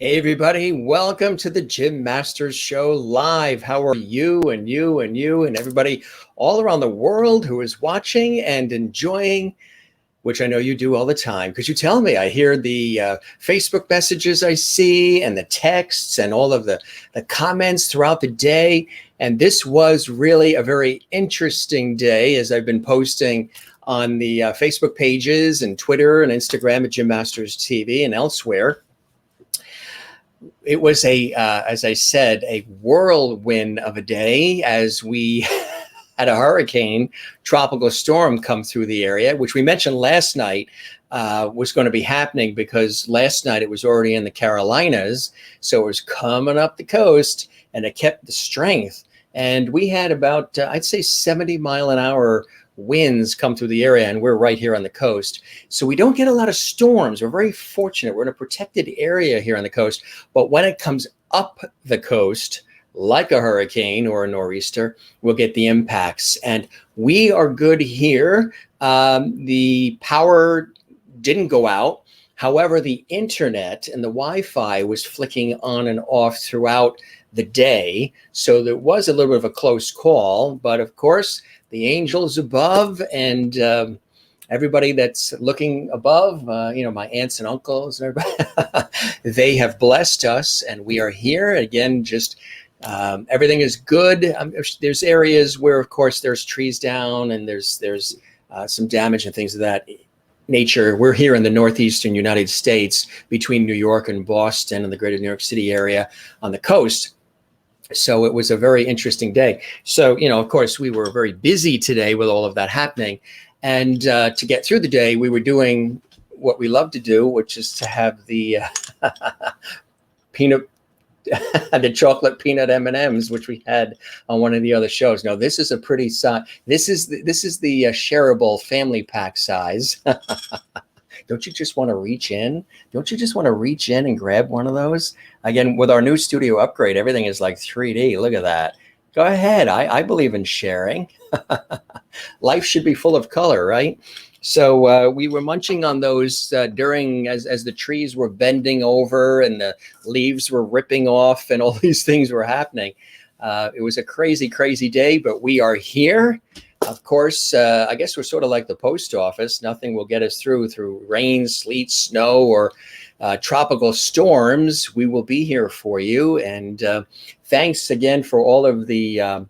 Hey everybody, welcome to the Jim Masters Show live. How are you and you and you and everybody all around the world who is watching and enjoying, which I know you do all the time because you tell me. I hear the Facebook messages I see and the texts and all of the comments throughout the day. And this was really a very interesting day as I've been posting on the Facebook pages and Twitter and Instagram at Jim Masters TV and elsewhere. It was as I said, a whirlwind of a day as we had a hurricane, tropical storm come through the area, which we mentioned last night was going to be happening because last night it was already in the Carolinas. So it was coming up the coast and it kept the strength. And we had about, I'd say 70-mile-an-hour winds come through the area, and we're right here on the coast. So we don't get a lot of storms. We're very fortunate. We're in a protected area here on the coast. But when it comes up the coast, like a hurricane or a nor'easter, we'll get the impacts. And we are good here. The power didn't go out. However, the internet and the Wi-Fi was flicking on and off throughout the day. So there was a little bit of a close call. But of course, the angels above and everybody that's looking above, my aunts and uncles and everybody, they have blessed us and we are here again. Just everything is good. There's areas where, of course, there's trees down and there's some damage and things of that nature. We're here in the northeastern United States between New York and Boston and the greater New York City area on the coast. So it was a very interesting day. So, of course, we were very busy today with all of that happening. And to get through the day, we were doing what we love to do, which is to have the the chocolate peanut M&Ms, which we had on one of the other shows. Now, this is a pretty size. This is the shareable family pack size. Don't you just want to reach in? Don't you just want to reach in and grab one of those? Again, with our new studio upgrade, everything is like 3D. Look at that. Go ahead. I believe in sharing. Life should be full of color, right? So we were munching on those during as the trees were bending over and the leaves were ripping off and all these things were happening. It was a crazy, crazy day, but we are here. Of course, I guess we're sort of like the post office. Nothing will get us through rain, sleet, snow, or tropical storms. We will be here for you. And thanks again for all of the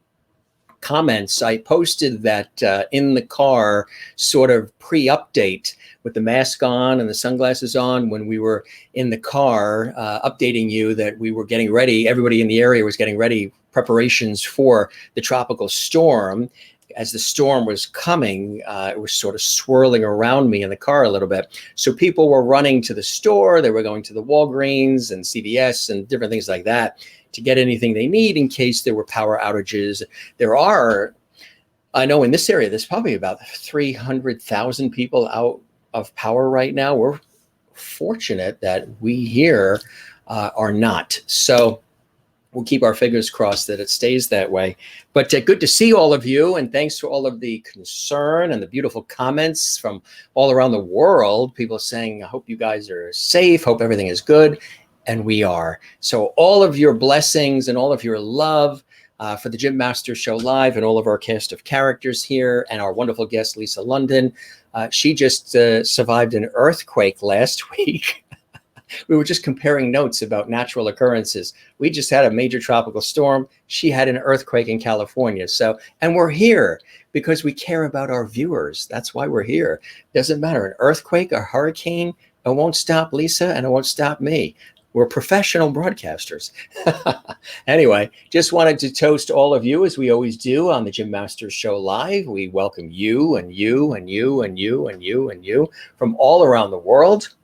comments. I posted that in the car sort of pre-update with the mask on and the sunglasses on when we were in the car updating you that we were getting ready. Everybody in the area was getting ready, preparations for the tropical storm. As the storm was coming, it was sort of swirling around me in the car a little bit. So people were running to the store. They were going to the Walgreens and CVS and different things like that to get anything they need in case there were power outages. I know in this area, there's probably about 300,000 people out of power right now. We're fortunate that we here are not. So we'll keep our fingers crossed that it stays that way. But good to see all of you. And thanks for all of the concern and the beautiful comments from all around the world. People saying, I hope you guys are safe. Hope everything is good. And we are. So all of your blessings and all of your love for the Jim Masters Show Live and all of our cast of characters here and our wonderful guest, Lisa London. She just survived an earthquake last week. We were just comparing notes about natural occurrences. We just had a major tropical storm. She had an earthquake in California. And we're here because we care about our viewers. That's why we're here. Doesn't matter. An earthquake, a hurricane, it won't stop Lisa and it won't stop me. We're professional broadcasters. Anyway, just wanted to toast all of you as we always do on the Jim Masters Show Live. We welcome you and you and you and you and you and you from all around the world.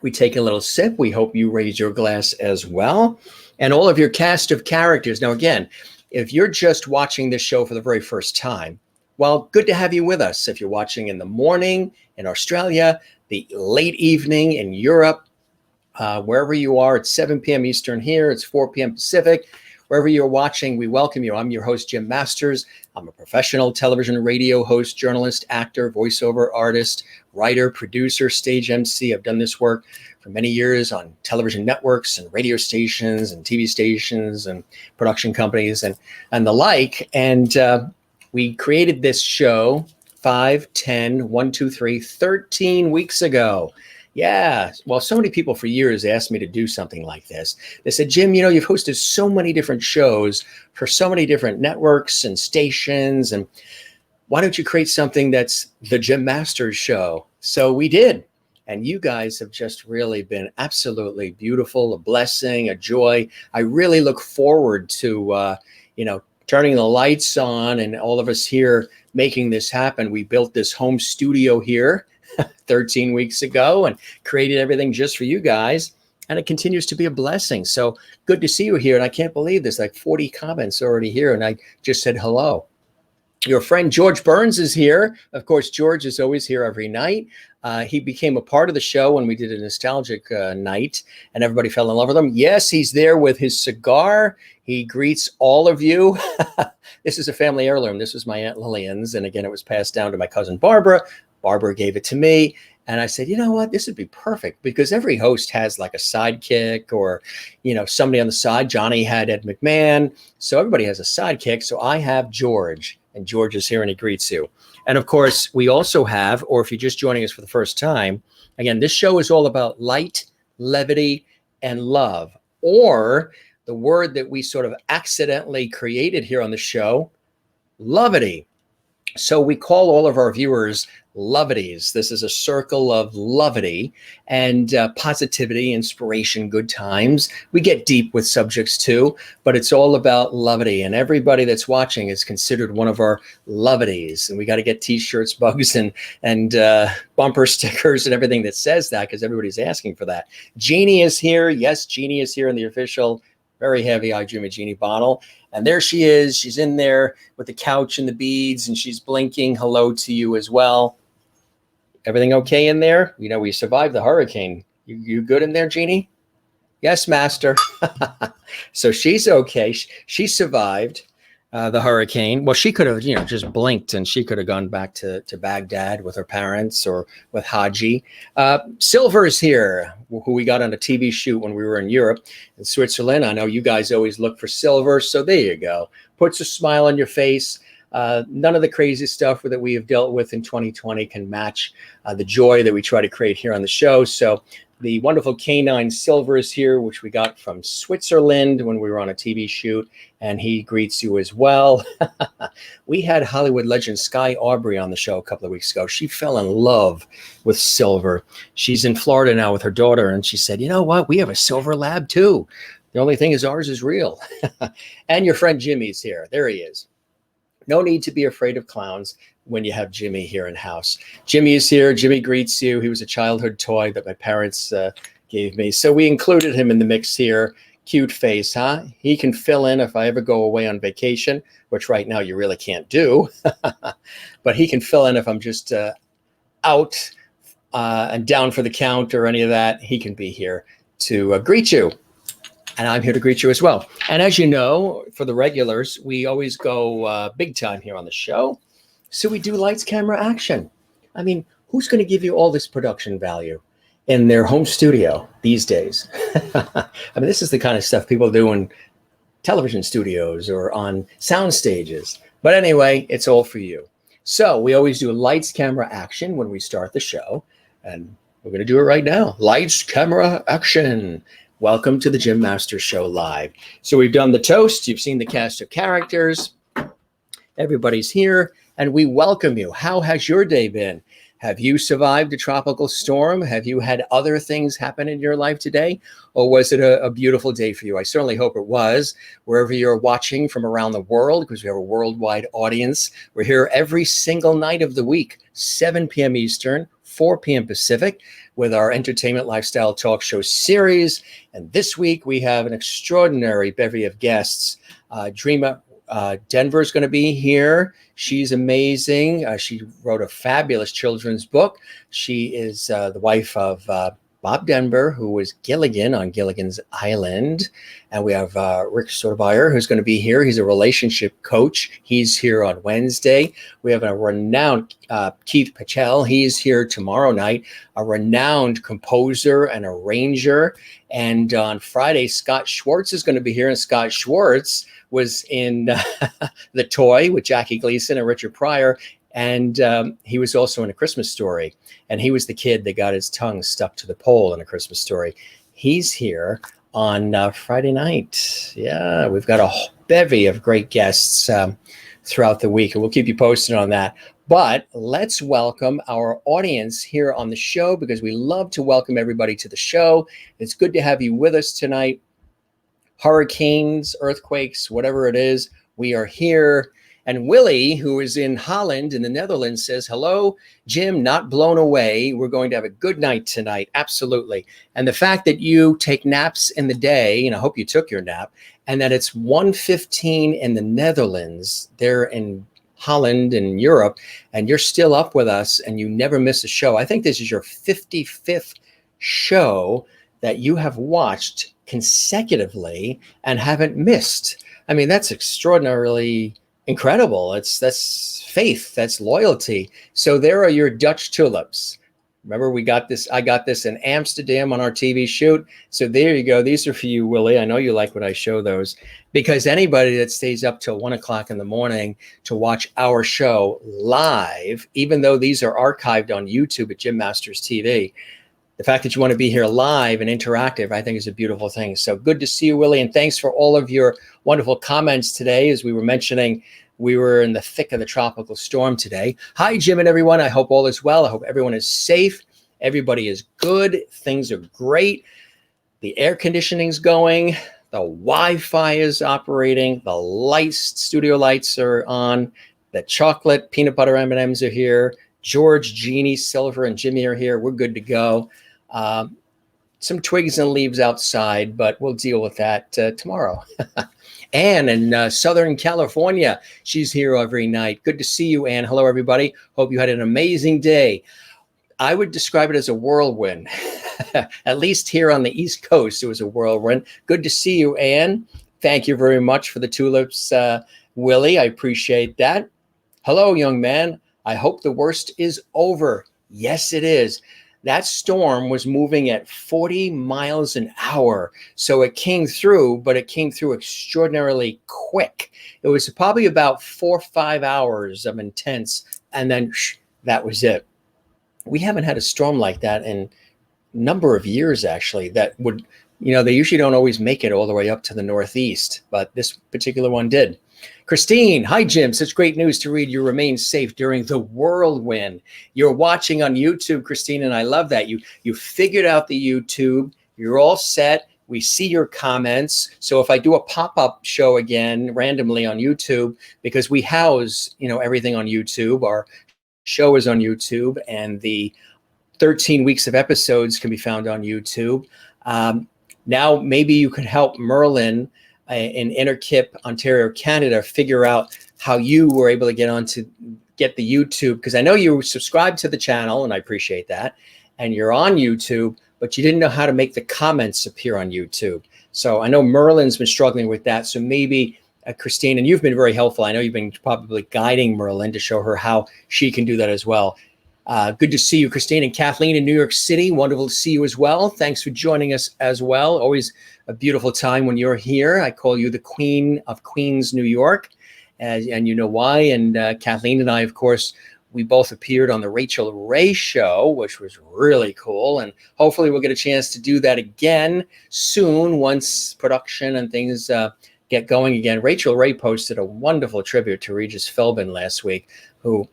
We take a little sip. We hope you raise your glass as well. And all of your cast of characters. Now, again, if you're just watching this show for the very first time, well, good to have you with us. If you're watching in the morning in Australia, the late evening in Europe, wherever you are, it's 7 p.m. Eastern here. It's 4 p.m. Pacific. Wherever you're watching, we welcome you. I'm your host, Jim Masters. I'm a professional television, radio host, journalist, actor, voiceover artist, writer, producer, stage MC. I've done this work for many years on television networks and radio stations and TV stations and production companies and the like. And we created this show 5, 10, 1, 2, 3, 13 weeks ago. Yeah. Well, so many people for years asked me to do something like this. They said, Jim, you know, you've hosted so many different shows for so many different networks and stations. And why don't you create something that's the Jim Masters Show? So we did. And you guys have just really been absolutely beautiful, a blessing, a joy. I really look forward to, turning the lights on and all of us here making this happen. We built this home studio here 13 weeks ago and created everything just for you guys. And it continues to be a blessing. So good to see you here. And I can't believe there's like 40 comments already here. And I just said hello. Your friend George Burns is here. Of course, George is always here every night. He became a part of the show when we did a nostalgic night and everybody fell in love with him. Yes, he's there with his cigar. He greets all of you. This is a family heirloom. This was my Aunt Lillian's. And again, it was passed down to my cousin Barbara. Barbara gave it to me. And I said, you know what, this would be perfect because every host has like a sidekick or, somebody on the side. Johnny had Ed McMahon. So everybody has a sidekick. So I have George, and George is here and he greets you. And of course, we also have, or if you're just joining us for the first time, again, this show is all about light, levity, and love, or the word that we sort of accidentally created here on the show, loveity. So we call all of our viewers loveities. This is a circle of loveity and positivity, inspiration, good times. We get deep with subjects too, but it's all about loveity. And everybody that's watching is considered one of our loveities. And we got to get t-shirts, mugs, and bumper stickers and everything that says that because everybody's asking for that. Jeannie is here. Yes, Jeannie is here in the official very heavy I Dream of Jeannie bottle. And there she is. She's in there with the couch and the beads, and she's blinking hello to you as well. Everything okay in there? You know, we survived the hurricane. You good in there, Jeannie? Yes, master. So she's okay. She survived the hurricane. Well, she could have, just blinked and she could have gone back to Baghdad with her parents or with Haji. Silver's here, who we got on a TV shoot when we were in Europe in Switzerland. I know you guys always look for Silver. So there you go. Puts a smile on your face. None of the crazy stuff that we have dealt with in 2020 can match the joy that we try to create here on the show. So the wonderful Canine Silver is here, which we got from Switzerland when we were on a TV shoot, and he greets you as well. We had Hollywood legend Sky Aubrey on the show a couple of weeks ago. She fell in love with Silver. She's in Florida now with her daughter, and she said, you know what? We have a Silver lab too. The only thing is ours is real. And your friend Jimmy's here. There he is. No need to be afraid of clowns when you have Jimmy here in house. Jimmy is here. Jimmy greets you. He was a childhood toy that my parents gave me. So we included him in the mix here. Cute face, huh? He can fill in if I ever go away on vacation, which right now you really can't do. But he can fill in if I'm just out and down for the count or any of that. He can be here to greet you. And I'm here to greet you as well. And as you know, for the regulars, we always go big time here on the show. So we do lights, camera, action. I mean, who's going to give you all this production value in their home studio these days? I mean, this is the kind of stuff people do in television studios or on sound stages. But anyway, it's all for you. So we always do lights, camera, action when we start the show. And we're going to do it right now. Lights, camera, action. Welcome to the Jim Masters Show Live. So we've done the toast. You've seen the cast of characters. Everybody's here, and we welcome you. How has your day been? Have you survived a tropical storm? Have you had other things happen in your life today? Or was it a beautiful day for you? I certainly hope it was. Wherever you're watching from around the world, because we have a worldwide audience. We're here every single night of the week, 7 p.m. Eastern, 4 p.m. Pacific, with our entertainment lifestyle talk show series. And this week we have an extraordinary bevy of guests. Dreama Denver's going to be here. She's amazing. She wrote a fabulous children's book. She is the wife of Bob Denver, who was Gilligan on Gilligan's Island. And we have Rick Sotomayor, who's going to be here. He's a relationship coach. He's here on Wednesday. We have a renowned Keith Patel. He's here tomorrow night, a renowned composer and arranger. And on Friday, Scott Schwartz is going to be here. And Scott Schwartz was in The Toy with Jackie Gleason and Richard Pryor. And he was also in A Christmas Story. And he was the kid that got his tongue stuck to the pole in A Christmas Story. He's here on Friday night. Yeah, we've got a bevy of great guests throughout the week, and we'll keep you posted on that. But let's welcome our audience here on the show, because we love to welcome everybody to the show. It's good to have you with us tonight. Hurricanes, earthquakes, whatever it is, we are here. And Willie, who is in Holland in the Netherlands, says, hello, Jim, not blown away. We're going to have a good night tonight. Absolutely. And the fact that you take naps in the day, and I hope you took your nap, and that it's 1:15 in the Netherlands, they're in Holland and Europe, and you're still up with us and you never miss a show. I think this is your 55th show that you have watched consecutively and haven't missed. I mean, that's extraordinarily incredible. That's faith. That's loyalty. So there are your Dutch tulips. Remember, I got this in Amsterdam on our TV shoot. So there you go. These are for you, Willie. I know you like when I show those, because anybody that stays up till 1 o'clock in the morning to watch our show live, even though these are archived on YouTube at Jim Masters TV, the fact that you want to be here live and interactive, I think, is a beautiful thing. So good to see you, Willie. And thanks for all of your wonderful comments today. As we were mentioning, we were in the thick of the tropical storm today. Hi, Jim and everyone. I hope all is well. I hope everyone is safe. Everybody is good. Things are great. The air conditioning's going. The Wi-Fi is operating. The lights, studio lights are on. The chocolate peanut butter M&Ms are here. George, Jeannie, Silver, and Jimmy are here. We're good to go. Some twigs and leaves outside, but we'll deal with that tomorrow. Anne in Southern California, she's here every night. Good to see you, Anne. Hello, everybody. Hope you had an amazing day. I would describe it as a whirlwind. At least here on the East Coast, it was a whirlwind. Good to see you, Anne. Thank you very much for the tulips, Willie. I appreciate that. Hello, young man. I hope the worst is over. Yes, it is. That storm was moving at 40 miles an hour. So it came through, but it came through extraordinarily quick. It was probably about 4 or 5 hours of intense, and then that was it. We haven't had a storm like that in a number of years, actually, that would, they usually don't always make it all the way up to the Northeast, but this particular one did. Christine, hi, Jim. Such great news to read. You remain safe during the whirlwind. You're watching on YouTube, Christine, and I love that. You figured out the YouTube. You're all set. We see your comments. So if I do a pop-up show again randomly on YouTube, because we house, everything on YouTube, our show is on YouTube, and the 13 weeks of episodes can be found on YouTube. Now maybe you could help Merlin in Innerkip, Ontario, Canada, figure out how you were able to get the YouTube, because I know you subscribed to the channel, and I appreciate that, and you're on YouTube, but you didn't know how to make the comments appear on YouTube. So I know Merlin's been struggling with that. So maybe Christine, and you've been very helpful. I know you've been probably guiding Merlin to show her how she can do that as well. Good to see you, Christine. And Kathleen in New York City, wonderful to see you as well. Thanks for joining us as well. Always a beautiful time when you're here. I call you the Queen of Queens, New York, and you know why. And Kathleen and I, of course, we both appeared on the Rachel Ray Show, which was really cool. And hopefully we'll get a chance to do that again soon once production and things get going again. Rachel Ray posted a wonderful tribute to Regis Philbin last week, who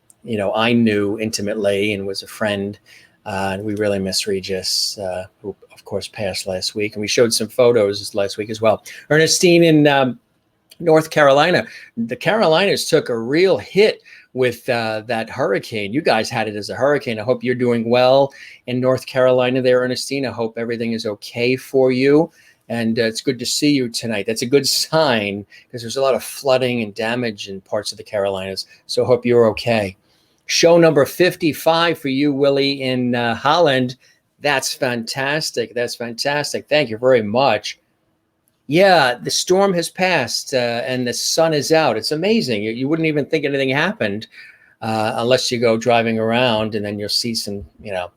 I knew intimately and was a friend. And we really miss Regis, who, of course, passed last week. And we showed some photos last week as well. Ernestine in North Carolina. The Carolinas took a real hit with that hurricane. You guys had it as a hurricane. I hope you're doing well in North Carolina there, Ernestine. I hope everything is okay for you. And it's good to see you tonight. That's a good sign, because there's a lot of flooding and damage in parts of the Carolinas. So I hope you're okay. Show number 55 for you, Willie, in Holland. That's fantastic. That's fantastic. Thank you very much. Yeah, the storm has passed and the sun is out. It's amazing. You wouldn't even think anything happened unless you go driving around, and then you'll see some,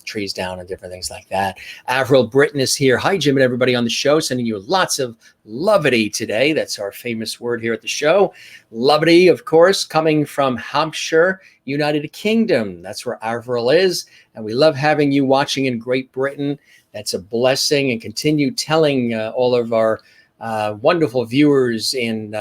trees down and different things like that. Avril Britton is here. Hi, Jim and everybody on the show. Sending you lots of loveity today. That's our famous word here at the show. Loveity, of course, coming from Hampshire, United Kingdom. That's where Avril is. And we love having you watching in Great Britain. That's a blessing. And continue telling all of our wonderful viewers and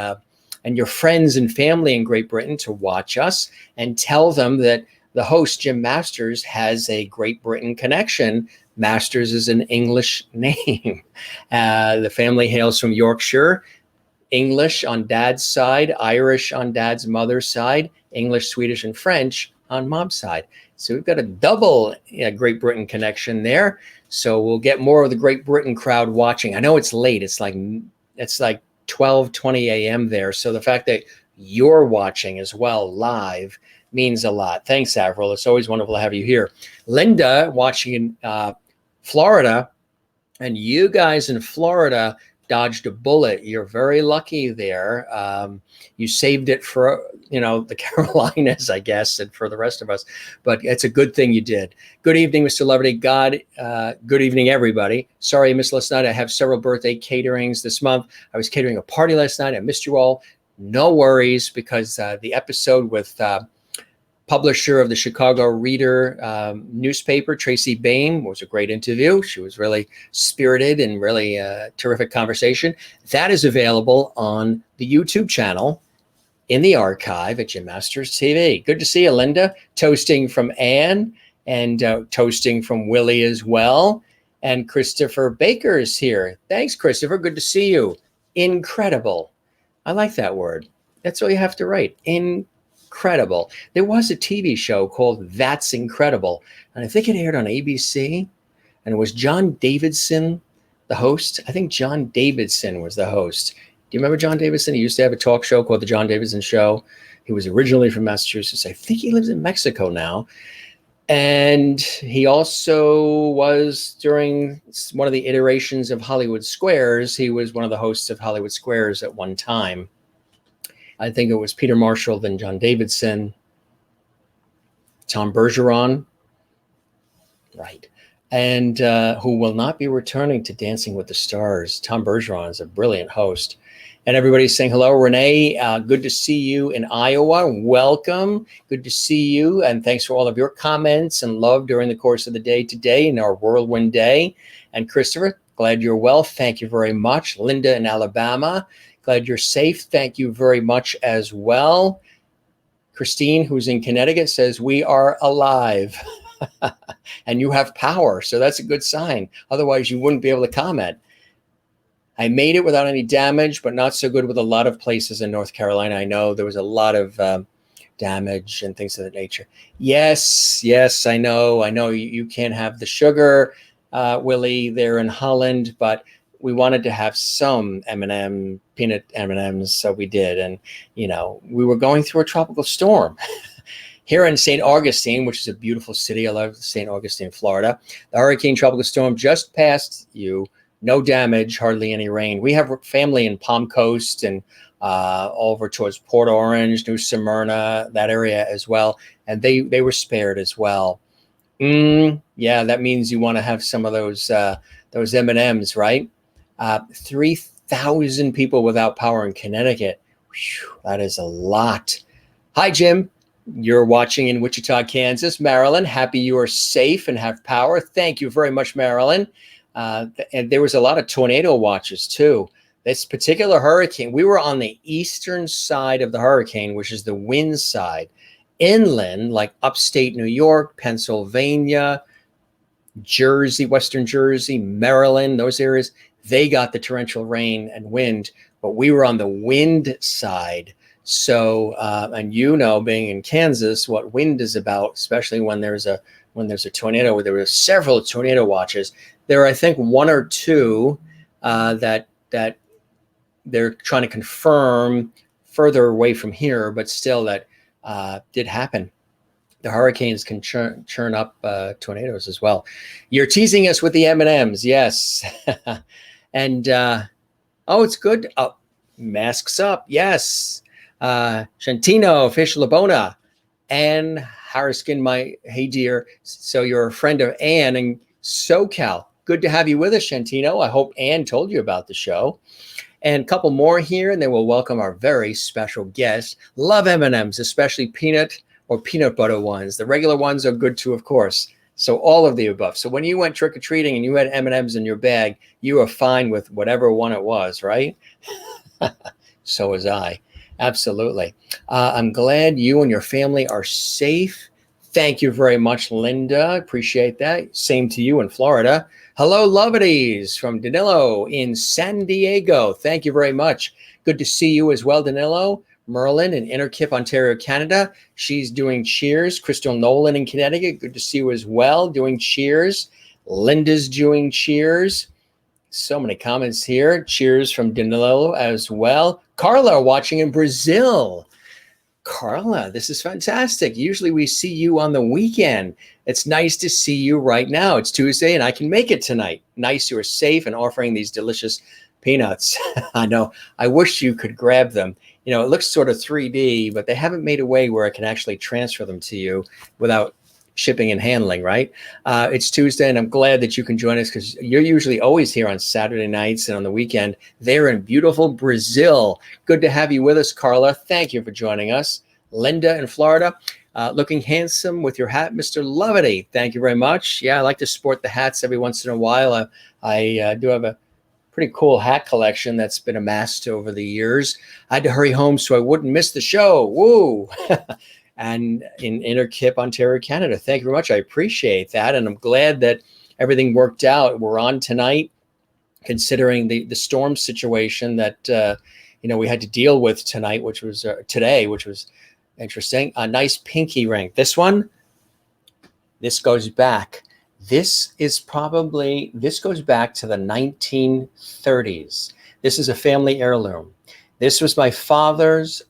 your friends and family in Great Britain to watch us, and tell them that the host, Jim Masters, has a Great Britain connection. Masters is an English name. The family hails from Yorkshire, English on dad's side, Irish on dad's mother's side, English, Swedish, and French on mom's side. So we've got a double Great Britain connection there. So we'll get more of the Great Britain crowd watching. I know it's late. It's like 12:20 a.m. there. So the fact that you're watching as well live means a lot. Thanks, Avril. It's always wonderful to have you here. Linda watching in Florida, and you guys in Florida dodged a bullet. You're very lucky there. You saved it for, the Carolinas, I guess, and for the rest of us. But it's a good thing you did. Good evening, Mr. Loveity. Good evening, everybody. Sorry I missed last night. I have several birthday caterings this month. I was catering a party last night. I missed you all. No worries, because the episode with publisher of the Chicago Reader newspaper, Tracy Bain, was a great interview. She was really spirited and really terrific conversation. That is available on the YouTube channel in the archive at Jim Masters TV. Good to see you, Linda. Toasting from Anne, and toasting from Willie as well. And Christopher Baker is here. Thanks, Christopher. Good to see you. Incredible. I like that word. That's all you have to write. Incredible. There was a TV show called That's Incredible, and I think it aired on ABC, and it was John Davidson, the host. I think John Davidson was the host. Do you remember John Davidson? He used to have a talk show called The John Davidson Show. He was originally from Massachusetts. I think he lives in Mexico now. And he also was, during one of the iterations of Hollywood Squares, he was one of the hosts of Hollywood Squares at one time. I think it was Peter Marshall, then John Davidson, Tom Bergeron, right, and who will not be returning to Dancing with the Stars. Tom Bergeron is a brilliant host. And everybody's saying hello. Renee, good to see you in Iowa. Welcome. Good to see you. And thanks for all of your comments and love during the course of the day today in our whirlwind day. And Christopher, glad you're well. Thank you very much. Linda in Alabama, glad you're safe. Thank you very much as well. Christine, who's in Connecticut, says, we are alive. And you have power. So that's a good sign. Otherwise, you wouldn't be able to comment. I made it without any damage, but not so good with a lot of places in North Carolina. I know there was a lot of damage and things of that nature. Yes, I know you can't have the sugar, Willie, there in Holland, but we wanted to have some peanut M&Ms, so we did. And, we were going through a tropical storm. Here in St. Augustine, which is a beautiful city. I love St. Augustine, Florida. The hurricane tropical storm just passed you. No damage, hardly any rain. We have family in Palm Coast and over towards Port Orange, New Smyrna, that area as well. And they were spared as well. Yeah, that means you want to have some of those M&Ms, right? 3,000 people without power in Connecticut. Whew, that is a lot. Hi, Jim. You're watching in Wichita, Kansas. Marilyn, happy you are safe and have power. Thank you very much, Marilyn. And there was a lot of tornado watches too. This particular hurricane, we were on the eastern side of the hurricane, which is the wind side. Inland, like upstate New York, Pennsylvania, Jersey, Western Jersey, Maryland, those areas, they got the torrential rain and wind, but we were on the wind side. So, and being in Kansas, what wind is about, especially when there's a tornado. There were several tornado watches. There are, I think, one or two that they're trying to confirm further away from here, but still that did happen. The hurricanes can churn up tornadoes as well. You're teasing us with the M&Ms. Yes. And oh, it's good. Oh, masks up. Yes. Shantino, Fish Labona, Ann Harriskin, my hey dear. So you're a friend of Ann in SoCal. Good to have you with us, Shantino. I hope Ann told you about the show. And a couple more here, and then we'll welcome our very special guest. Love M&Ms, especially peanut or peanut butter ones. The regular ones are good too, of course. So all of the above. So when you went trick-or-treating and you had M&Ms in your bag, you were fine with whatever one it was, right? So was I. Absolutely. I'm glad you and your family are safe. Thank you very much, Linda. Appreciate that. Same to you in Florida. Hello, Loveities from Danilo in San Diego. Thank you very much. Good to see you as well, Danilo. Merlin in Innerkip, Ontario, Canada. She's doing cheers. Crystal Nolan in Connecticut. Good to see you as well, doing cheers. Linda's doing cheers. So many comments here. Cheers from Danilo as well. Carla watching in Brazil. Carla, this is fantastic. Usually we see you on the weekend. It's nice to see you right now. It's Tuesday and I can make it tonight. Nice you are safe and offering these delicious peanuts. I know. I wish you could grab them. You know, it looks sort of 3D, but they haven't made a way where I can actually transfer them to you without shipping and handling, right? It's Tuesday, and I'm glad that you can join us because you're usually always here on Saturday nights and on the weekend. They're in beautiful Brazil. Good to have you with us, Carla. Thank you for joining us. Linda in Florida, looking handsome with your hat, Mr. Loveity. Thank you very much. Yeah, I like to sport the hats every once in a while. I do have a pretty cool hat collection that's been amassed over the years. I had to hurry home so I wouldn't miss the show. Woo! And in Innerkip, Ontario, Canada. Thank you very much. I appreciate that. And I'm glad that everything worked out. We're on tonight, considering the storm situation that, we had to deal with tonight, which was today, which was interesting. A nice pinky ring. This one, this goes back. This goes back to the 1930s. This is a family heirloom. This was my father's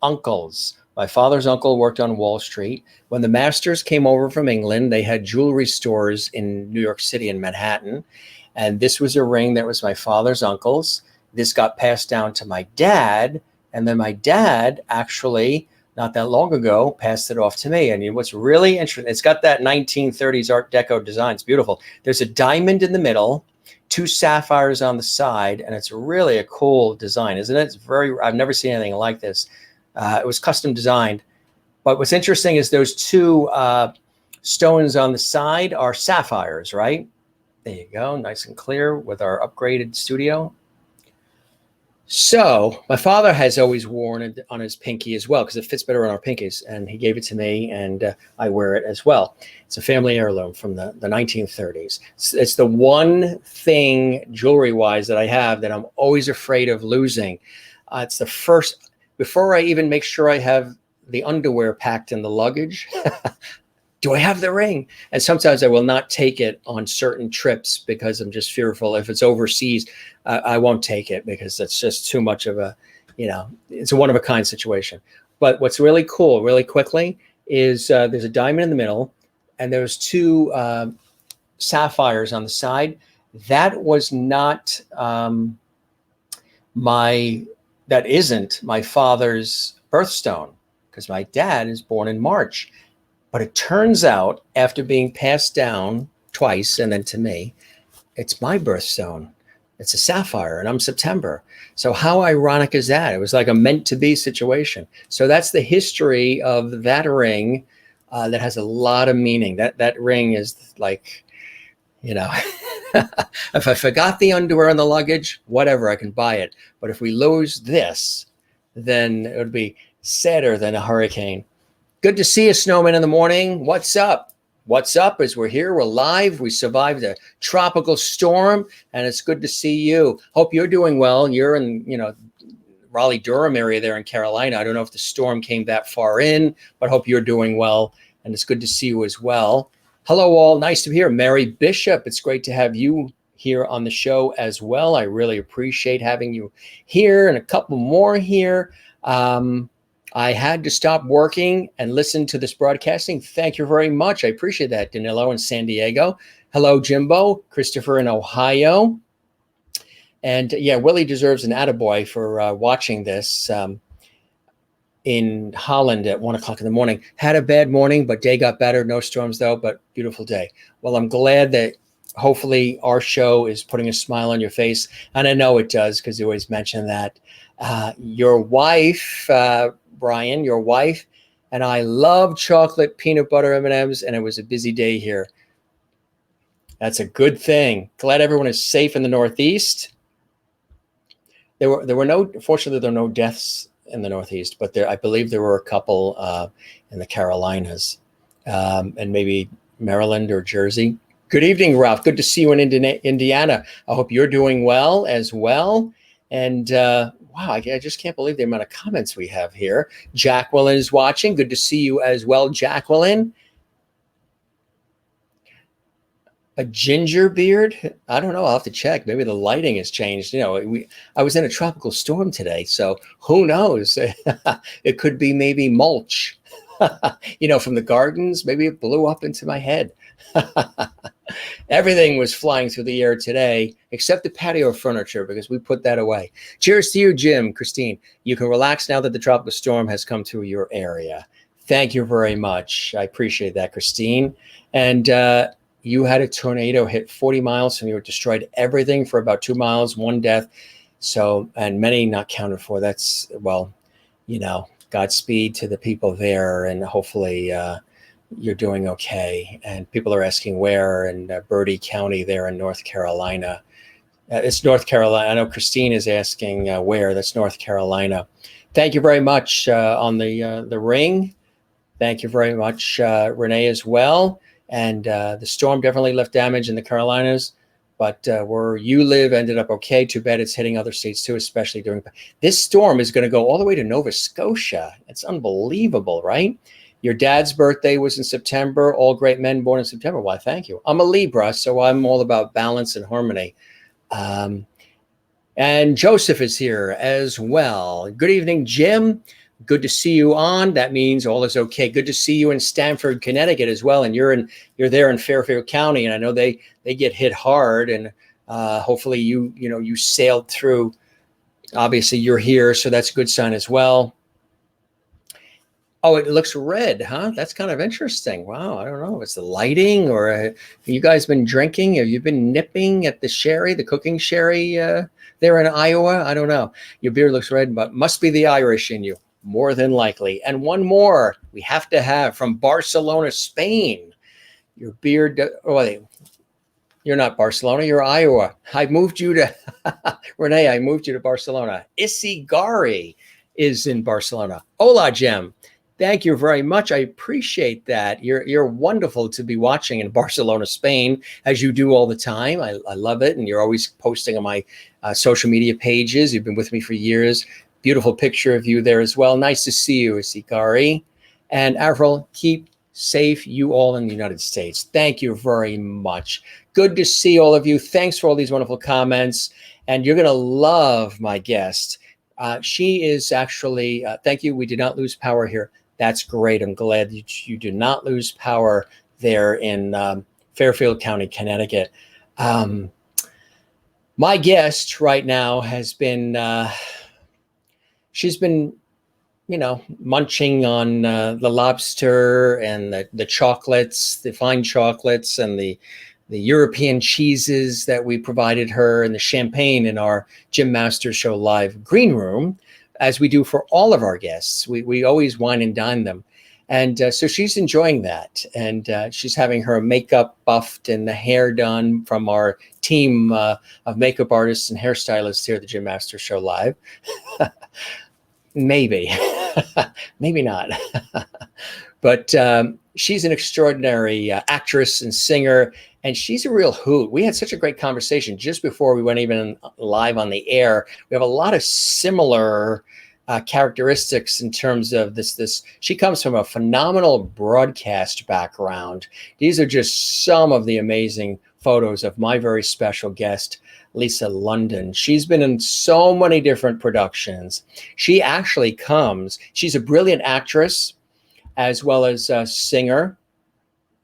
uncle's. My father's uncle worked on Wall Street. When the Masters came over from England, they had jewelry stores in New York City and Manhattan. And this was a ring that was my father's uncle's. This got passed down to my dad. And then my dad actually, not that long ago, passed it off to me. And what's really interesting, it's got that 1930s Art Deco design. It's beautiful. There's a diamond in the middle, 2 sapphires on the side, and it's really a cool design, isn't it? I've never seen anything like this. It was custom designed. But what's interesting is those 2 stones on the side are sapphires, right? There you go, nice and clear with our upgraded studio. So my father has always worn it on his pinky as well because it fits better on our pinkies, and he gave it to me, and I wear it as well. It's a family heirloom from the 1930s. It's the one thing jewelry-wise that I have that I'm always afraid of losing. It's the first, before I even make sure I have the underwear packed in the luggage, do I have the ring? And sometimes I will not take it on certain trips because I'm just fearful. If it's overseas, I won't take it because that's just too much of a, it's a one-of-a-kind situation. But what's really cool, really quickly, is there's a diamond in the middle, and there's 2 sapphires on the side. That was not that isn't my father's birthstone because my dad is born in March. But it turns out, after being passed down twice and then to me, it's my birthstone. It's a sapphire, and I'm September. So how ironic is that? It was like a meant-to-be situation. So that's the history of that ring that has a lot of meaning. That ring is like, if I forgot the underwear in the luggage, whatever, I can buy it. But if we lose this, then it would be sadder than a hurricane. Good to see you, Snowman, in the morning. What's up? What's up? As we're here, we're live. We survived a tropical storm, and it's good to see you. Hope you're doing well. You're in, Raleigh-Durham area there in Carolina. I don't know if the storm came that far in, but hope you're doing well, and it's good to see you as well. Hello, all. Nice to be here. Mary Bishop, it's great to have you here on the show as well. I really appreciate having you here, and a couple more here. I had to stop working and listen to this broadcasting. Thank you very much. I appreciate that. Danilo in San Diego. Hello, Jimbo. Christopher in Ohio. And yeah, Willie deserves an attaboy for watching this in Holland at 1 o'clock in the morning. Had a bad morning, but day got better. No storms though, but beautiful day. Well, I'm glad that hopefully our show is putting a smile on your face. And I know it does because you always mention that. Your wife, Brian, your wife, and I love chocolate peanut butter M&Ms, and it was a busy day here. That's a good thing. Glad everyone is safe in the Northeast. Fortunately, there were no deaths in the Northeast, but I believe there were a couple in the Carolinas and maybe Maryland or Jersey. Good evening, Ralph. Good to see you in Indiana. I hope you're doing well as well. And wow, I just can't believe the amount of comments we have here. Jacqueline is watching. Good to see you as well, Jacqueline. A ginger beard? I don't know. I'll have to check. Maybe the lighting has changed. I was in a tropical storm today, so who knows? It could be maybe mulch, from the gardens. Maybe it blew up into my head. Everything was flying through the air today, except the patio furniture, because we put that away. Cheers to you, Jim, Christine. You can relax now that the tropical storm has come through your area. Thank you very much. I appreciate that, Christine. And you had a tornado hit 40 miles and you destroyed everything for about 2 miles, 1 death. So, and many not counted for. That's, Godspeed to the people there. And hopefully you're doing okay. And people are asking where, in Bertie County there in North Carolina. It's North Carolina. I know Christine is asking where. That's North Carolina. Thank you very much on the ring. Thank you very much, Renee, as well. And the storm definitely left damage in the Carolinas, but where you live ended up okay. Too bad it's hitting other states too, especially during this storm is going to go all the way to Nova Scotia. It's unbelievable, right? Your dad's birthday was in September. All great men born in September. Why, thank you. I'm a Libra, so I'm all about balance and harmony. And Joseph is here as well. Good evening, Jim. Good to see you on. That means all is okay. Good to see you in Stamford, Connecticut as well. And you're there in Fairfield County, and I know they get hit hard. And hopefully you sailed through. Obviously, you're here, so that's a good sign as well. Oh, it looks red, huh? That's kind of interesting. Wow, I don't know if it's the lighting or have you guys been drinking? Have you been nipping at the sherry, the cooking sherry there in Iowa? I don't know. Your beard looks red, but must be the Irish in you. More than likely. And one more we have to have from Barcelona, Spain. Your beard, you're not Barcelona, you're Iowa. I moved you to, Renee, I moved you to Barcelona. Isigari is in Barcelona. Hola, Jem. Thank you very much. I appreciate that. You're wonderful to be watching in Barcelona, Spain, as you do all the time. I love it. And you're always posting on my social media pages. You've been with me for years. Beautiful picture of you there as well. Nice to see you, Isikari. And Avril, keep safe, you all in the United States. Thank you very much. Good to see all of you. Thanks for all these wonderful comments. And you're going to love my guest. She is actually, thank you. We did not lose power here. That's great. I'm glad that you do not lose power there in Fairfield County, Connecticut. My guest right now has been, she's been, munching on the lobster and the chocolates, the fine chocolates and the European cheeses that we provided her and the champagne in our Jim Masters Show Live green room, as we do for all of our guests. We always wine and dine them. And so she's enjoying that. And she's having her makeup buffed and the hair done from our team of makeup artists and hairstylists here at the Jim Masters Show Live. Maybe, maybe not. But she's an extraordinary actress and singer, and she's a real hoot. We had such a great conversation just before we went even live on the air. We have a lot of similar characteristics in terms of this. She comes from a phenomenal broadcast background. These are just some of the amazing photos of my very special guest, Lisa London. She's been in so many different productions. She's a brilliant actress as well as a singer.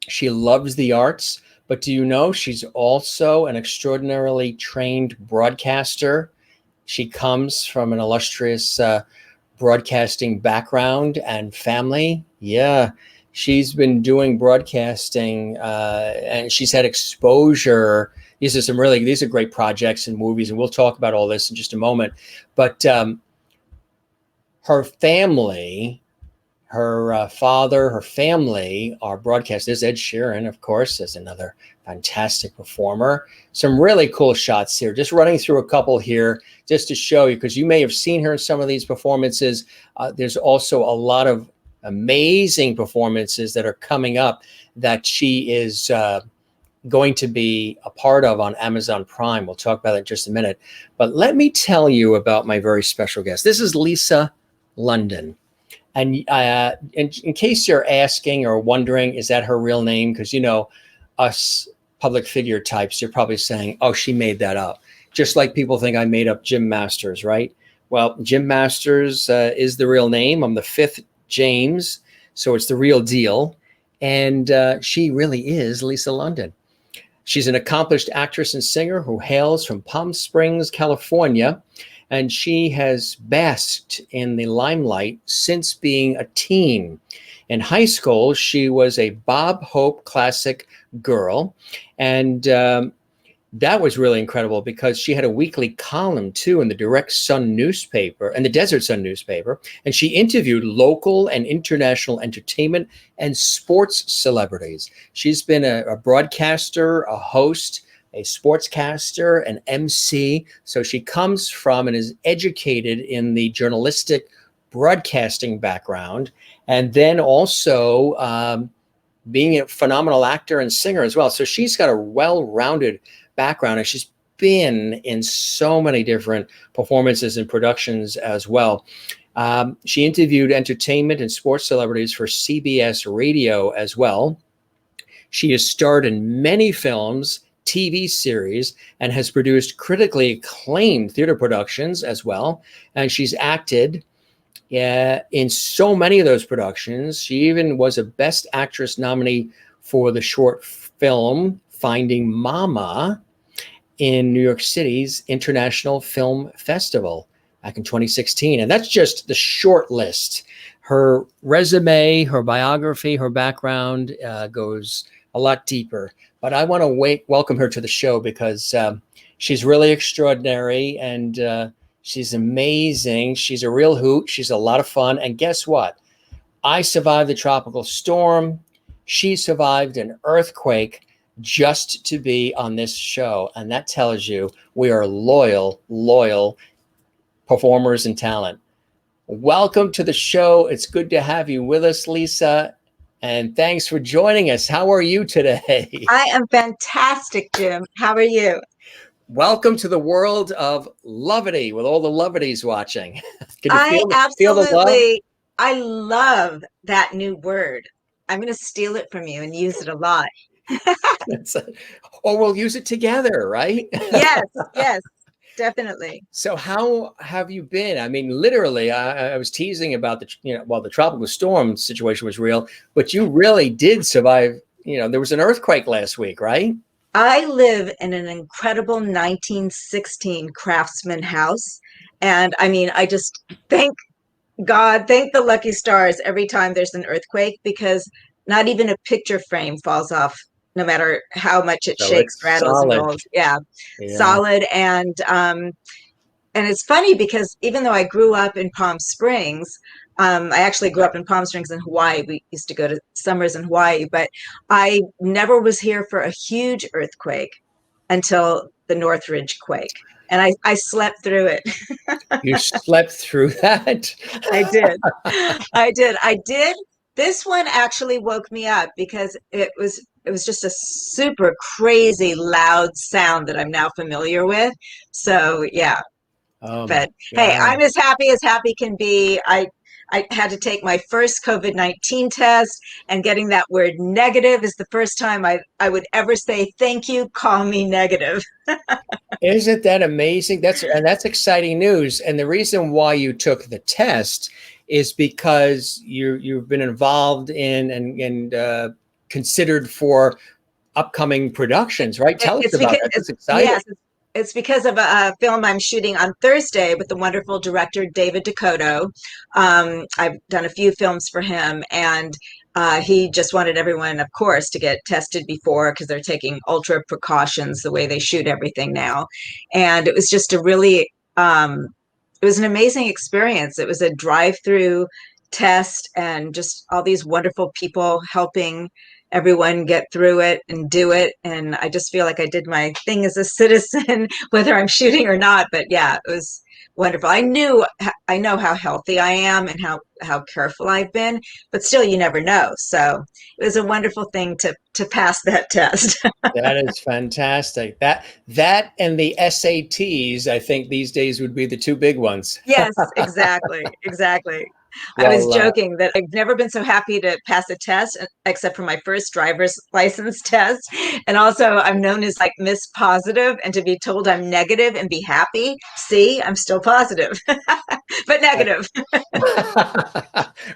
She loves the arts, but do you know she's also an extraordinarily trained broadcaster? She comes from an illustrious broadcasting background and family. Yeah, she's been doing broadcasting and she's had exposure. These are great projects and movies, and we'll talk about all this in just a moment. But her family, her father, her family are broadcasters. Ed Sheeran, of course, is another fantastic performer. Some really cool shots here. Just running through a couple here just to show you, because you may have seen her in some of these performances. There's also a lot of amazing performances that are coming up that she is going to be a part of on Amazon Prime. We'll talk about it in just a minute. But let me tell you about my very special guest. This is Lisa London. And in case you're asking or wondering, is that her real name? Because, you know, us public figure types, you're probably saying, oh, she made that up. Just like people think I made up Jim Masters, right? Well, Jim Masters is the real name. I'm the fifth James, so it's the real deal. And she really is Lisa London. She's an accomplished actress and singer who hails from Palm Springs, California. And she has basked in the limelight since being a teen. In high school, she was a Bob Hope classic girl. And that was really incredible because she had a weekly column, too, in the Direct Sun newspaper and the Desert Sun newspaper. And she interviewed local and international entertainment and sports celebrities. She's been a broadcaster, a host, a sportscaster, an MC. So she comes from and is educated in the journalistic broadcasting background, and then also being a phenomenal actor and singer as well. So she's got a well-rounded background, and she's been in so many different performances and productions as well. She interviewed entertainment and sports celebrities for CBS Radio as well. She has starred in many films, TV series, and has produced critically acclaimed theater productions as well. And she's acted in so many of those productions. She even was a Best Actress nominee for the short film Finding Mama in New York City's International Film Festival back in 2016. And that's just the short list. Her resume, her biography, her background goes a lot deeper. But I want to welcome her to the show because she's really extraordinary and she's amazing. She's a real hoot. She's a lot of fun. And guess what? I survived the tropical storm. She survived an earthquake just to be on this show. And that tells you we are loyal performers and talent. Welcome to the show. It's good to have you with us, Lisa. And thanks for joining us. How are you today? I am fantastic, Jim. How are you? Welcome to the world of loveity with all the loveities watching. Can you feel the love? I love that new word. I'm going to steal it from you and use it a lot. Or we'll use it together, right? Yes, definitely. So how have you been? I mean, literally, I was teasing about the tropical storm situation was real, but you really did survive. There was an earthquake last week, right? I live in an incredible 1916 craftsman house. And I mean, I just thank God, thank the lucky stars every time there's an earthquake, because not even a picture frame falls off, no matter how much it shakes, rattles, and rolls. Yeah, solid. And it's funny because even though I grew up in Palm Springs, I actually grew up in Palm Springs in Hawaii. We used to go to summers in Hawaii, but I never was here for a huge earthquake until the Northridge quake. And I slept through it. You slept through that? I did. This one actually woke me up because it was just a super crazy loud sound that I'm now familiar with. So yeah. Oh my But hey, God. I'm as happy can be. I had to take my first COVID-19 test, and getting that word negative is the first time I would ever say, thank you, call me negative. Isn't that amazing? That's exciting news. And the reason why you took the test is because you've been involved in and considered for upcoming productions, right? Tell us It's about because that. That's exciting. yes, it's because of a film I'm shooting on Thursday with the wonderful director David Dakota. I've done a few films for him, and he just wanted everyone, of course, to get tested before because they're taking ultra precautions the way they shoot everything now. And it was just a really, it was an amazing experience. It was a drive-through test, and just all these wonderful people helping everyone get through it and do it. And I just feel like I did my thing as a citizen, whether I'm shooting or not. But yeah, it was wonderful. I know how healthy I am and how careful I've been, but still you never know. So it was a wonderful thing to pass that test. That is fantastic. That and the SATs, I think these days would be the two big ones. Yes, exactly, exactly. I was Well, joking that I've never been so happy to pass a test, except for my first driver's license test. And also, I'm known as like Miss Positive, and to be told I'm negative and be happy, see, I'm still positive, but negative.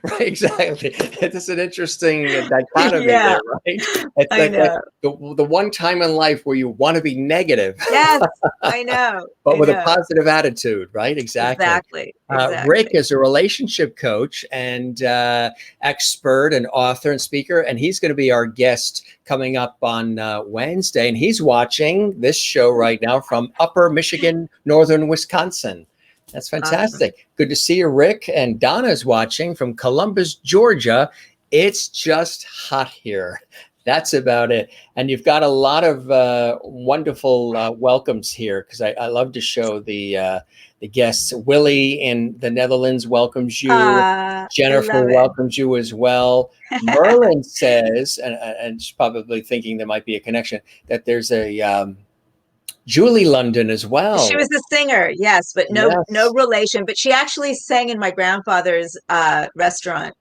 right, exactly. It's an interesting dichotomy Yeah, there, right? It's I like know. the one time in life where you want to be negative, Yes, I know. but I with a know. positive attitude, right? Exactly. Exactly. Rick Exactly. is a relationship coach and expert and author and speaker, and he's going to be our guest coming up on Wednesday. And he's watching this show right now from Upper Michigan, Northern Wisconsin. That's Awesome. fantastic. Good to see you, Rick. And Donna's watching from Columbus, Georgia. It's just hot here. That's about it. And you've got a lot of wonderful welcomes here because I love to show the guests. Willie in the Netherlands welcomes you. I Jennifer love it. welcomes you as well. Merlin says, and she's probably thinking there might be a connection, that there's a Julie London as She well. was a singer, yes, but no Yes. relation. But she actually sang in my grandfather's restaurant.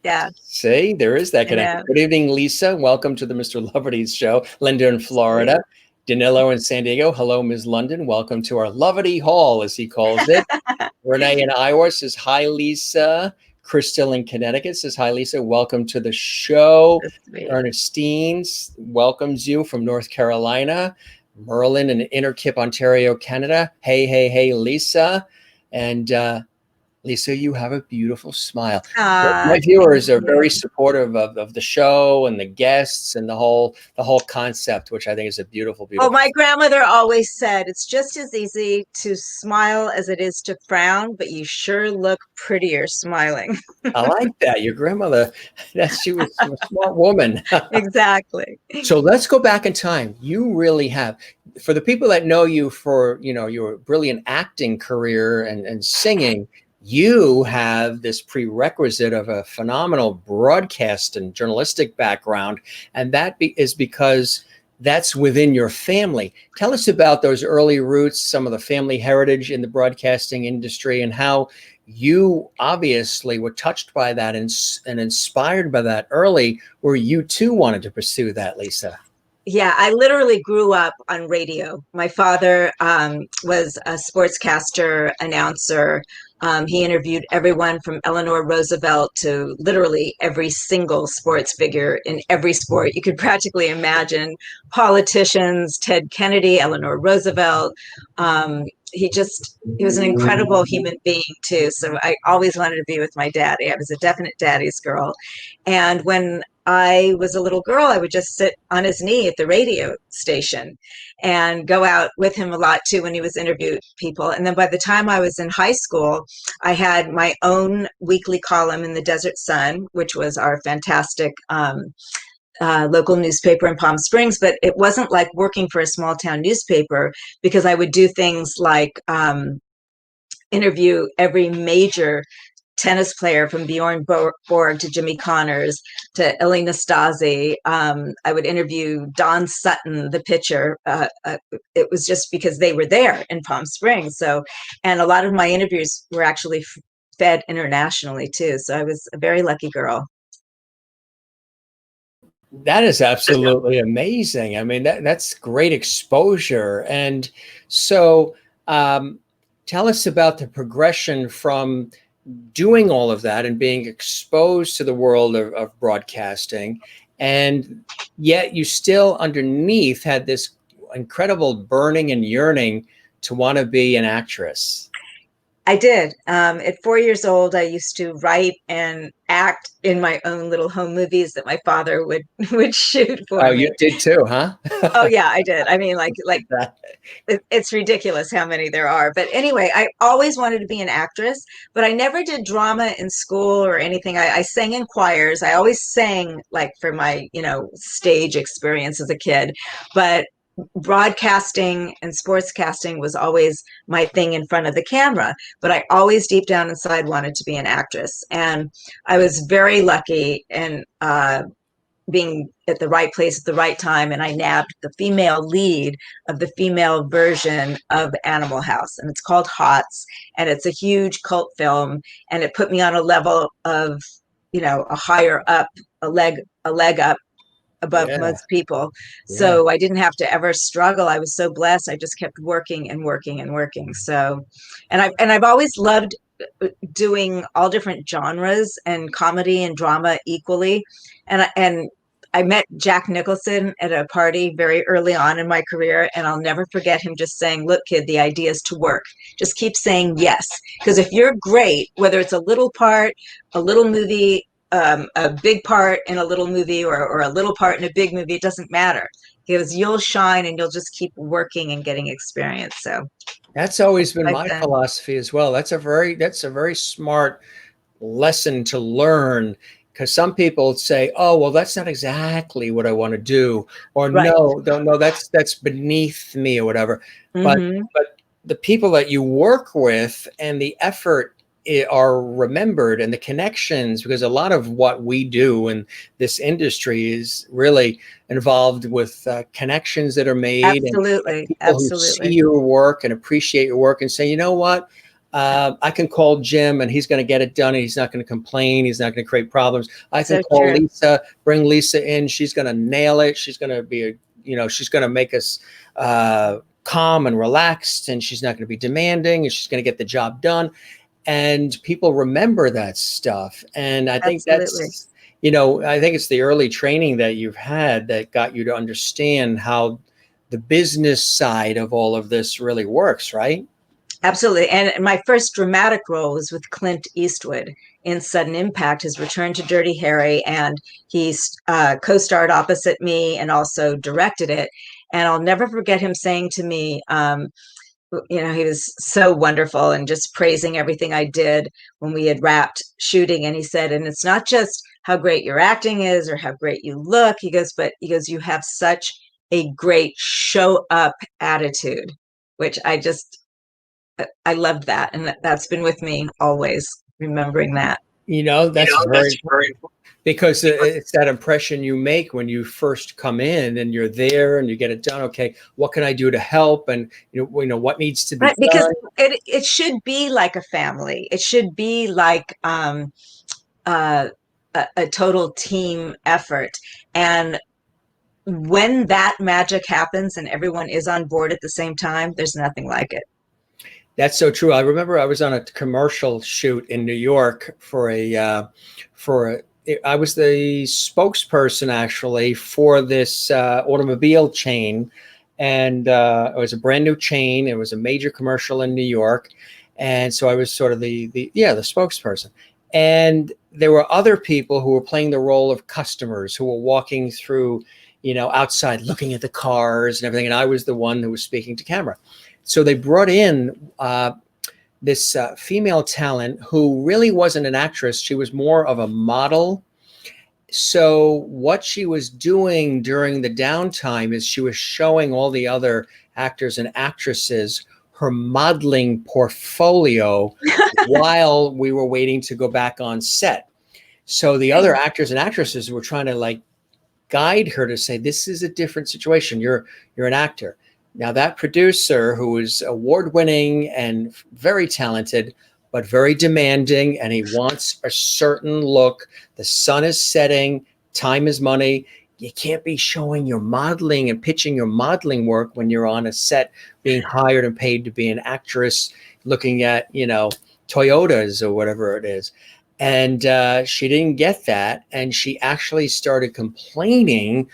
Yeah, See, there is that I connection. know. Good evening, Lisa. Welcome to the Mr. Loverty's show. Linda in Florida. Sweet. Danilo in San Diego. Hello, Ms. London. Welcome to our Loverty Hall, as he calls it. Renee in Iowa says, hi, Lisa. Crystal in Connecticut says, hi, Lisa. Welcome to the show. That's sweet. Ernestine welcomes you from North Carolina. Merlin in Innerkip, Ontario, Canada. Hey, hey, hey, Lisa. And Lisa, you have a beautiful smile. My Thank viewers are very you. supportive of the show and the guests and the whole concept, which I think is a beautiful, Oh, beautiful my thing. grandmother always said it's just as easy to smile as it is to frown, but you sure look prettier smiling. I like that. Your grandmother, she was a smart woman. Exactly. So let's go back in time. You really have, for the people that know you for, your brilliant acting career and singing, you have this prerequisite of a phenomenal broadcast and journalistic background. And that is because that's within your family. Tell us about those early roots, some of the family heritage in the broadcasting industry, and how you obviously were touched by that and inspired by that early, where you too wanted to pursue that, Lisa. Yeah, I literally grew up on radio. My father was a sportscaster, announcer. He interviewed everyone from Eleanor Roosevelt to literally every single sports figure in every sport you could practically imagine. Politicians, Ted Kennedy, Eleanor Roosevelt. He was an incredible human being too. So I always wanted to be with my daddy. I was a definite daddy's girl. And when I was a little girl, I would just sit on his knee at the radio station and go out with him a lot too when he was interviewing people. And then by the time I was in high school, I had my own weekly column in the Desert Sun, which was our fantastic local newspaper in Palm Springs. But it wasn't like working for a small town newspaper, because I would do things like interview every major tennis player, from Bjorn Borg to Jimmy Connors to Elena Stasi. I would interview Don Sutton, the pitcher. It was just because they were there in Palm Springs. So, and a lot of my interviews were actually fed internationally too. So I was a very lucky girl. That is absolutely amazing. I mean, that's great exposure. And so, tell us about the progression from doing all of that and being exposed to the world of broadcasting, and yet you still underneath had this incredible burning and yearning to want to be an actress. I did. At 4 years old, I used to write and act in my own little home movies that my father would would shoot Oh, for you me. did too, huh? Oh yeah, I did. I mean, like it's ridiculous how many there are. But anyway, I always wanted to be an actress, but I never did drama in school or anything. I sang in choirs. I always sang like for my, stage experience as a kid, but broadcasting and sportscasting was always my thing in front of the camera. But I always deep down inside wanted to be an actress. And I was very lucky in being at the right place at the right time, and I nabbed the female lead of the female version of Animal House, and it's called Hots, and it's a huge cult film, and it put me on a level of, a higher up, a leg up above Yeah, most people. yeah. So I didn't have to ever struggle. I was so blessed. I just kept working and working and working. So, and I've always loved doing all different genres and comedy and drama equally. And I met Jack Nicholson at a party very early on in my career, and I'll never forget him just saying, "Look, kid, the idea is to work. Just keep saying yes. Because if you're great, whether it's a little part, a little movie, a big part in a little movie, or a little part in a big movie, it doesn't matter. Because you'll shine and you'll just keep working and getting experience." So That's always been I've my been philosophy as well. That's a very smart lesson to learn, because some people say, "Oh, well, that's not exactly what I want to do," or right. "No, don't know, that's beneath me," or whatever. But Hmm. but the people that you work with and the effort are remembered, and the connections, because a lot of what we do in this industry is really involved with connections that are made, and Absolutely. people who see Absolutely. your work and appreciate your work and say, "You know what? I can call Jim and he's going to get it done, and he's not going to complain. He's not going to create problems. I can So call true. Lisa, bring Lisa in. She's going to nail it. She's going to she's going to make us calm and relaxed, and she's not going to be demanding, and she's going to get the job done." And people remember that stuff. And I think Absolutely. I think it's the early training that you've had that got you to understand how the business side of all of this really works, right? Absolutely. And my first dramatic role was with Clint Eastwood in Sudden Impact, his return to Dirty Harry. And he co-starred opposite me and also directed it. And I'll never forget him saying to me, he was so wonderful and just praising everything I did when we had wrapped shooting. And he said, "And it's not just how great your acting is or how great you look." But "You have such a great show up attitude," which I loved that. And that's been with me always, remembering that. That's very important, because it's that impression you make when you first come in and you're there and you get it done. Okay, what can I do to help? And what needs to be Right. Because done. it should be like a family. It should be like uh, a total team effort. And when that magic happens and everyone is on board at the same time, there's nothing like it. That's so true. I remember I was on a commercial shoot in New York I was the spokesperson actually for this automobile chain, and it was a brand new chain. It was a major commercial in New York, and so I was sort of the spokesperson. And there were other people who were playing the role of customers who were walking through, outside looking at the cars and everything, and I was the one who was speaking to camera. So they brought in this female talent who really wasn't an actress. She was more of a model. So what she was doing during the downtime is she was showing all the other actors and actresses her modeling portfolio while we were waiting to go back on set. So the other actors and actresses were trying to like guide her to say, this is a different situation. You're an actor. Now that producer, who is award winning and very talented, but very demanding, and he wants a certain look. The sun is setting, time is money. You can't be showing your modeling and pitching your modeling work when you're on a set being hired and paid to be an actress, looking at, Toyotas or whatever it is. And she didn't get that. And she actually started complaining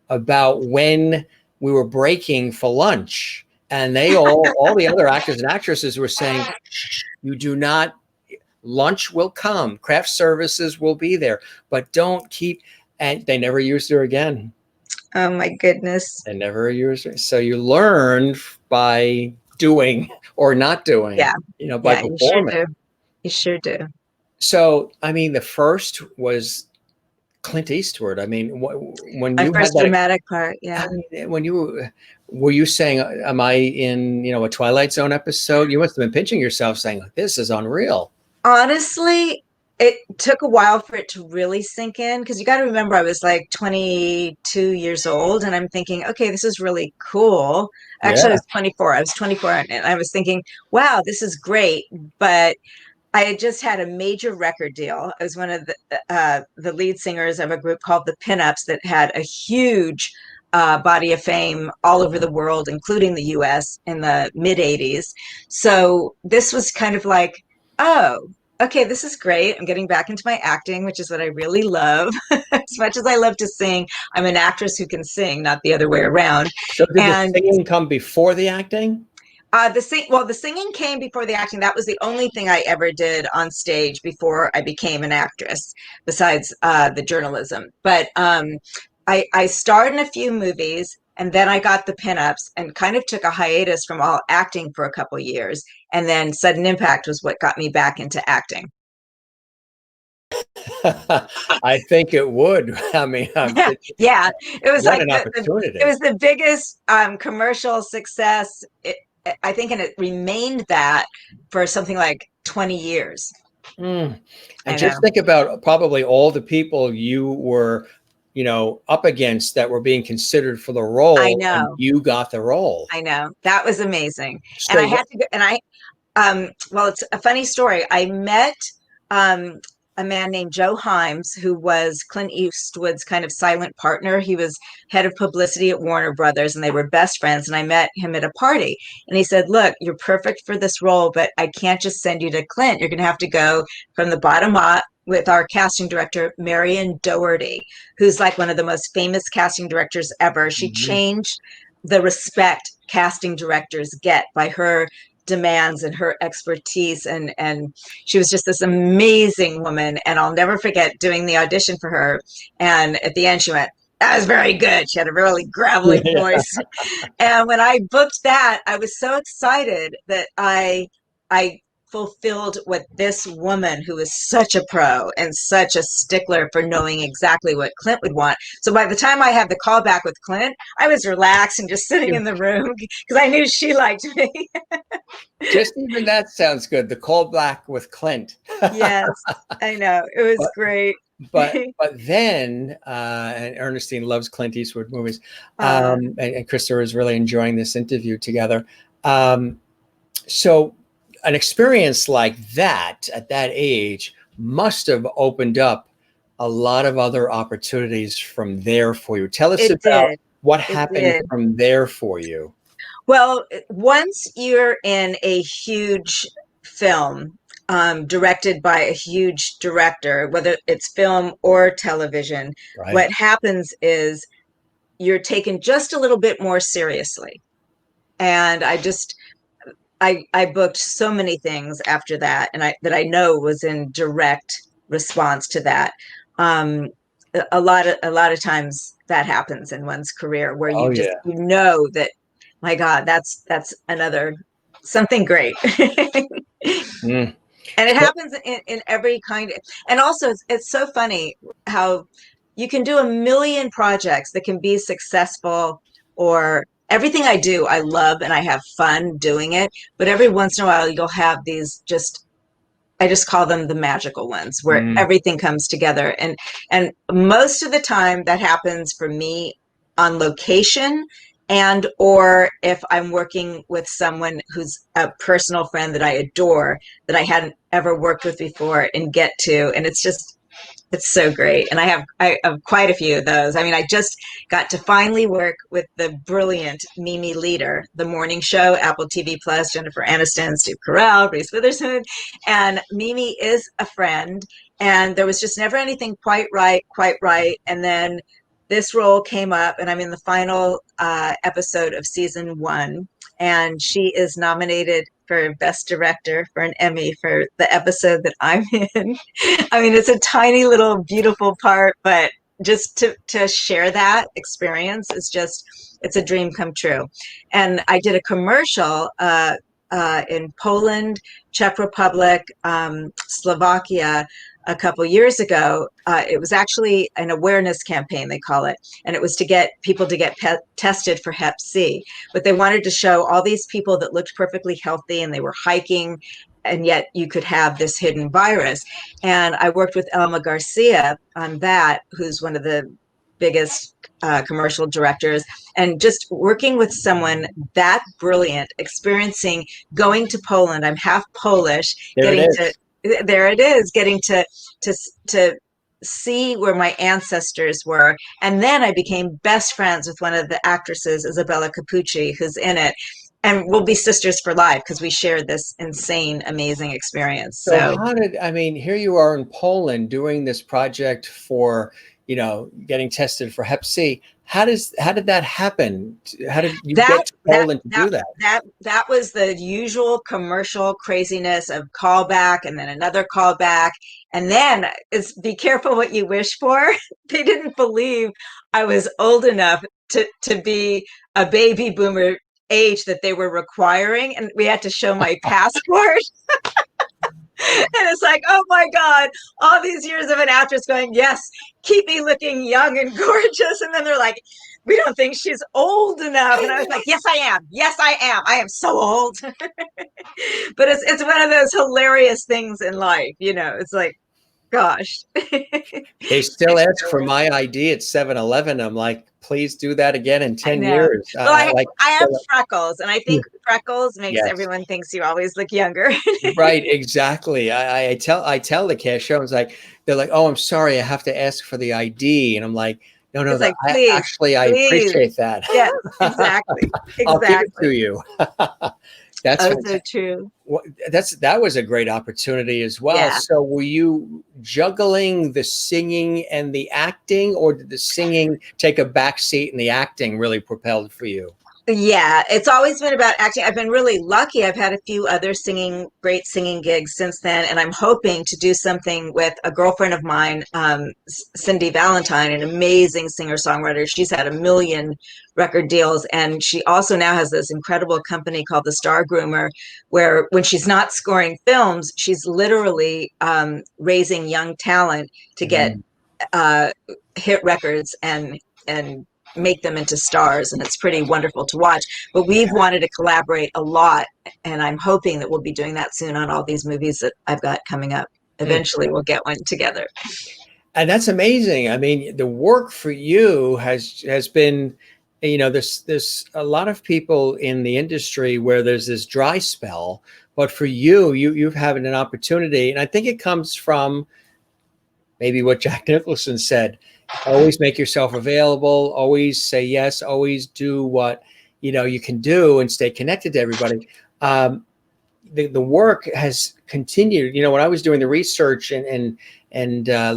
about when we were breaking for lunch. And they all the other actors and actresses were saying, you do not, lunch will come, craft services will be there, but don't keep, and they never used her again. Oh my goodness. They never used her. So you learn by doing or not doing, Yeah. by Yeah, performing. You sure do. So, I mean, the first was Clint Eastwood. I mean, when My you had first that, dramatic part, yeah. I mean, when were you saying, am I in, a Twilight Zone episode? You must have been pinching yourself saying, this is unreal. Honestly, it took a while for it to really sink in, because you got to remember I was like 22 years old, and I'm thinking, okay, this is really cool. Actually, I Yeah. was 24. I was 24, and I was thinking, wow, this is great. But I had just had a major record deal. I was one of the lead singers of a group called the Pinups that had a huge body of fame all over the world, including the US in the mid 80s. So this was kind of like, oh, okay, this is great. I'm getting back into my acting, which is what I really love. As much as I love to sing, I'm an actress who can sing, not the other way around. So did the And singing come before the acting? the singing came before the acting. That was the only thing I ever did on stage before I became an actress, besides the journalism. But I starred in a few movies, and then I got the pinups and kind of took a hiatus from all acting for a couple years. And then Sudden Impact was what got me back into acting. I think it would. I mean, Yeah, it was what like an it opportunity. was the biggest commercial success. I think, and it remained that for something like 20 years. Mm. I And know. just think about probably all the people you were, up against that were being considered for the I role, and know. you got the role. I know. That was amazing. And So I what? had to go, and well, it's a funny story. I met um, a man named Joe Himes, who was Clint Eastwood's kind of silent partner. He was head of publicity at Warner Brothers, and they were best friends. And I met him at a party, and he said, "Look, you're perfect for this role, but I can't just send you to Clint. You're going to have to go from the bottom up." With our casting director, Marion Doherty, who's like one of the most famous casting directors ever. She Mhm. changed the respect casting directors get by her demands and her expertise, and she was just this amazing woman. And I'll never forget doing the audition for her, and at the end she went, "That was very good." She had a really gravelly Yeah. voice. And when I booked that, I was so excited that I fulfilled what this woman, who is such a pro and such a stickler for knowing exactly what Clint would want. So by the time I had the call back with Clint, I was relaxed and just sitting in the room because I knew she liked me. Just even that sounds good. The callback with Clint. Yes, I know. It was But great. but then, and Ernestine loves Clint Eastwood movies, uh, and Krista is really enjoying this interview together. Um, so an experience like that at that age must have opened up a lot of other opportunities from there for you. Tell us it about did. what It happened did. from there for you. Well, once you're in a huge film, directed by a huge director, whether it's film or television, Right. what happens is you're taken just a little bit more seriously. And I booked so many things after that, and I know was in direct response to that. Um, a lot of times that happens in one's career where Oh you just yeah. you know that, my God, that's another something great. Mm. And it So happens in every kind of, and also it's so funny how you can do a million projects that can be successful or everything I do, I love and I have fun doing it. But every once in a while, you'll have these just, I just call them the magical ones where Mm. everything comes together. And most of the time that happens for me on location, and or if I'm working with someone who's a personal friend that I adore that I hadn't ever worked with before and get to, and it's so great. And I have quite a few of those. I mean, I just got to finally work with the brilliant Mimi Leader, the morning show, Apple TV Plus, Jennifer Aniston, Steve Carell, Reese Witherspoon. And Mimi is a friend. And there was just never anything quite right, quite right. And then this role came up, and I'm in the final episode of season 1. And she is nominated for Best Director for an Emmy for the episode that I'm in. I mean, it's a tiny little beautiful part, but just to share that experience is just, it's a dream come true. And I did a commercial in Poland, Czech Republic, Slovakia a couple years ago. It was actually an awareness campaign, they call it, and it was to get people to get tested for Hep C. But they wanted to show all these people that looked perfectly healthy and they were hiking, and yet you could have this hidden virus. And I worked with Elma Garcia on that, who's one of the biggest commercial directors, and just working with someone that brilliant, experiencing going to Poland. I'm half Polish, There it getting to is. there it is, getting to see where my ancestors were. And then I became best friends with one of the actresses, Isabella Capucci, who's in it. And we'll be sisters for life because we shared this insane, amazing experience. So So I mean, here you are in Poland doing this project for, getting tested for Hep C. How did that happen? How did you that get to Poland to do that? that was the usual commercial craziness of callback and then another callback. And then it's be careful what you wish for. They didn't believe I was old enough to be a baby boomer age that they were requiring, and we had to show my passport. And it's like, oh my God, all these years of an actress going, yes, keep me looking young and gorgeous. And then they're like, we don't think she's old enough. And I was like, yes, I am. Yes, I am. I am so old. But it's one of those hilarious things in life. It's like, gosh. They still ask for my ID at 7-Eleven. I'm like, please do that again in I 10 know. years. Well, I have So, freckles, and I think freckles makes yes. everyone thinks you always look younger. Right, exactly. I tell the cashier, I was like, they're like, "Oh, I'm sorry, I have to ask for the ID," and I'm like, "No, no, It's like, I please, actually I please. appreciate that. Yes, exactly. I'll give it to Exactly. you." That's Oh, so fantastic. true. That was a great opportunity as well. Yeah. So, were you juggling the singing and the acting, or did the singing take a back seat and the acting really propelled for you? Yeah, it's always been about acting. I've been really lucky. I've had a few other great singing gigs since then, and I'm hoping to do something with a girlfriend of mine, Cindy Valentine, an amazing singer-songwriter. She's had a million record deals, and she also now has this incredible company called The Star Groomer, where when she's not scoring films, she's literally raising young talent to get Mm. uh, hit records and make them into stars, and it's pretty wonderful to watch. But we've wanted to collaborate a lot, and I'm hoping that we'll be doing that soon on all these movies that I've got coming up. Mm. Eventually we'll get one together. And that's amazing. I mean, the work for you has been, there's a lot of people in the industry where there's this dry spell, but for you've had an opportunity, and I think it comes from maybe what Jack Nicholson said: always make yourself available, always say yes, always do what you can do, and stay connected to everybody. The work has continued. When I was doing the research and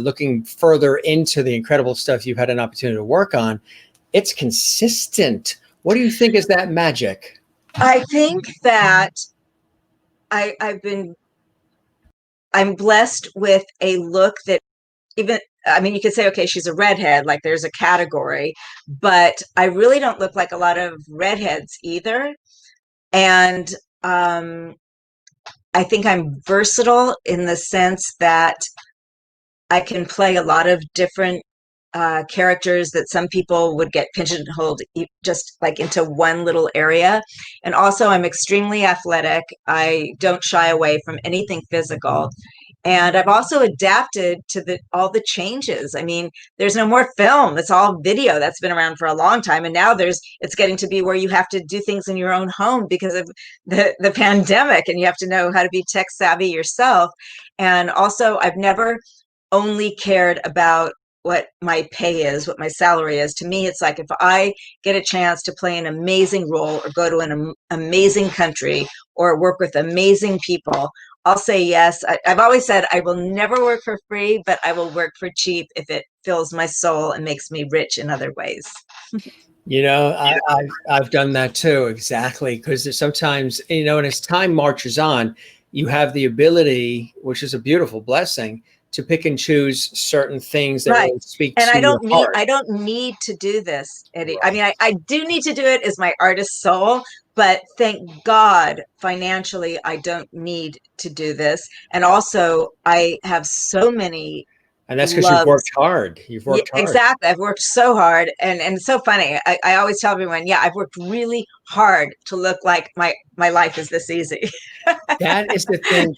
looking further into the incredible stuff you've had an opportunity to work on, it's consistent. What do you think is that magic? I think that I'm blessed with a look that, even, I mean, you could say, okay, she's a redhead, like there's a category, but I really don't look like a lot of redheads either. And I think I'm versatile in the sense that I can play a lot of different characters that some people would get pigeonholed just like into one little area. And also, I'm extremely athletic. I don't shy away from anything physical. And I've also adapted to all the changes. I mean, there's no more film. It's all video. That's been around for a long time. And now it's getting to be where you have to do things in your own home because of the pandemic, and you have to know how to be tech savvy yourself. And also, I've never only cared about what my pay is, what my salary is. To me, it's like if I get a chance to play an amazing role or go to an amazing country or work with amazing people, I'll say yes. I've always said I will never work for free, but I will work for cheap if it fills my soul and makes me rich in other ways. I've done that too, exactly. Because sometimes, and as time marches on, you have the ability, which is a beautiful blessing, to pick and choose certain things that Right. really speak And to your heart. I don't need to do this, Eddie. I Right. mean, I do need to do it as my artist soul, but thank God financially, I don't need to do this. And also, I have so many And that's because you've loves. worked hard. You've Yeah, worked hard. exactly. I've worked so hard, and it's so funny. I always tell everyone, yeah, I've worked really hard to look like my life is this easy. That is the thing.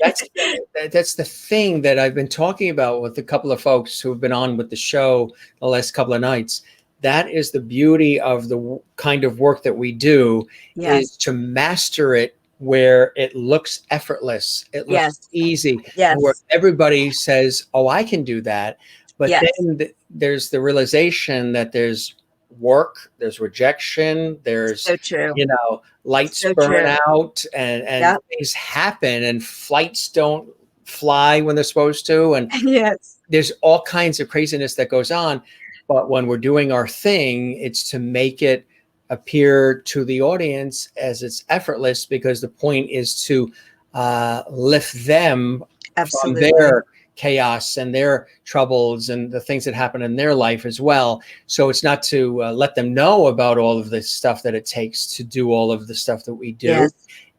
That's the thing that I've been talking about with a couple of folks who have been on with the show the last couple of nights. That is the beauty of the kind of work that we do, Yes, is to master it where it looks effortless, it looks yes, easy, and where yes, everybody says, "Oh, I can do that." But yes. then there's the realization that there's work, there's rejection, there's So true. lights So burn true. out, and Yep. things happen, and flights don't fly when they're supposed to, and Yes. there's all kinds of craziness that goes on. But when we're doing our thing, it's to make it appear to the audience as it's effortless, because the point is to lift them from Absolutely. their chaos and their troubles and the things that happen in their life as well. So it's not to let them know about all of the stuff that it takes to do all of the stuff that we do. Yes.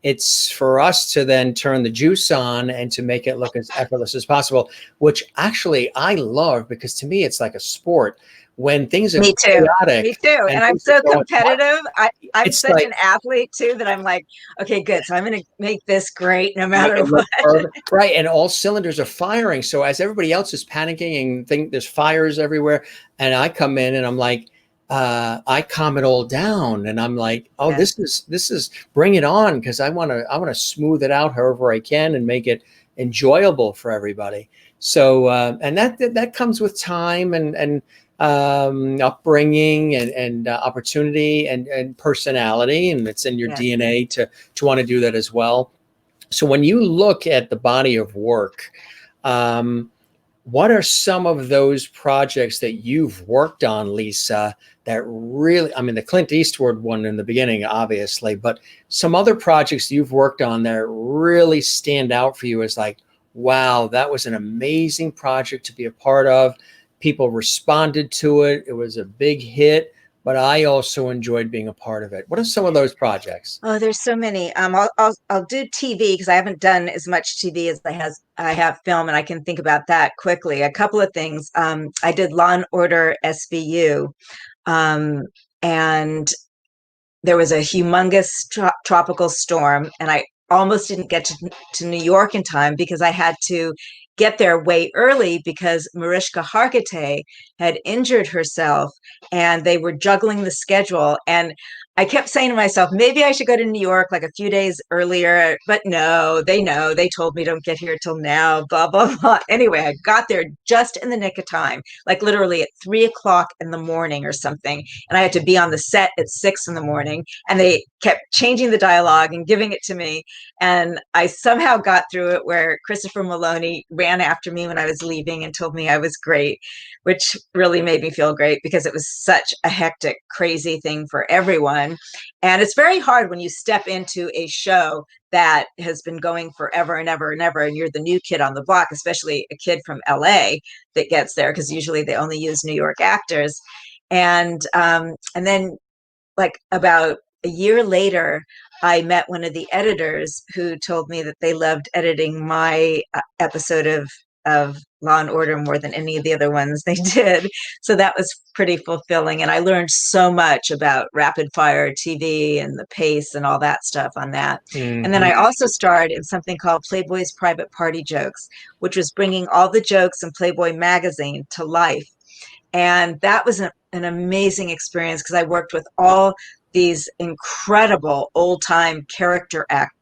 It's for us to then turn the juice on and to make it look as effortless as possible, which actually I love, because to me it's like a sport. When things are Me too. Me chaotic too. and And I'm things are so going on, competitive. I'm it's such like, an athlete too that I'm like, okay, good. So I'm going to make this great no make matter it look what. perfect. Right. And all cylinders are firing. So as everybody else is panicking and think there's fires everywhere, and I come in and I'm like, I calm it all down, and I'm like, oh, Yes. this is bring it on, because I want to smooth it out however I can and make it enjoyable for everybody. So and that comes with time and upbringing and opportunity and personality, and it's in your Yes. DNA to want to do that as well. So when you look at the body of work, um, what are some of those projects that you've worked on, Lisa, that really, I mean, the Clint Eastwood one in the beginning, obviously, but some other projects you've worked on that really stand out for you as like, wow, that was an amazing project to be a part of. People responded to it. It was a big hit, but I also enjoyed being a part of it. What are some of those projects? Oh, there's so many. I'll do TV because I haven't done as much TV as I have film, and I can think about that quickly. A couple of things. I did Law and Order SVU, um, and there was a humongous tropical storm, and I almost didn't get to New York in time because I had to get there way early because Mariska Hargitay had injured herself, and they were juggling the schedule. And I kept saying to myself, maybe I should go to New York like a few days earlier, but no, they know. They told me don't get here till now, blah, blah, blah. Anyway, I got there just in the nick of time, like literally at 3 o'clock in the morning or something. And I had to be on the set at 6 in the morning. And they kept changing the dialogue and giving it to me. And I somehow got through it where Christopher Maloney ran after me when I was leaving and told me I was great, which really made me feel great because it was such a hectic, crazy thing for everyone. And it's very hard when you step into a show that has been going forever and ever and ever, and you're the new kid on the block, especially a kid from LA that gets there, because usually they only use New York actors. And then like about a year later, I met one of the editors who told me that they loved editing my episode of of Law and Order more than any of the other ones they did. So that was pretty fulfilling. And I learned so much about rapid fire TV and the pace and all that stuff on that. And then I also starred in something called Playboy's Private Party Jokes, which was bringing all the jokes in Playboy magazine to life. And that was an amazing experience because I worked with all these incredible old-time character actors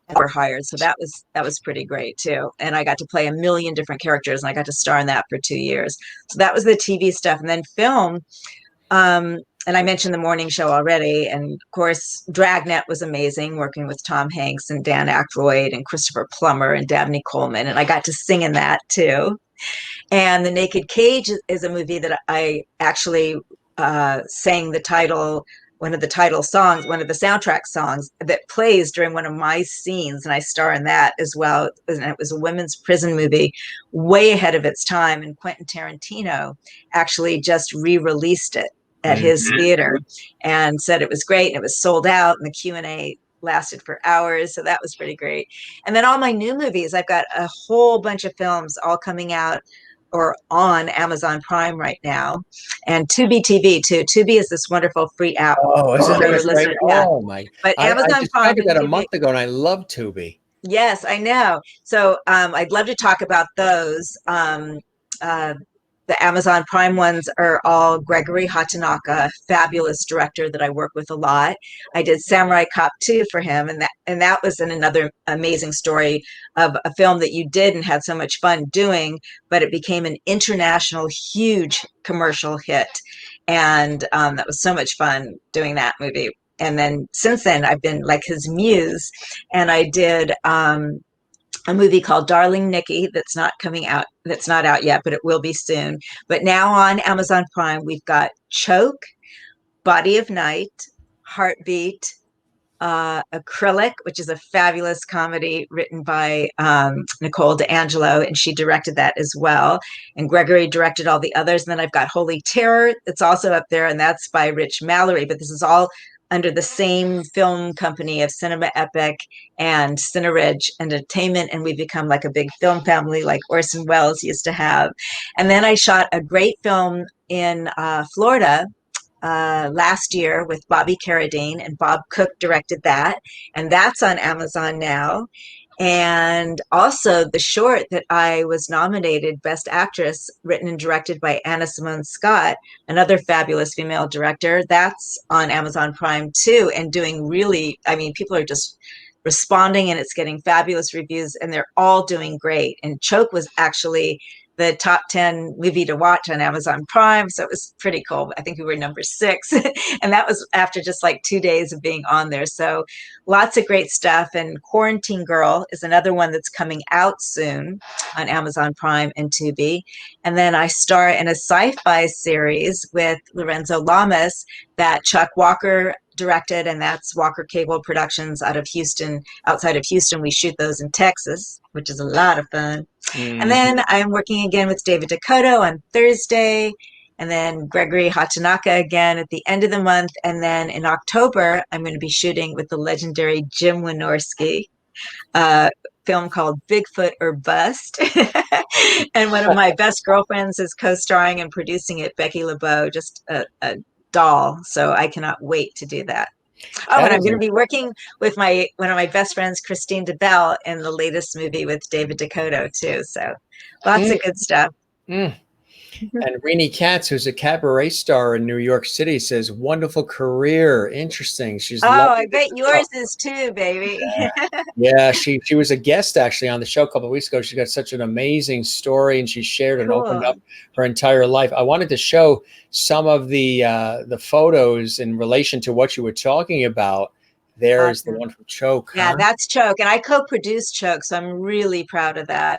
that were hired. So that was pretty great too. And I got to play a million different characters, and I got to star in that for 2 years. So that was the TV stuff. And then film, and I mentioned the morning show already. And of course, Dragnet was amazing, working with Tom Hanks and Dan Aykroyd and Christopher Plummer and Dabney Coleman. And I got to sing in that too. And The Naked Cage is a movie that I actually sang the title, one of the title songs, one of the soundtrack songs that plays during one of my scenes. And I star in that as well. And it was a women's prison movie way ahead of its time. And Quentin Tarantino actually just re-released it at his theater and said it was great, and it was sold out, and the Q&A lasted for hours. So that was pretty great. And then all my new movies, I've got a whole bunch of films all coming out or on Amazon Prime right now, and Tubi TV too. Tubi is this wonderful free app. Oh, isn't that great? Yeah. Oh my! But I Amazon Prime discovered that a and Tubi, month ago, and I love Tubi. yes, I know. So I'd love to talk about those. The Amazon Prime ones are all Gregory Hatanaka, fabulous director that I work with a lot. I did Samurai Cop 2 for him, and that was another amazing story of a film that you did and had so much fun doing, but it became an international, huge commercial hit. And that was so much fun doing that movie. And then since then, I've been like his muse, and I did a movie called Darling Nikki that's not out yet, but it will be soon. But now on Amazon Prime, we've got Choke, Body of Night, Heartbeat, Acrylic, which is a fabulous comedy written by Nicole D'Angelo, and she directed that as well. And Gregory directed all the others. And then I've got Holy Terror, it's also up there, and that's by Rich Mallory. But this is all under the same film company of Cinema Epic and Cineridge Entertainment, and we've become like a big film family like Orson Welles used to have. And then I shot a great film in Florida last year with Bobby Carradine, and Bob Cook directed that, and that's on Amazon now. And also the short that I was nominated Best Actress, written and directed by Anna Simone Scott, another fabulous female director, that's on Amazon Prime too, and doing really, I mean, people are just responding, and it's getting fabulous reviews, and they're all doing great. And Choke was actually the top 10 movie to watch on Amazon Prime. So it was pretty cool. I think we were number 6. And that was after just like 2 days of being on there. So lots of great stuff. And Quarantine Girl is another one that's coming out soon on Amazon Prime and Tubi. And then I star in a sci-fi series with Lorenzo Lamas that Chuck Walker directed, and that's Walker Cable Productions out of Houston. Outside of Houston, we shoot those in Texas, which is a lot of fun. And then I'm working again with David Dakota on Thursday, and then Gregory Hatanaka again at the end of the month. And then in October, I'm going to be shooting with the legendary Jim Wynorski, film called Bigfoot or Bust. And one of my best girlfriends is co-starring and producing it, Becky LeBeau, just a doll. So I cannot wait to do that. Oh, and I'm going to be working with one of my best friends, Christine DeBelle, in the latest movie with David Dakota too. So lots of good stuff. And Renee Katz, who's a cabaret star in New York City, says, wonderful career. Interesting. She's I bet yours is too, baby. Yeah, she was a guest actually on the show a couple of weeks ago. She got such an amazing story, and she shared and opened up her entire life. I wanted to show some of the photos in relation to what you were talking about. There's the one from Choke. Yeah, that's Choke. And I co-produced Choke, so I'm really proud of that.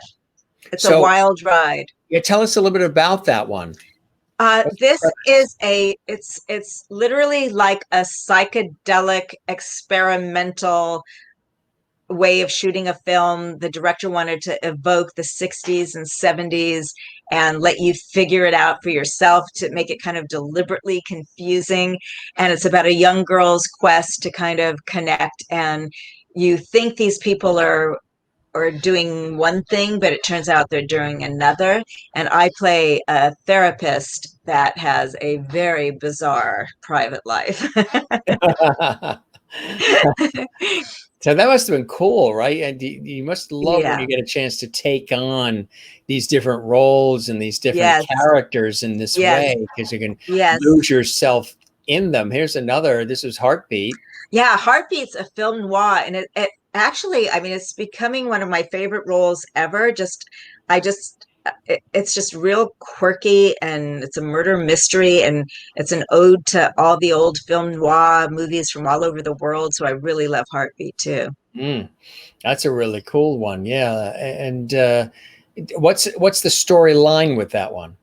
It's a wild ride. Yeah, tell us a little bit about that one. This is it's literally like a psychedelic experimental way of shooting a film. The director wanted to evoke the 60s and 70s and let you figure it out for yourself, to make it kind of deliberately confusing. And it's about a young girl's quest to kind of connect. And you think these people are or doing one thing, but it turns out they're doing another. And I play a therapist that has a very bizarre private life. So that must have been cool, right? And you must love when Yeah. you get a chance to take on these different roles and these different Yes. characters in this Yes. way, because you can Yes. lose yourself in them. Here's another. This is Heartbeat. Yeah. Heartbeat's a film noir, and it actually, I mean, it's becoming one of my favorite roles ever. It's just real quirky, and it's a murder mystery, and it's an ode to all the old film noir movies from all over the world. So I really love Heartbeat too. Mm, that's a really cool one. Yeah. And what's the storyline with that one?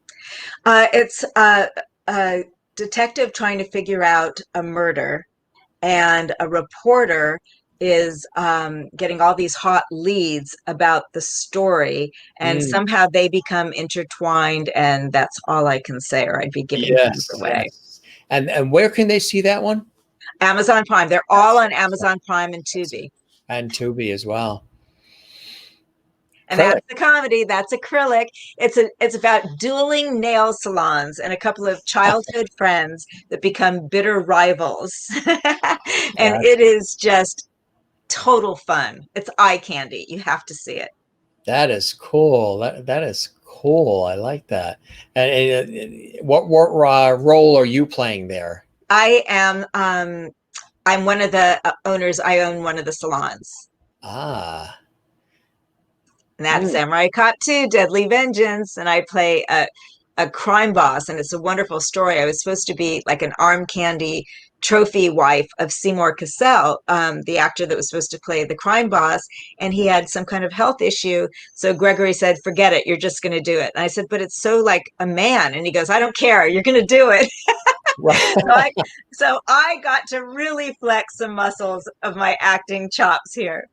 It's a detective trying to figure out a murder, and a reporter is getting all these hot leads about the story, and Mm, somehow they become intertwined, and that's all I can say, or I'd be giving things yes, away. yes. And where can they see that one? Amazon Prime. They're all on Amazon Prime and Tubi. And Tubi as well. And that's Acrylic. the comedy. That's Acrylic. It's about dueling nail salons and a couple of childhood friends that become bitter rivals. And That it is just total fun. It's eye candy. You have to see it. that is cool. That is cool. I like that. And what role are you playing there? I am I'm one of the owners. I own one of the salons. Ah, And that's mm, Samurai Cop 2, Deadly Vengeance. And I play a crime boss, and it's a wonderful story. I was supposed to be like an arm candy trophy wife of Seymour Cassell, the actor that was supposed to play the crime boss, and he had some kind of health issue. So Gregory said, "Forget it, you're just going to do it." And I said, "But it's so like a man." And he goes, "I don't care, you're going to do it." So I, right. so I got to really flex some muscles of my acting chops here.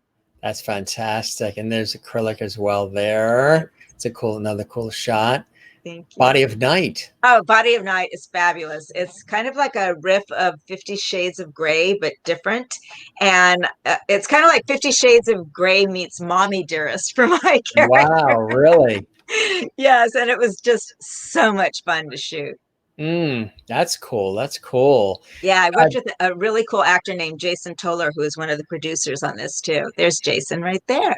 That's fantastic. And there's acrylic as well there. It's another cool shot. Thank you. Body of Night. Oh, Body of Night is fabulous. It's kind of like a riff of 50 Shades of Grey, but different. And it's kind of like 50 Shades of Grey meets Mommy Dearest for my character. Wow, really? Yes, and it was just so much fun to shoot. That's cool. That's cool. Yeah, I Uh, worked with a really cool actor named Jason Toller, who is one of the producers on this too. There's Jason right there.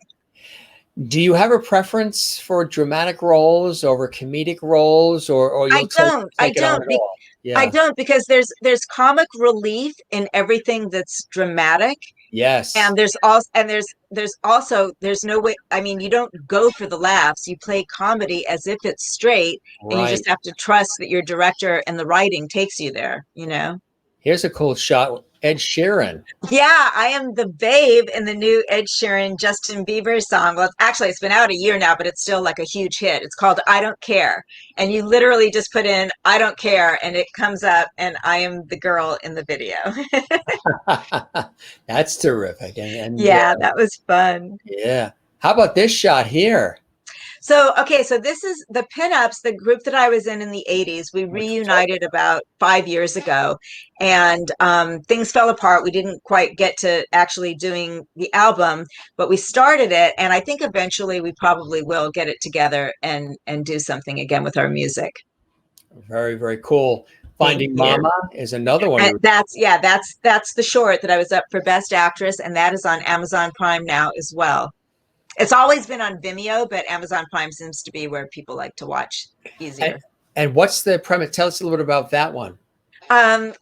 do you have a preference for dramatic roles over comedic roles, or I you'll don't. I take it on don't. at all? I Yeah. don't because there's comic relief in everything that's dramatic. Yes. And there's no way, I mean, you don't go for the laughs, you play comedy as if it's straight, and you just Right. have to trust that your director and the writing takes you there, you know. Here's a cool shot with Ed Sheeran. Yeah, I am the babe in the new Ed Sheeran Justin Bieber song. Well, actually it's been out a year now, but it's still like a huge hit. It's called I Don't Care, and you literally just put in I don't care and it comes up, and I am the girl in the video. That's terrific. And Yeah, that was fun. yeah. How about this shot here? So, okay, so this is the Pinups, the group that I was in the 80s. We Which we talked reunited about 5 years ago, and things fell apart. We didn't quite get to actually doing the album, but we started it, and I think eventually we probably will get it together and do something again with our music. very, very cool. Thank Finding you. Mama is another one And you that's the short that I was up for Best Actress, and that is on Amazon Prime now as well. It's always been on Vimeo, but Amazon Prime seems to be where people like to watch and, easier. and what's the premise? Tell us a little bit about that one.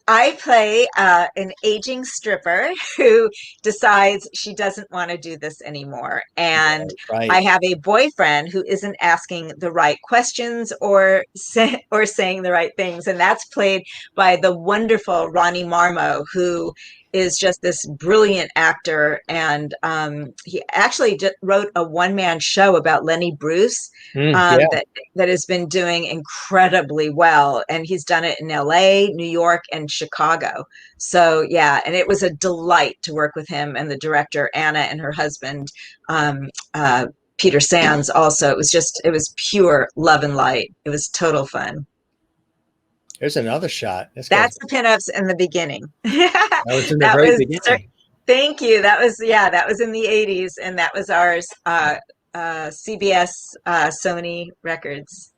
I play an aging stripper who decides she doesn't want to do this anymore. And I Right. have a boyfriend who isn't asking the right questions or saying the right things. And that's played by the wonderful Ronnie Marmo, who is just this brilliant actor. And he actually just wrote a one-man show about Lenny Bruce Yeah. that has been doing incredibly well. And he's done it in LA, New York, and Chicago. So, yeah, and it was a delight to work with him and the director, Anna, and her husband, um, uh, Peter Sands, also. It was pure love and light. It was total fun. There's another shot. This goes. That's the pinups in the beginning. That was in the that very was beginning. Thank you. That was, yeah, that was in the 80s, and that was ours, CBS, Sony Records,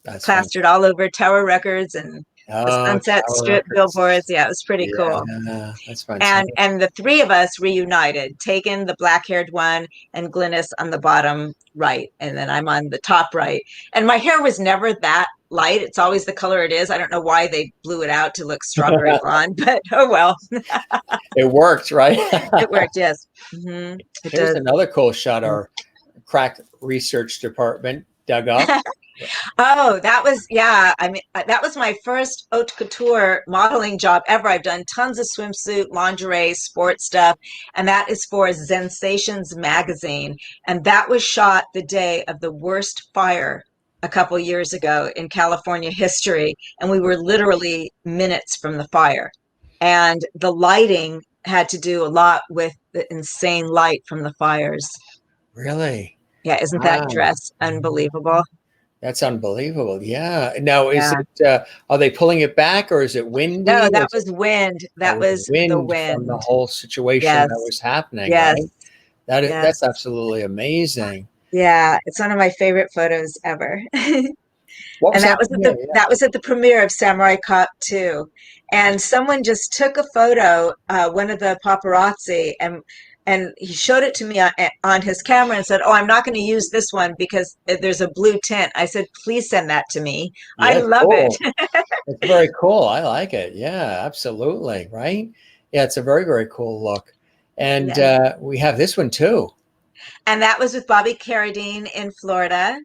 That's plastered fantastic. all over Tower Records and the Oh, Sunset Tower Strip Records. billboards. Yeah, it was pretty cool. Yeah, that's And fantastic. the three of us reunited, Taken, the black-haired one, and Glynis on the bottom right, and then I'm on the top right. And my hair was never that light. It's always the color it is. I don't know why they blew it out to look strawberry blonde, but oh well, It worked, right? it worked. Yes, it Here's does. another cool shot our crack research department dug up. Oh, that was, yeah. I mean, that was my first haute couture modeling job ever. I've done tons of swimsuit, lingerie, sports stuff, and that is for Sensations magazine. And that was shot the day of the worst fire a couple years ago in California history. And we were literally minutes from the fire. And the lighting had to do a lot with the insane light from the fires. Really? Yeah, isn't that Wow. dress unbelievable? That's unbelievable. Yeah. Now, is Yeah. it, are they pulling it back or is it windy? No, that Was was wind. that That was was the wind from the wind. whole situation that Yes, was happening, yes, right? That's yes. absolutely amazing. Yeah, it's one of my favorite photos ever. What And was that that was at premiere? Yeah. that was at the premiere of Samurai Cop 2. And someone just took a photo, one of the paparazzi, and he showed it to me on his camera and said, "Oh, I'm not going to use this one because there's a blue tint." I said, "Please send that to me. I Yeah, love it." cool. It's very cool. I like it. Yeah, absolutely. Right? Yeah, it's a very, very cool look. And Yes. we have this one too. And that was with Bobby Carradine in Florida.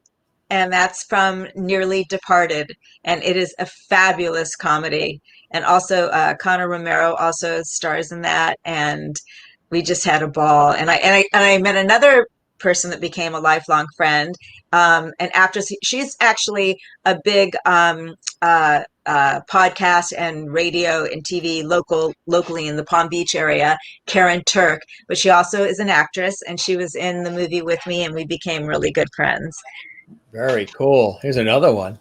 And that's from Nearly Departed. And it is a fabulous comedy. And also, Connor Romero also stars in that. And we just had a ball. And I met another person that became a lifelong friend, an actress. She's actually a big podcast and radio and TV locally in the Palm Beach area, Karen Turk. But she also is an actress, and she was in the movie with me, and we became really good friends. Very cool. Here's another one.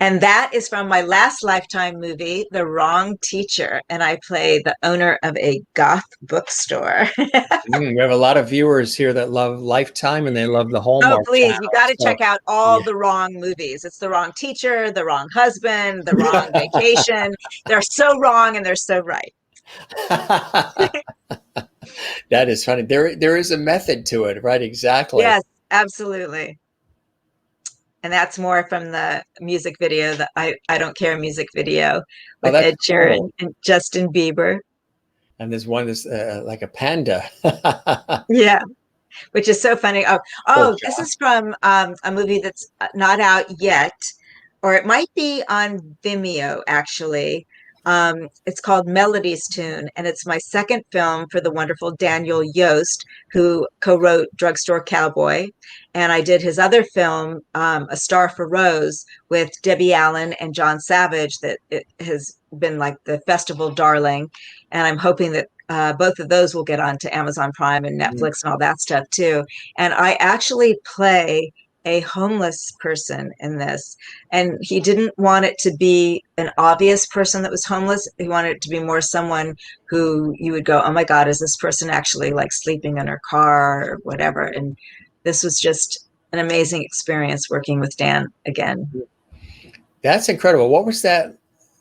And that is from my last Lifetime movie, The Wrong Teacher. And I play the owner of a goth bookstore. We have a lot of viewers here that love Lifetime and they love the Oh, Hallmark please, you channel. got to So, check out all yeah. the wrong movies. It's The Wrong Teacher, The Wrong Husband, The Wrong Vacation. They're so wrong and they're so right. That is funny. There is a method to it, right? Exactly. Yes, absolutely. And that's more from the music video, that I Don't Care music video Oh, with that's Ed cool. Sheeran and Justin Bieber. And there's one that's like a panda. Yeah. Which is so funny. Oh, Cool oh, this shot. is from a movie that's not out yet, or it might be on Vimeo actually. It's called Melody's Tune, and it's my second film for the wonderful Daniel Yost, who co-wrote Drugstore Cowboy. And I did his other film, A Star for Rose, with Debbie Allen and John Savage, that it has been like the festival darling. And I'm hoping that both of those will get onto Amazon Prime and Mm. Netflix and all that stuff too. And I actually play a homeless person in this. And he didn't want it to be an obvious person that was homeless. He wanted it to be more someone who you would go, oh my God, is this person actually like sleeping in her car or whatever? And this was just an amazing experience working with Dan again. That's incredible. What was that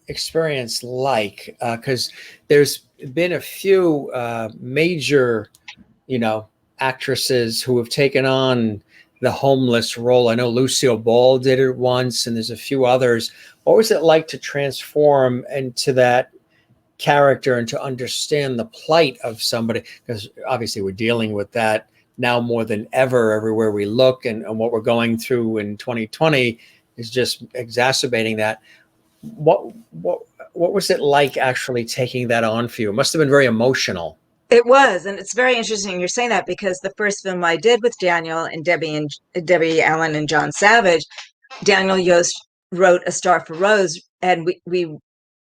experience like? Because there's been a few major, you know, actresses who have taken on the homeless role. I know Lucille Ball did it once, and there's a few others. What was it like to transform into that character and to understand the plight of somebody? Because obviously we're dealing with that now more than ever everywhere we look, and what we're going through in 2020 is just exacerbating that. What what what was it like actually taking that on for you? It must have been very emotional. It was, and it's very interesting you're saying that because the first film I did with Daniel and Debbie Allen and John Savage, Daniel Yost wrote A Star for Rose, and we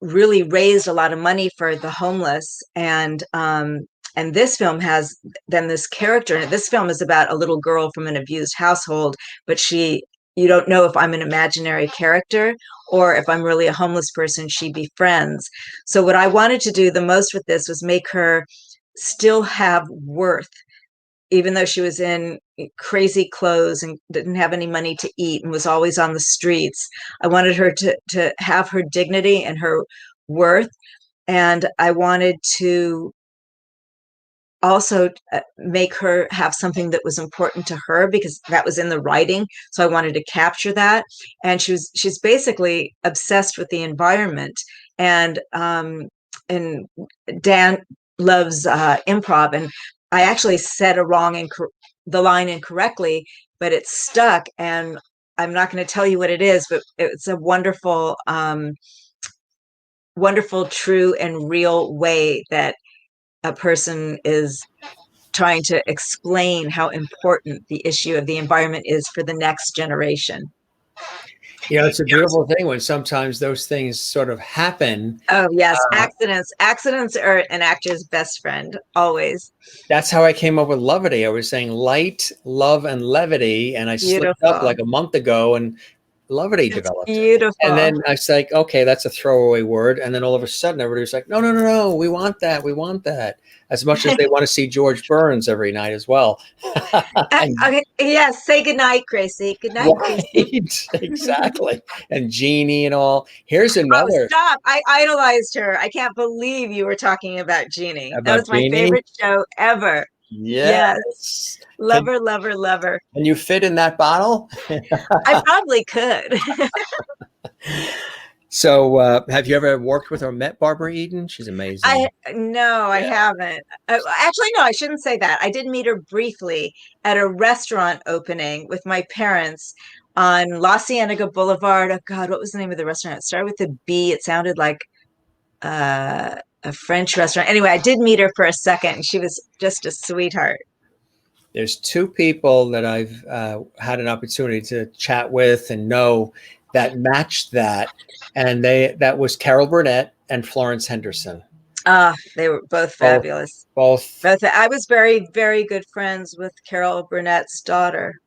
really raised a lot of money for the homeless. And this film has then this character, and this film is about a little girl from an abused household, but you don't know if I'm an imaginary character or if I'm really a homeless person she befriends. So what I wanted to do the most with this was make her still have worth, even though she was in crazy clothes and didn't have any money to eat and was always on the streets. I wanted her to have her dignity and her worth. And I wanted to also make her have something that was important to her, because that was in the writing. So I wanted to capture that. And she's basically obsessed with the environment. And Dan loves improv, and I actually said the line incorrectly, but it stuck. And I'm not going to tell you what it is, but it's a wonderful, wonderful, true, and real way that a person is trying to explain how important the issue of the environment is for the next generation. It's a beautiful thing when sometimes those things sort of happen. Oh, yes. Accidents are an actor's best friend, always. That's how I came up with loveity. I was saying light, love, and levity, and I slipped up Beautiful. like a month ago, and loveity developed. Beautiful. And then I was like, okay, that's a throwaway word. And then all of a sudden, everybody was like, no, we want that. We want that. As much as they want to see George Burns every night as well. Okay. Yes. Say goodnight, Gracie. Good night, Gracie. Right, exactly. And Jeannie and all. Here's another. Stop. I idolized her. I can't believe you were talking about Jeannie. That was my Jeannie? favorite show ever. Yes. Lover, lover, lover. Can you fit in that bottle? I probably could. So have you ever worked with or met Barbara Eden? She's amazing. No, I haven't. Actually, no, I shouldn't say that. I did meet her briefly at a restaurant opening with my parents on La Cienega Boulevard. Oh God, what was the name of the restaurant? It started with a B. It sounded like a French restaurant. Anyway, I did meet her for a second, and she was just a sweetheart. There's two people that I've had an opportunity to chat with and know that matched that. And that was Carol Burnett and Florence Henderson. They were both fabulous. Both. I was very, very good friends with Carol Burnett's daughter,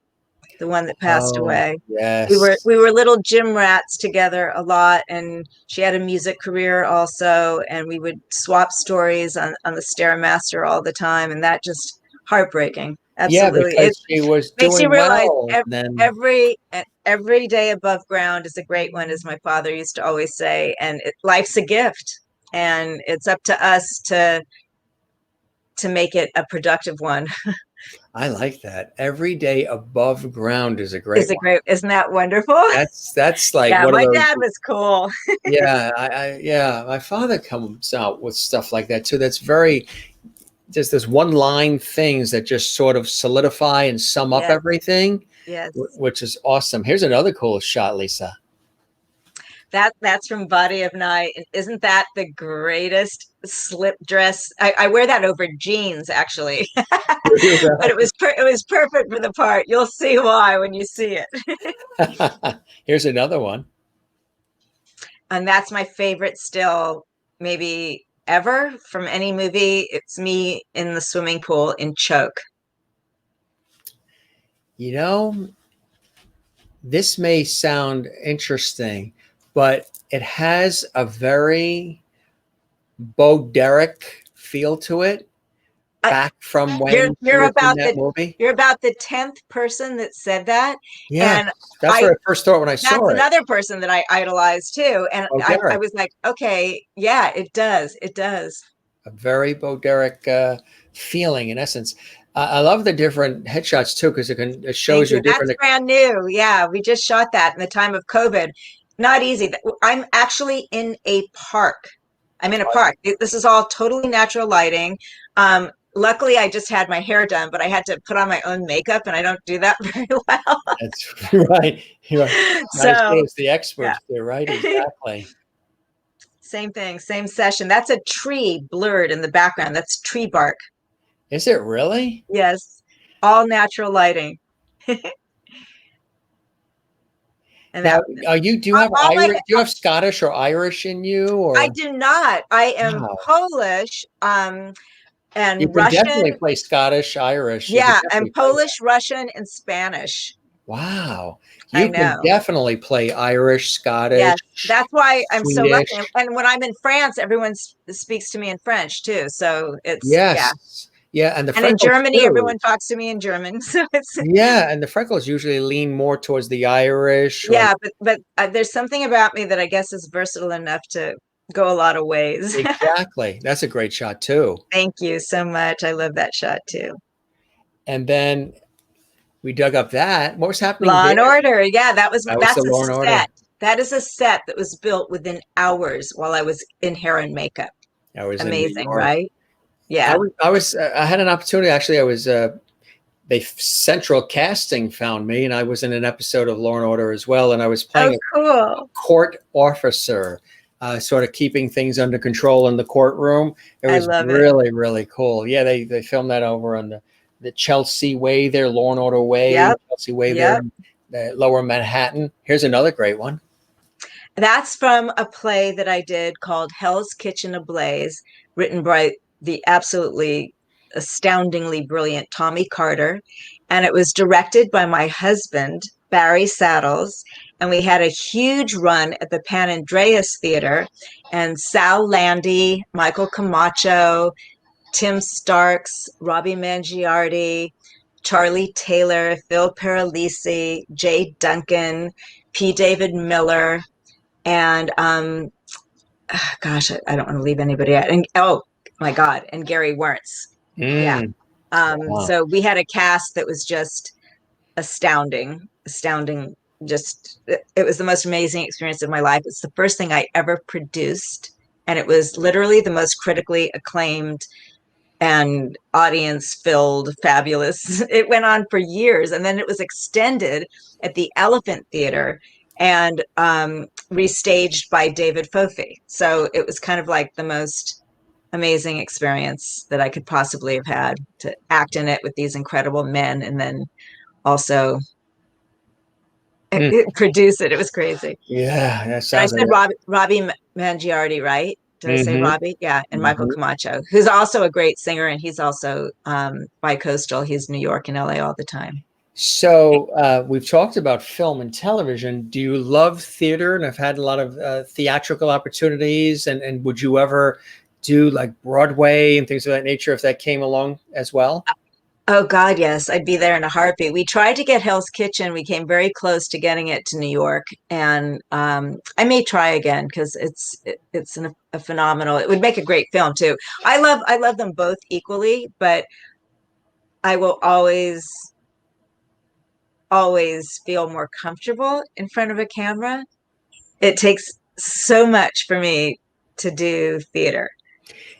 the one that passed away. Yes. We were little gym rats together a lot, and she had a music career also, and we would swap stories on the Stairmaster all the time, and that just heartbreaking. Absolutely. Yeah, because she was makes you doing realize well. every day above ground is a great one, as my father used to always say, and life's a gift, and it's up to us to make it a productive one. I like that. Every day above ground is a great one. Isn't that wonderful? That's like yeah, one my of those, dad was cool. yeah, my father comes out with stuff like that too. That's very just this one line things that just sort of solidify and sum up everything. Yes. Which is awesome. Here's another cool shot, Lisa. That's from Body of Night. Isn't that the greatest slip dress? I wear that over jeans, actually. But it was perfect for the part. You'll see why when you see it. Here's another one. And that's my favorite still, maybe ever, from any movie. It's me in the swimming pool in Choke. This may sound interesting, but it has a very Bo Derek feel to it. Back from when you're about that movie. You're about the 10th person that said that. Yeah, and that's what I first thought when I saw it. That's another person that I idolized too, and I was like, okay, yeah, it does. A very Bo Derek feeling, in essence. I love the different headshots too, because it shows you different. That's brand new. Yeah, we just shot that in the time of COVID. Not easy. I'm actually in a park. I'm in a park. This is all totally natural lighting. Luckily, I just had my hair done, but I had to put on my own makeup, and I don't do that very well. That's right. You're right. So it's the experts there, right? Exactly. Same thing, same session. That's a tree blurred in the background. That's tree bark. Is it really? Yes. All natural lighting. And now, do you have Scottish or Irish in you? Or I do not. I am Polish, and you can Russian. Definitely play Scottish, Irish. Yeah, and Polish, Russian, and Spanish. Wow. I You can know. definitely play Irish, Yes, Scottish, that's why I'm so lucky. Swedish. And when I'm in France, everyone speaks to me in French too. So it's, yeah. Yes. Yeah, and the And in freckles Germany, too. everyone talks to me in German. So it's, Yeah, and the freckles usually lean more towards the Irish or yeah, but there's something about me that I guess is versatile enough to go a lot of ways. exactly. That's a great shot too. Thank you so much. I love that shot too. And then we dug up that. What was happening Law and there? Order. Yeah, that was That was the that's a Law and Order. set. That is a set that was built within hours while I was in hair and makeup. I was in New Amazing, York. right? Yeah. I had an opportunity. Actually, I was they Central Casting found me, and I was in an episode of Law and Order as well. And I was Oh, playing a cool. court officer, sort of keeping things under control in the courtroom. It I was love it. really, really cool. Yeah, they filmed that over on the Chelsea Way there, Law and Order Way, Yep. Chelsea Way there Yep. in Lower Manhattan. Here's another great one. That's from a play that I did called Hell's Kitchen Ablaze, written by the absolutely astoundingly brilliant Tommy Carter. And it was directed by my husband, Barry Saddles. And we had a huge run at the Pan Andreas Theater. And Sal Landy, Michael Camacho, Tim Starks, Robbie Mangiardi, Charlie Taylor, Phil Paralisi, Jay Duncan, P. David Miller, and gosh, I don't want to leave anybody out. And oh my God, and Gary Werntz. Yeah. Mm, wow. So we had a cast that was just astounding, astounding. Just it was the most amazing experience of my life. It's the first thing I ever produced, and it was literally the most critically acclaimed and audience filled fabulous. It went on for years, and then it was extended at the Elephant Theater and restaged by David Fofi. So it was kind of like the most amazing experience that I could possibly have had, to act in it with these incredible men and then also Mm, produce it. It was crazy. yeah, that And I sounds like said Robbie Mangiardi, right? Did I say that. Robbie? Yeah, and Michael Hmm. Camacho, who's also a great singer, and he's also bi-coastal. He's New York and LA all the time. So we've talked about film and television. Do you love theater and have had a lot of theatrical opportunities? And would you ever do like Broadway and things of that nature if that came along as well? Oh God, yes, I'd be there in a heartbeat. We tried to get Hell's Kitchen. We came very close to getting it to New York, and I may try again because it's a phenomenal. It would make a great film too. I love them both equally, but I will always feel more comfortable in front of a camera. It takes so much for me to do theater,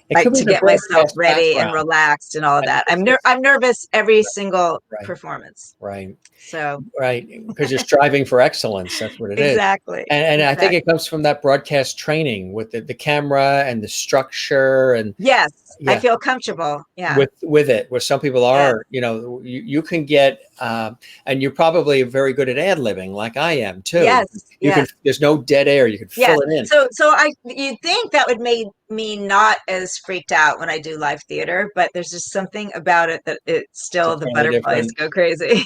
It like could be to the get myself broadcast ready and background. relaxed and all of I that. think it's I'm nervous every right, single right, performance. right. So Right, because you're striving for excellence. That's what it is. exactly, And I think it exactly. comes from that broadcast training with the camera and the structure and Yes, I yeah, feel comfortable. Yeah, with it, where some people yeah, are, you can get and you're probably very good at ad-libbing like I am too. yes, You can yes, there's no dead air, you can yes. fill it in. So you'd think that would make me not as freaked out when I do live theater, but there's just something about it that it's It's still the totally butterflies different. go crazy.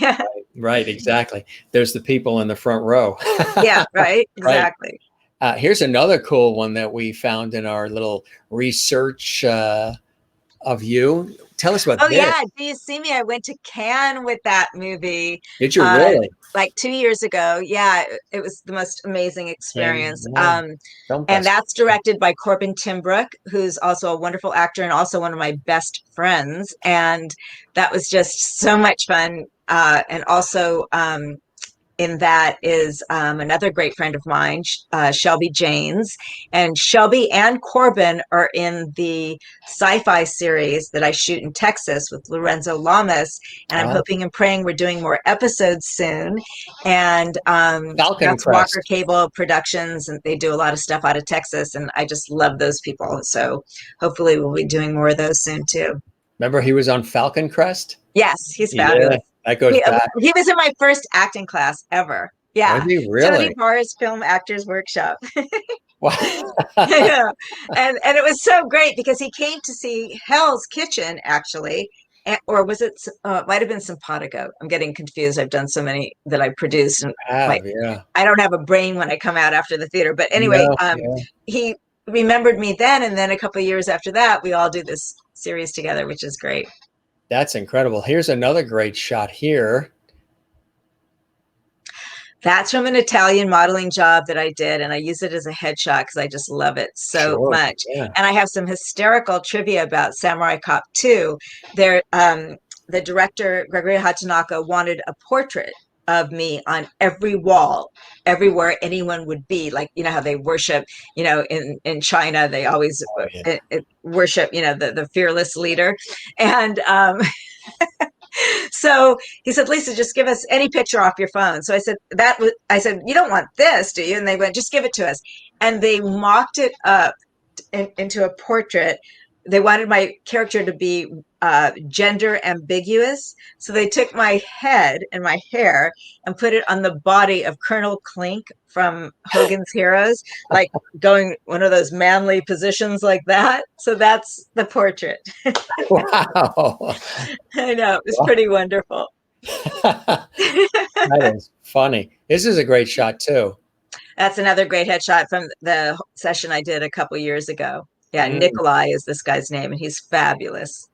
Right, exactly. There's the people in the front row. Yeah, right, Right. exactly. Here's another cool one that we found in our little research of you. Tell us about Oh this. yeah, do you see me? I went to Cannes with that movie Did you uh really? like 2 years ago. Yeah, it was the most amazing And experience. yeah, film And festival. that's directed by Corbin Timbrook, who's also a wonderful actor and also one of my best friends. And that was just so much fun. And also in that is another great friend of mine, Shelby Janes. And Shelby and Corbin are in the sci-fi series that I shoot in Texas with Lorenzo Lamas. And I'm Uh, hoping and praying we're doing more episodes soon. And Falcon that's Walker Crest. Cable Productions, and they do a lot of stuff out of Texas. And I just love those people. So hopefully we'll be doing more of those soon too. Remember he was on Falcon Crest? Yes, he's Yeah, fabulous. that goes back. He was in my first acting class ever. Was Yeah. he Tony really? Barr's Film Actors Workshop. Wow. Yeah. And it was so great because he came to see Hell's Kitchen actually. or was it? It might have been Simpatico. I'm getting confused. I've done so many that I produced, and my Have, yeah. I don't have a brain when I come out after the theater. But anyway, No, yeah. he remembered me then, and then a couple of years after that, we all do this series together, which is great. That's incredible. Here's another great shot here. That's from an Italian modeling job that I did, and I use it as a headshot because I just love it so Sure. much. Yeah. And I have some hysterical trivia about Samurai Cop 2. There, the director Gregory Hatanaka wanted a portrait of me on every wall, everywhere anyone would be. Like, you know how they worship, in China, they always Oh, yeah. worship, the fearless leader. And so he said, Lisa, just give us any picture off your phone. So I said, you don't want this, do you? And they went, just give it to us. And they mocked it up into a portrait. They wanted my character to be gender ambiguous. So they took my head and my hair and put it on the body of Colonel Klink from Hogan's Heroes, like going one of those manly positions like that. So that's the portrait. Wow. I know, it was pretty wonderful. That is funny. This is a great shot too. That's another great headshot from the session I did a couple years ago. Yeah, Mm. Nikolai is this guy's name, and he's fabulous.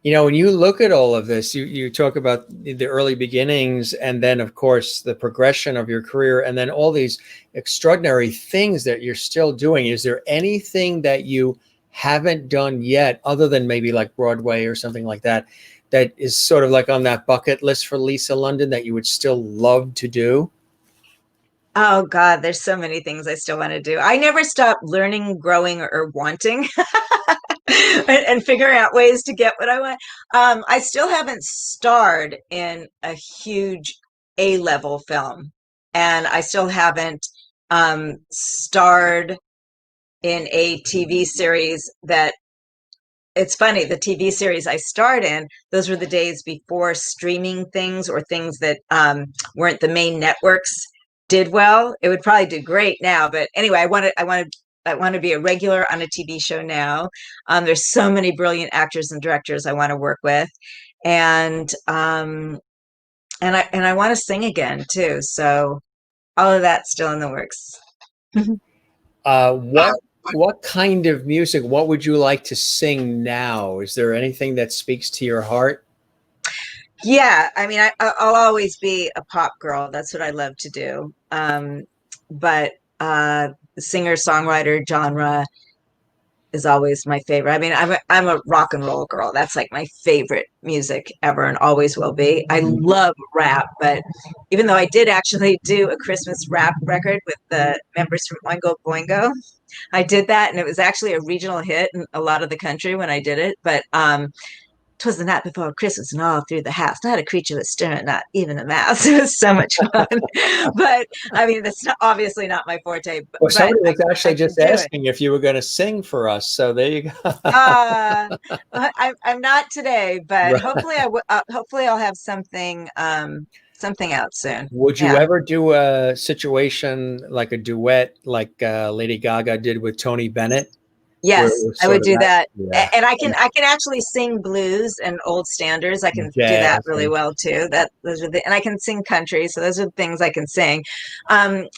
When you look at all of this, you talk about the early beginnings and then, of course, the progression of your career and then all these extraordinary things that you're still doing. Is there anything that you haven't done yet other than maybe like Broadway or something like that, that is sort of like on that bucket list for Lisa London that you would still love to do? Oh God, there's so many things I still want to do. I never stop learning, growing, or wanting, and figuring out ways to get what I want. I still haven't starred in a huge A-level film, and I still haven't starred in a TV series that it's funny, the TV series I starred in, those were the days before streaming things or things that weren't the main networks did well. It would probably do great now, but anyway, I want to be a regular on a TV show now. There's so many brilliant actors and directors I want to work with, and I want to sing again too. So all of that's still in the works. What kind of music? What would you like to sing now? Is there anything that speaks to your heart? Yeah, I mean, I'll always be a pop girl. That's what I love to do. But singer songwriter genre is always my favorite. I mean, I'm a rock and roll girl. That's like my favorite music ever, and always will be. I love rap, but even though I did actually do a Christmas rap record with the members from Oingo Boingo, I did that, and it was actually a regional hit in a lot of the country when I did it. But 'twas the night before Christmas, and all through the house, not a creature was stirring, not even a mouse. It was so much fun. But I mean, that's obviously not my forte. Well, But somebody was I actually can just do it. asking if you were going to sing for us. So there you go. I'm not today, but Right. hopefully I'll have something out soon. Would you Yeah. ever do a situation like a duet like Lady Gaga did with Tony Bennett, where it Yes, was I would sort of do that? that. Yeah. And I can actually sing blues and old standards. I can do that Jazz. really well too. And I can sing country. So those are the things I can sing.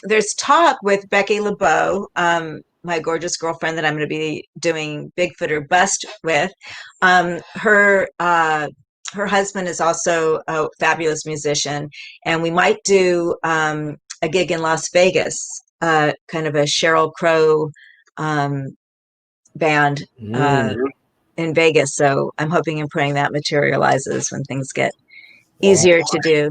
There's talk with Becky LeBeau, my gorgeous girlfriend that I'm going to be doing Bigfoot or Bust with. Her husband is also a fabulous musician, and we might do a gig in Las Vegas, kind of a Sheryl Crow um, band Mm, in Vegas. So I'm hoping and praying that materializes when things get wow. easier to do.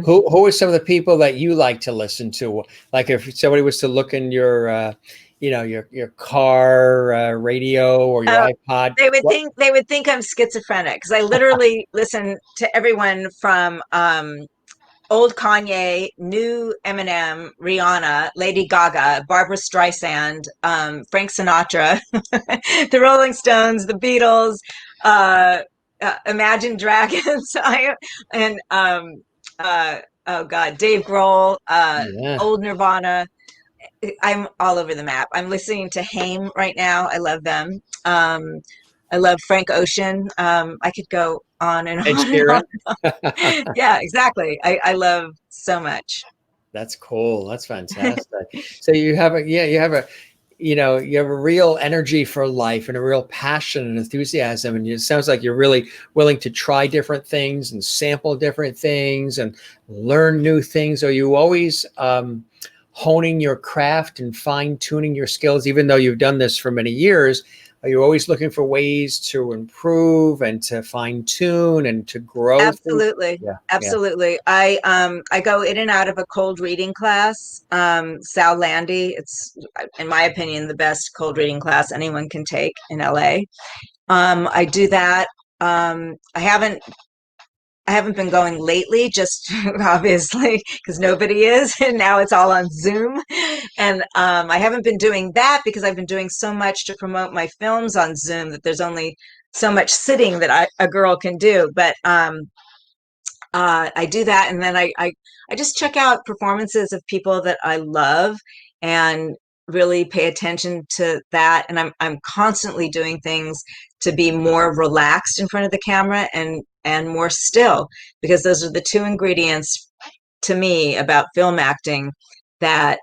Who are some of the people that you like to listen to? Like if somebody was to look in your, your car radio or your Uh, iPod, they would what? think I'm schizophrenic because I literally listen to everyone from old Kanye, new Eminem, Rihanna, Lady Gaga, Barbara Streisand, Frank Sinatra, the Rolling Stones, the Beatles, Imagine Dragons, and uh, oh God, Dave Grohl, Yeah. old Nirvana. I'm all over the map. I'm listening to Haim right now. I love them. I love Frank Ocean. I could go on and Ed on and on. Sheeran. Yeah, exactly. I love so much. That's cool. That's fantastic. So you have a, yeah, you have a, you have a real energy for life and a real passion and enthusiasm. And it sounds like you're really willing to try different things and sample different things and learn new things. Are you always honing your craft and fine tuning your skills, even though you've done this for many years? Are you always looking for ways to improve and to fine tune and to grow things? Absolutely. Yeah. Yeah. Absolutely. I go in and out of a cold reading class. Sal Landy, it's in my opinion the best cold reading class anyone can take in LA. I do that. I haven't been going lately, just obviously because nobody is, and now it's all on Zoom. And I haven't been doing that because I've been doing so much to promote my films on Zoom that there's only so much sitting that a girl can do. But I do that, and then I just check out performances of people that I love and really pay attention to that. And I'm constantly doing things to be more relaxed in front of the camera and more still, because those are the two ingredients to me about film acting that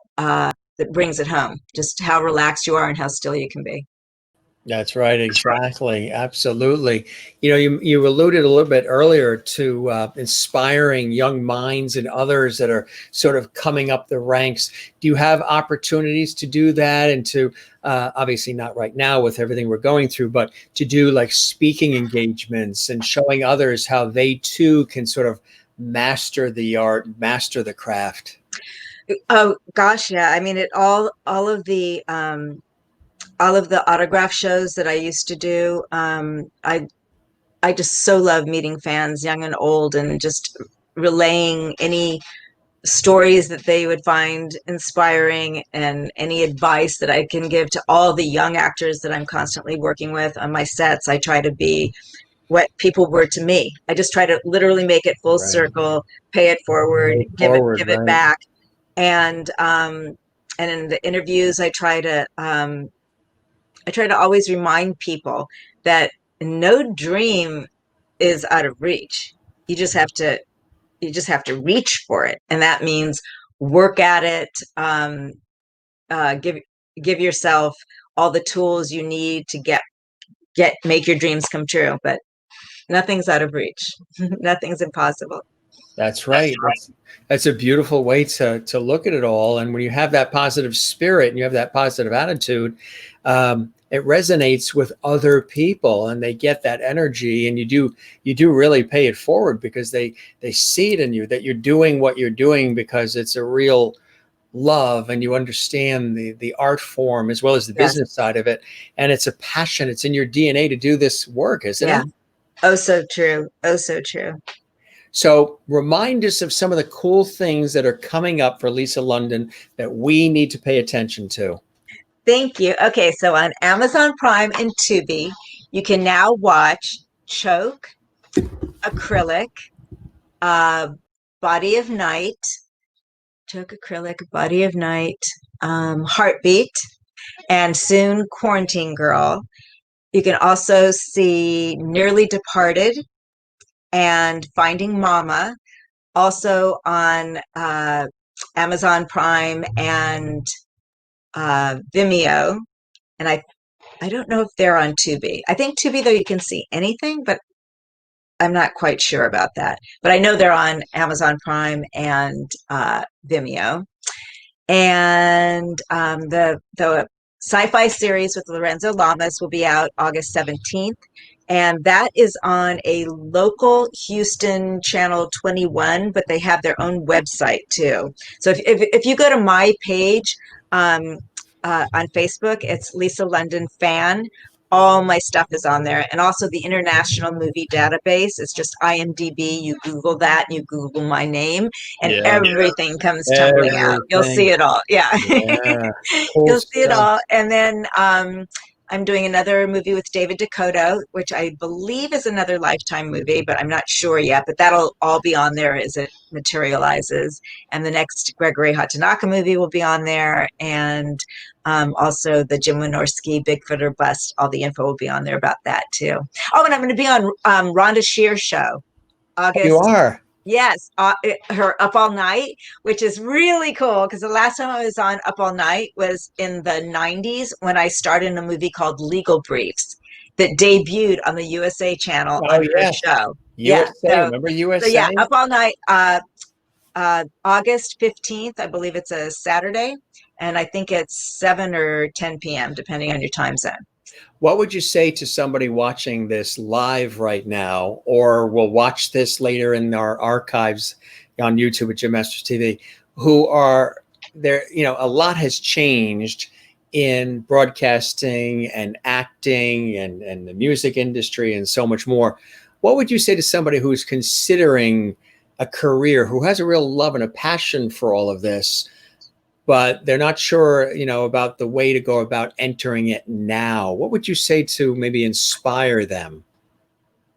brings it home. Just how relaxed you are and how still you can be. That's right, exactly. Absolutely. You alluded a little bit earlier to inspiring young minds and others that are sort of coming up the ranks. Do you have opportunities to do that and to, obviously not right now with everything we're going through, but to do like speaking engagements and showing others how they too can sort of master the art, master the craft? Oh gosh, yeah. I mean, all of the autograph shows that I used to do. I just so love meeting fans, young and old, and just relaying any stories that they would find inspiring and any advice that I can give to all the young actors that I'm constantly working with on my sets. I try to be what people were to me. I just try to literally make it full Right. circle, pay it forward, Way forward, give it right. back. And and in the interviews I try to always remind people that no dream is out of reach. You just have to reach for it, and that means work at it. Give yourself all the tools you need to make your dreams come true. But nothing's out of reach. Nothing's impossible. That's right. That's a beautiful way to look at it all. And when you have that positive spirit and you have that positive attitude, it resonates with other people, and they get that energy. And you do really pay it forward because they see it in you that you're doing what you're doing because it's a real love, and you understand the art form as well as the Yes. business side of it. And it's a passion. It's in your DNA to do this work, isn't Yeah. it? Oh, so true. Oh, so true. So remind us of some of the cool things that are coming up for Lisa London that we need to pay attention to. Thank you. Okay, so on Amazon Prime and Tubi, you can now watch Choke, Acrylic, uh, Body of Night, Choke, Acrylic, Body of Night, Heartbeat, and soon Quarantine Girl. You can also see Nearly Departed and Finding Mama, also on Amazon Prime and Vimeo. And I don't know if they're on Tubi. I think Tubi, though, you can see anything, but I'm not quite sure about that. But I know they're on Amazon Prime and Vimeo. And the sci-fi series with Lorenzo Lamas will be out August 17th. And that is on a local Houston channel 21, but they have their own website too. So if you go to my page um, on Facebook, it's Lisa London Fan. All my stuff is on there. And also the International Movie Database. It's just IMDb. You Google that, and you Google my name, and Yeah, everything comes tumbling out. You'll see everything. it all. Yeah. Yeah, cool You'll see it stuff. all. And then I'm doing another movie with David Dakota, which I believe is another Lifetime movie, but I'm not sure yet. But that'll all be on there as it materializes. And the next Gregory Hatanaka movie will be on there. And also the Jim Wynorski Bigfoot or Bust. All the info will be on there about that too. Oh, and I'm going to be on Rhonda Shear's show, You August. are. Yes, her Up All Night, which is really cool because the last time I was on Up All Night was in the 90s when I starred in a movie called Legal Briefs that debuted on the USA channel Oh on her yes, show. Yeah, USA. Remember so yeah, USA? Up All Night, August 15th, I believe it's a Saturday, and I think it's 7 or 10 p.m. depending on your time zone. What would you say to somebody watching this live right now, or will watch this later in our archives on YouTube at Jim Masters TV, who are there? You know, a lot has changed in broadcasting and acting and the music industry and so much more. What would you say to somebody who's considering a career, who has a real love and a passion for all of this, but they're not sure, you know, about the way to go about entering it now? What would you say to maybe inspire them?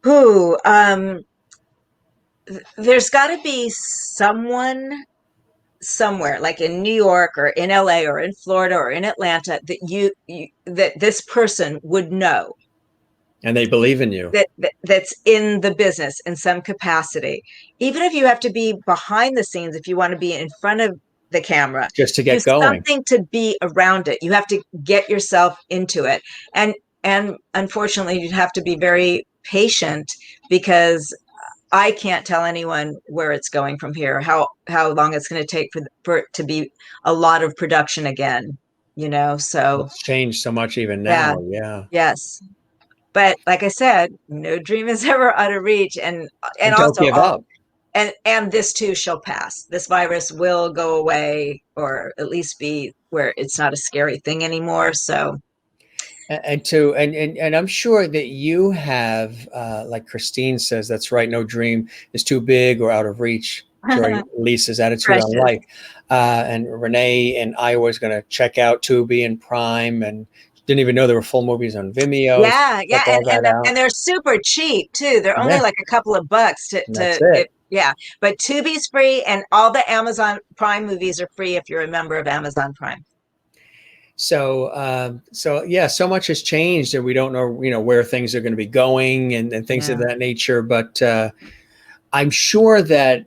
Who there's got to be someone somewhere like in New York or in LA or in Florida or in Atlanta that you that this person would know And they believe in you that's in the business in some capacity. Even if you have to be behind the scenes, if you want to be in front of the camera, just to you get going. something to be around it. You have to get yourself into it. And unfortunately you have to be very patient because I can't tell anyone where it's going from here, how long it's going to take for it to be a lot of production again, you know? So It's changed so much even yeah, now. Yeah. yes. But like I said, no dream is ever out of reach. And And don't also give up. and this too shall pass. This virus will go away or at least be where it's not a scary thing anymore. So And I'm sure that you have, like Christine says, that's right, no dream is too big or out of reach. Joy Lisa's attitude on precious. life. And Renee in Iowa is going to check out Tubi and Prime, and didn't even know there were full movies on Vimeo. So Yeah, yeah, check all that and out. they're super cheap too. They're only Yeah, like a couple of bucks and that's it. yeah. But Tubi's free, and all the Amazon Prime movies are free if you're a member of Amazon Prime. So yeah, so much has changed, and we don't know, you know, where things are going to be going and things of Yeah, that nature. But I'm sure that,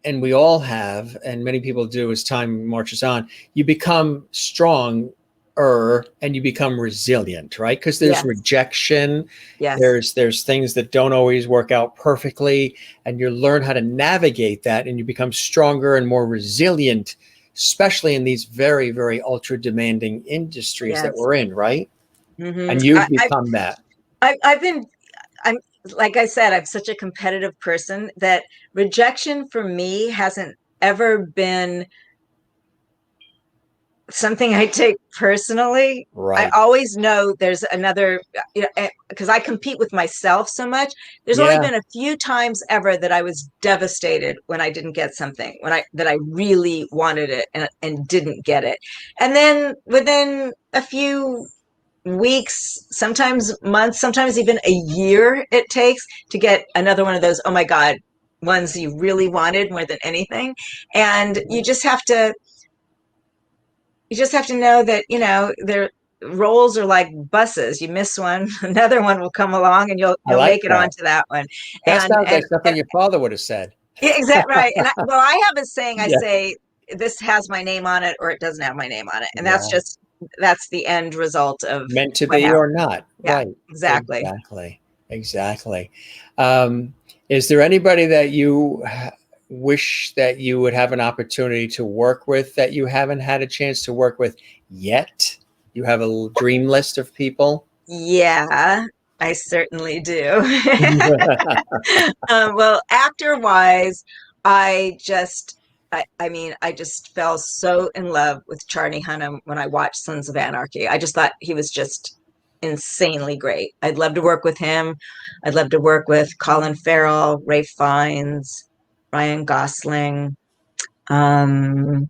and we all have, and many people do as time marches on, you become stronger and you become resilient, right? Because there's yes, rejection, yes, there's things that don't always work out perfectly, and you learn how to navigate that, and you become stronger and more resilient, especially in these very, very ultra demanding industries that yes. we're in, right? hmm And you've become that. I've been I'm like I said, I'm such a competitive person that rejection for me hasn't ever been something I take personally. I Right. always know there's another, you know, because I compete with myself so much. There's only Yeah. been a few times ever that I was devastated when I didn't get something, when I really wanted it and didn't get it. And then within a few weeks, sometimes months, sometimes even a year it takes to get another one of those, oh my God, ones you really wanted more than anything. And you just have to know that, you know, their roles are like buses. You miss one, another one will come along and I you'll like make it that. onto that one. That And sounds like something your father would have said. yeah, exactly right. And I have a saying, I Yeah. say this has my name on it or it doesn't have my name on it. And Yeah. that's the end result of Meant to what be happened. or not. Yeah, Right. exactly. Exactly. Exactly. Um, is there anybody that you wish that you would have an opportunity to work with that you haven't had a chance to work with yet? You have a little dream list of people? Yeah, I certainly do. Well, actor wise, I mean, I just fell so in love with Charlie Hunnam when I watched Sons of Anarchy. I just thought he was just insanely great. I'd love to work with him. I'd love to work with Colin Farrell, Ray Fiennes, Ryan Gosling. Um,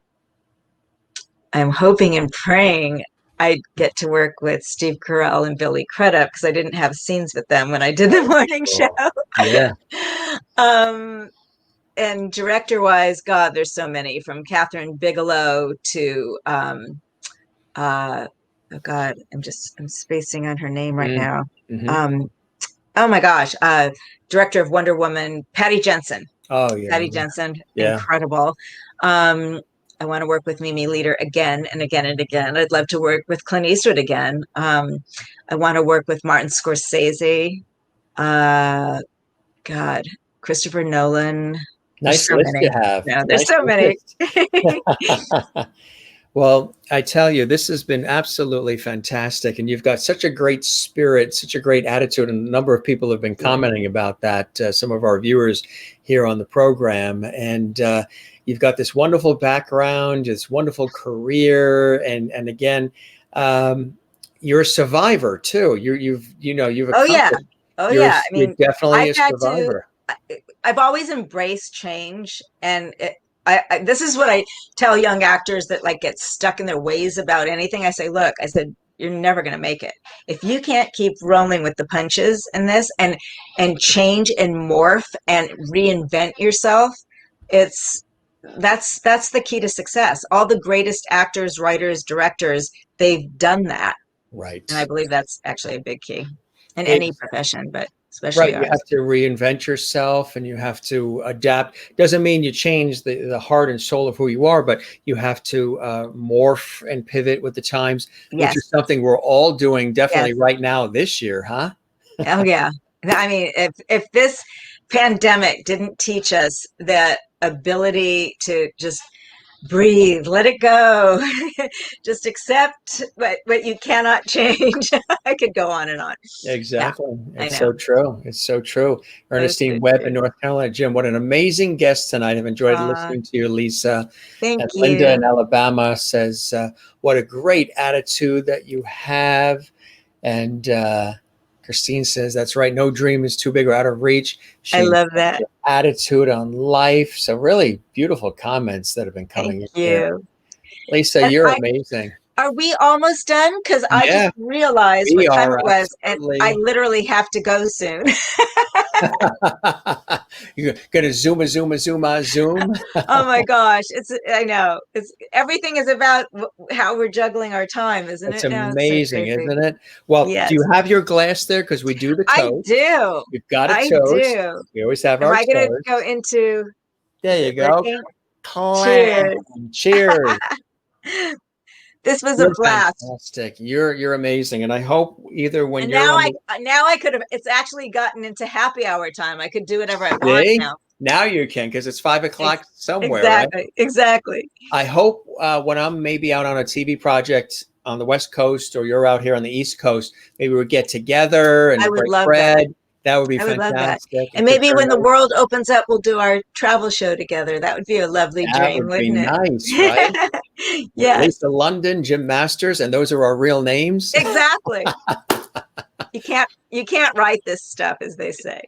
I'm hoping and praying. I'd get to work with Steve Carell and Billy Crudup because I didn't have scenes with them when I did the morning show. Oh, yeah. um, and director-wise, God, there's so many, from Catherine Bigelow to oh God, I'm spacing on her name right now. Mm-hmm. Oh my gosh, director of Wonder Woman, Patty Jensen. Oh, yeah. Patty Jensen, Yeah. incredible. I want to work with Mimi Leader again and again and again. I'd love to work with Clint Eastwood again. I want to work with Martin Scorsese. God, Christopher Nolan. There's Nice so list you many. have. No, there's Nice so many. list. Well, I tell you, this has been absolutely fantastic. And you've got such a great spirit, such a great attitude. And a number of people have been commenting about that, some of our viewers here on the program. And you've got this wonderful background, this wonderful career. And again, you're a survivor too. You've Oh yeah. accomplished. Oh You're, yeah. I you're mean, definitely I've a had to, survivor. I've always embraced change. And this is what I tell young actors that like get stuck in their ways about anything. I say, look, I said, you're never going to make it. If you can't keep rolling with the punches in this and change and morph and reinvent yourself, that's the key to success. All the greatest actors, writers, directors, they've done that. And I Right. believe that's actually a big key in any It's profession, but especially right. You ours. have to reinvent yourself and you have to adapt. Doesn't mean you change the heart and soul of who you are, but you have to morph and pivot with the times, which Yes. is something we're all doing Yes. definitely right now this year, huh? Oh yeah. I mean, if this pandemic didn't teach us that ability to just breathe, let it go, just accept what you cannot change. I could go on and on. Yeah, Exactly. I It's know. so true. It's so true. That is so Ernestine Webb in true. North Carolina. Jim, what an amazing guest tonight. I've enjoyed listening to you, Lisa. Thank And Linda you. in Alabama says, what a great attitude that you have. And Christine says, that's right. No dream is too big or out of reach. I She love enjoys that. your attitude on life. So really beautiful comments that have been Thank coming in here. you. Lisa, And you're amazing. are we almost done? Because I just Yeah, realized what we time are it was, and I absolutely. literally have to go soon. You're gonna zoom. Oh my gosh, I know. It's everything is about how we're juggling our time, isn't It's it now? It's so amazing, crazy. isn't it? Well, do Yes, you have your glass there? Because we do the I toast. do. We've got a I toast. do. We always have Am our I going to go toast. into, There is you it go. working? Clam. Cheers. Cheers. This was a You're blast. fantastic. You're amazing. And I hope either when And you're on the now I could have, it's actually gotten into happy hour time. I could do whatever I want day, now. now you can because it's 5 o'clock somewhere, right? Exactly. Exactly. I hope when I'm maybe out on a TV project on the West Coast or you're out here on the East Coast, maybe we'll get together I and would break love that. bread. That would be I would love that. fantastic. And It's a maybe very when the nice. world opens up, we'll do our travel show together. That would be a lovely That dream, would be wouldn't nice, right? it? With Yes, Lisa London, Jim Masters, and those are our real names. exactly. You can't write this stuff, as they say.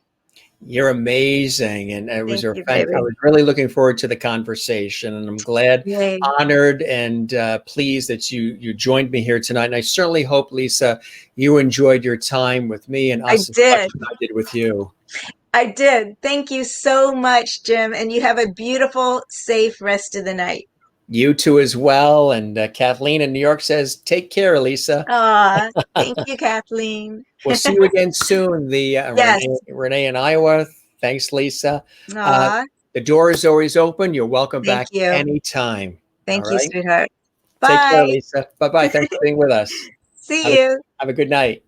You're amazing, and Thank you, I baby. was really looking forward to the conversation, and I'm glad, Yay. honored, and pleased that you joined me here tonight. And I certainly hope, Lisa, you enjoyed your time with me and I us as much did. as I did with you. I did. Thank you so much, Jim. And you have a beautiful, safe rest of the night. You too as well. And Kathleen in New York says, "Take care, Lisa." Aw, thank you, Kathleen. We'll see you again soon. The Yes. Renee in Iowa. Thanks, Lisa. Uh, Aw, the door is always open. You're welcome thank back you. anytime. All Thank you, right. sweetheart. Take care, Bye. Lisa. Bye bye. Thanks for being with us. See Have a, you. have a good night.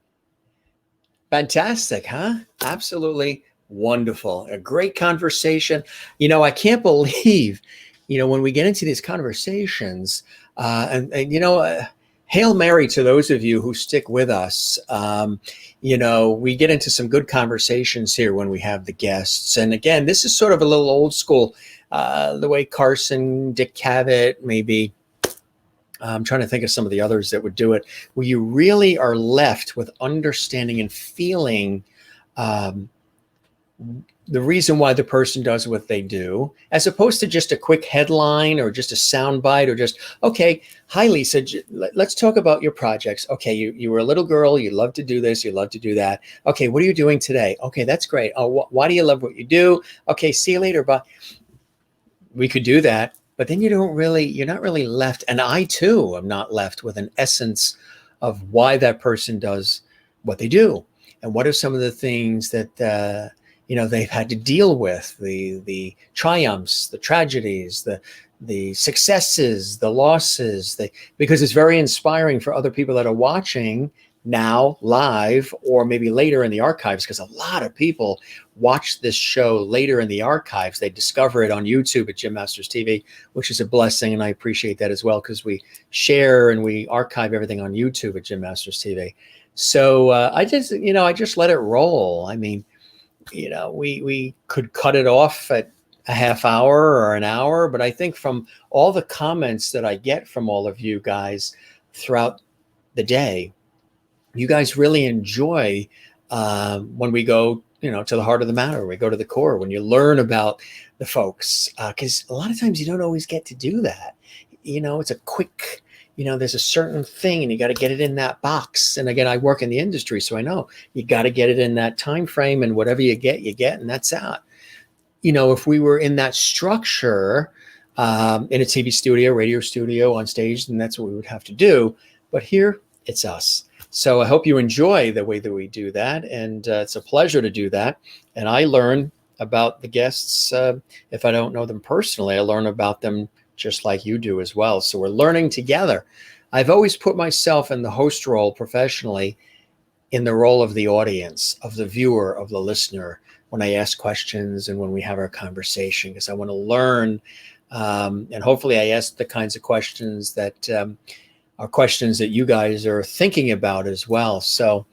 Fantastic, huh? Absolutely wonderful. A great conversation. I can't believe, when we get into these conversations, Hail Mary to those of you who stick with us. We get into some good conversations here when we have the guests. And again, this is sort of a little old school, the way Carson, Dick Cavett, maybe. I'm trying to think of some of the others that would do it, where you really are left with understanding and feeling the reason why the person does what they do, as opposed to just a quick headline or just a soundbite or just, okay, hi, Lisa, let's talk about your projects. Okay, you were a little girl, you love to do this, you love to do that. Okay, what are you doing today? Okay, that's great. Oh, why do you love what you do? Okay, see you later. Bye. We could do that, but then you're not really left. And I too am not left with an essence of why that person does what they do. And what are some of the things that, they've had to deal with, the triumphs, the tragedies, the successes, the losses, because it's very inspiring for other people that are watching now live or maybe later in the archives, because a lot of people watch this show later in the archives. They discover it on YouTube at Jim Masters TV, which is a blessing, and I appreciate that as well, because we share and we archive everything on YouTube at Jim Masters TV. So I just let it roll. I mean, we could cut it off at a half hour or an hour, but I think from all the comments that I get from all of you guys throughout the day, you guys really enjoy when we go, to the heart of the matter. We go to the core, when you learn about the folks, because a lot of times you don't always get to do that. It's a quick, there's a certain thing and you got to get it in that box. And again, I work in the industry, so I know you got to get it in that time frame, and whatever you get, and that's out. If we were in that structure, in a TV studio, radio studio, on stage, then that's what we would have to do. But here, it's us. So I hope you enjoy the way that we do that. And it's a pleasure to do that. And I learn about the guests. If I don't know them personally, I learn about them just like you do as well. So we're learning together. I've always put myself in the host role professionally, in the role of the audience, of the viewer, of the listener, when I ask questions and when we have our conversation, because I want to learn. And hopefully I ask the kinds of questions that are questions that you guys are thinking about as well. So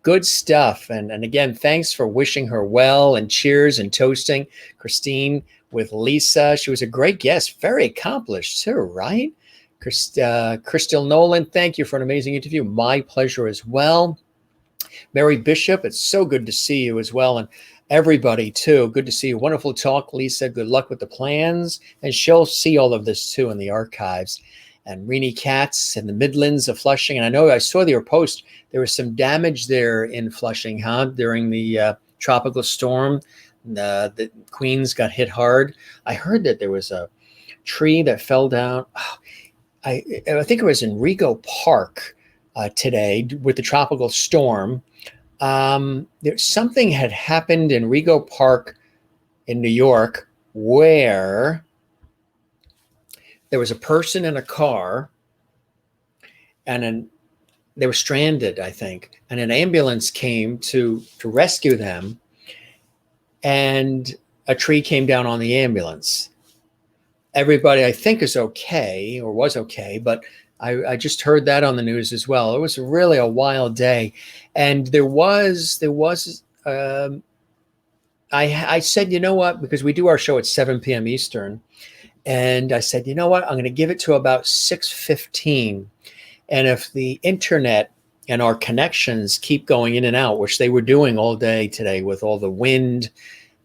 good stuff. And again, thanks for wishing her well, and cheers and toasting Christine with Lisa. She was a great guest, very accomplished too, right? Crystal Nolan, thank you for an amazing interview. My pleasure as well. Mary Bishop, it's so good to see you as well. And everybody too, good to see you. Wonderful talk, Lisa. Good luck with the plans. And she'll see all of this too in the archives. And Renee Katz in the Midlands of Flushing. And I know I saw your post. There was some damage there in Flushing, during the tropical storm. The Queens got hit hard. I heard that there was a tree that fell down. I think it was in Rego Park today with the tropical storm. Something had happened in Rego Park in New York where there was a person in a car, and they were stranded, I think, and an ambulance came to rescue them, and a tree came down on the ambulance. Everybody, I think, is okay, or was okay, but I just heard that on the news as well. It was really a wild day, and I said, you know what, because we do our show at 7 p.m. Eastern. And I said, you know what, I'm going to give it to about 6:15. And if the internet and our connections keep going in and out, which they were doing all day today with all the wind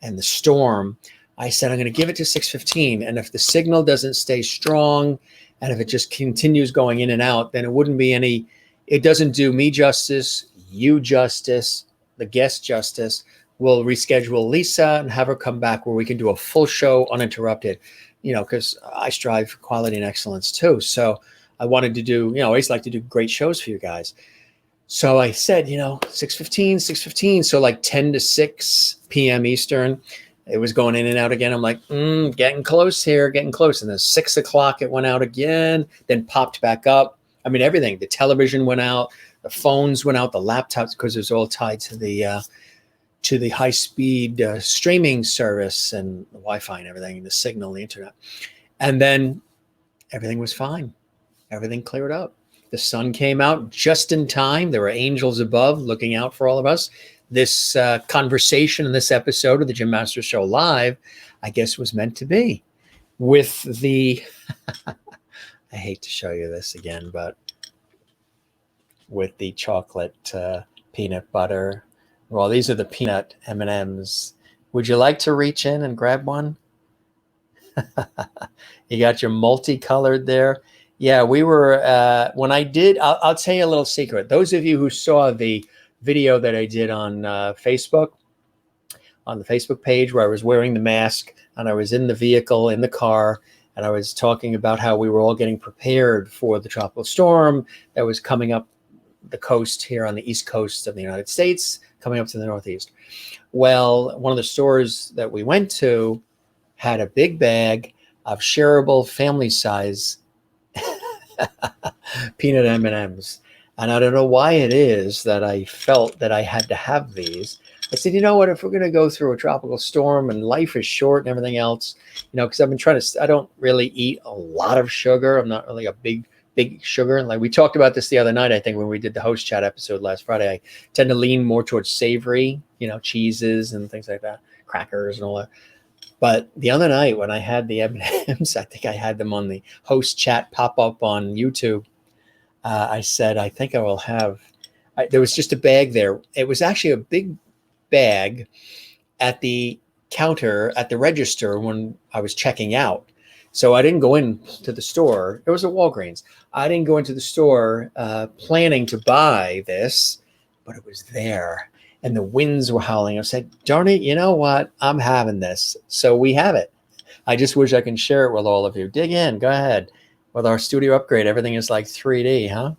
and the storm, I said, I'm going to give it to 6:15. And if the signal doesn't stay strong, and if it just continues going in and out, then it doesn't do me justice, you justice, the guest justice. We'll reschedule Lisa and have her come back where we can do a full show uninterrupted. Because I strive for quality and excellence too. So I wanted to do, I always like to do great shows for you guys. So I said, 6:15. So like 10 to 6 p.m. Eastern, it was going in and out again. I'm like, getting close here, getting close. And then 6 o'clock, it went out again, then popped back up. I mean, everything, the television went out, the phones went out, the laptops, because it was all tied to the high-speed streaming service and the Wi-Fi and everything, the signal, the internet. And then everything was fine. Everything cleared up. The sun came out just in time. There were angels above looking out for all of us. This conversation in this episode of the Jim Masters Show Live, I guess, was meant to be. With the, I hate to show you this again, but with the chocolate peanut butter. Well, these are the peanut M&Ms, Would you like to reach in and grab one? You got your multicolored there. Yeah, we were, when I did, I'll tell you a little secret. Those of you who saw the video that I did on Facebook, on the Facebook page where I was wearing the mask and I was in the vehicle, in the car, and I was talking about how we were all getting prepared for the tropical storm that was coming up the coast here on the East Coast of the United States, coming up to the Northeast. Well, one of the stores that we went to had a big bag of shareable family size peanut M&Ms. And I don't know why it is that I felt that I had to have these. I said, you know what, if we're going to go through a tropical storm and life is short and everything else, because I've been trying to, I don't really eat a lot of sugar. I'm not really a big sugar. And like we talked about this the other night, I think when we did the host chat episode last Friday, I tend to lean more towards savory, cheeses and things like that, crackers and all that. But the other night when I had the M&Ms, I think I had them on the host chat pop up on YouTube. I said, I think I will have, there was just a bag there. It was actually a big bag at the counter at the register when I was checking out. So I didn't go into the store. It was a Walgreens. I didn't go into the store planning to buy this, but it was there. And the winds were howling. I said, darn it, you know what? I'm having this. So we have it. I just wish I can share it with all of you. Dig in. Go ahead. With our studio upgrade, everything is like 3D, huh?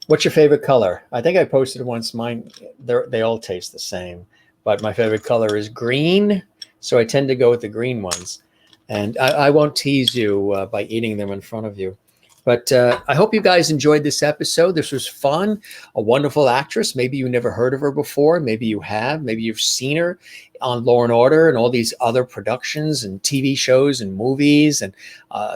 What's your favorite color? I think I posted once mine. They all taste the same. But my favorite color is green. So I tend to go with the green ones. And I won't tease you by eating them in front of you. But I hope you guys enjoyed this episode. This was fun. A wonderful actress. Maybe you never heard of her before. Maybe you have. Maybe you've seen her on Law and Order and all these other productions and TV shows and movies and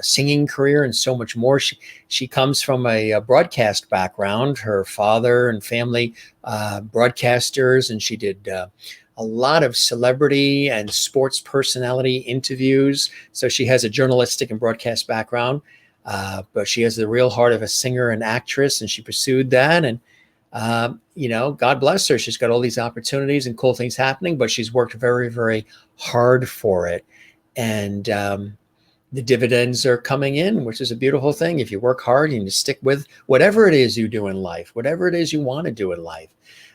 singing career and so much more. She comes from a broadcast background. Her father and family broadcasters, and she did a lot of celebrity and sports personality interviews. So she has a journalistic and broadcast background. But she has the real heart of a singer and actress, and she pursued that. And, God bless her. She's got all these opportunities and cool things happening, but she's worked very, very hard for it. And the dividends are coming in, which is a beautiful thing. If you work hard and you stick with whatever it is you do in life, whatever it is you want to do in life,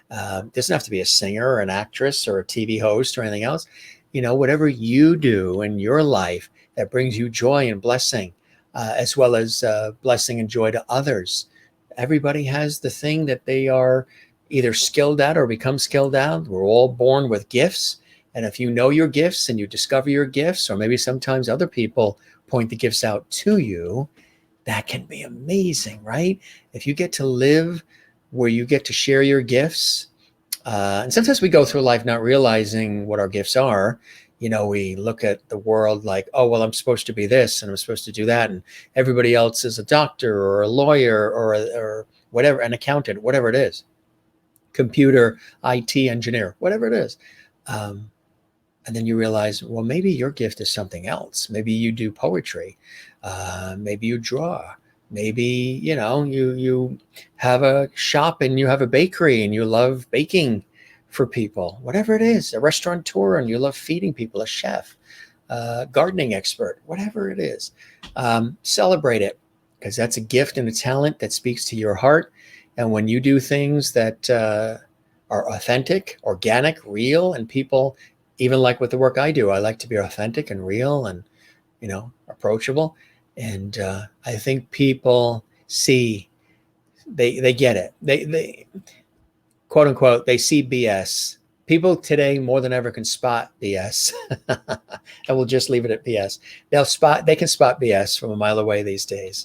doesn't have to be a singer or an actress or a TV host or anything else. Whatever you do in your life that brings you joy and blessing, as well as blessing and joy to others. Everybody has the thing that they are either skilled at or become skilled at. We're all born with gifts. And if you know your gifts and you discover your gifts, or maybe sometimes other people point the gifts out to you, that can be amazing, right? If you get to live where you get to share your gifts, and sometimes we go through life not realizing what our gifts are. We look at the world like, oh, well, I'm supposed to be this and I'm supposed to do that. And everybody else is a doctor or a lawyer or whatever, an accountant, whatever it is, computer, IT engineer, whatever it is. And then you realize, well, maybe your gift is something else. Maybe you do poetry. Maybe you draw. Maybe, you have a shop and you have a bakery and you love baking for people, whatever it is, a restaurateur and you love feeding people, a chef, gardening expert, whatever it is, celebrate it, because that's a gift and a talent that speaks to your heart. And when you do things that are authentic, organic, real, and people, even like with the work I do, I like to be authentic and real and, approachable. And I think people see, they get it. They quote unquote, they see BS. People today more than ever can spot BS. And we'll just leave it at BS. They can spot BS from a mile away these days.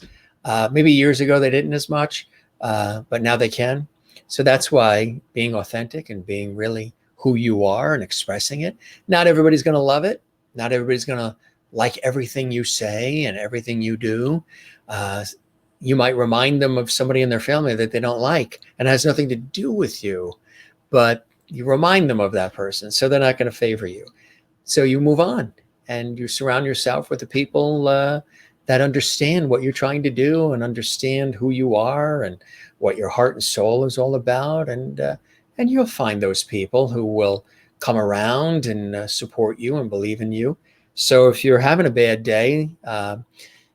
Maybe years ago they didn't as much, but now they can. So that's why being authentic and being really who you are and expressing it, not everybody's going to love it. Not everybody's going to like everything you say and everything you do. You might remind them of somebody in their family that they don't like and it has nothing to do with you, but you remind them of that person. So they're not going to favor you. So you move on and you surround yourself with the people that understand what you're trying to do and understand who you are and what your heart and soul is all about. And you'll find those people who will come around and support you and believe in you. So if you're having a bad day,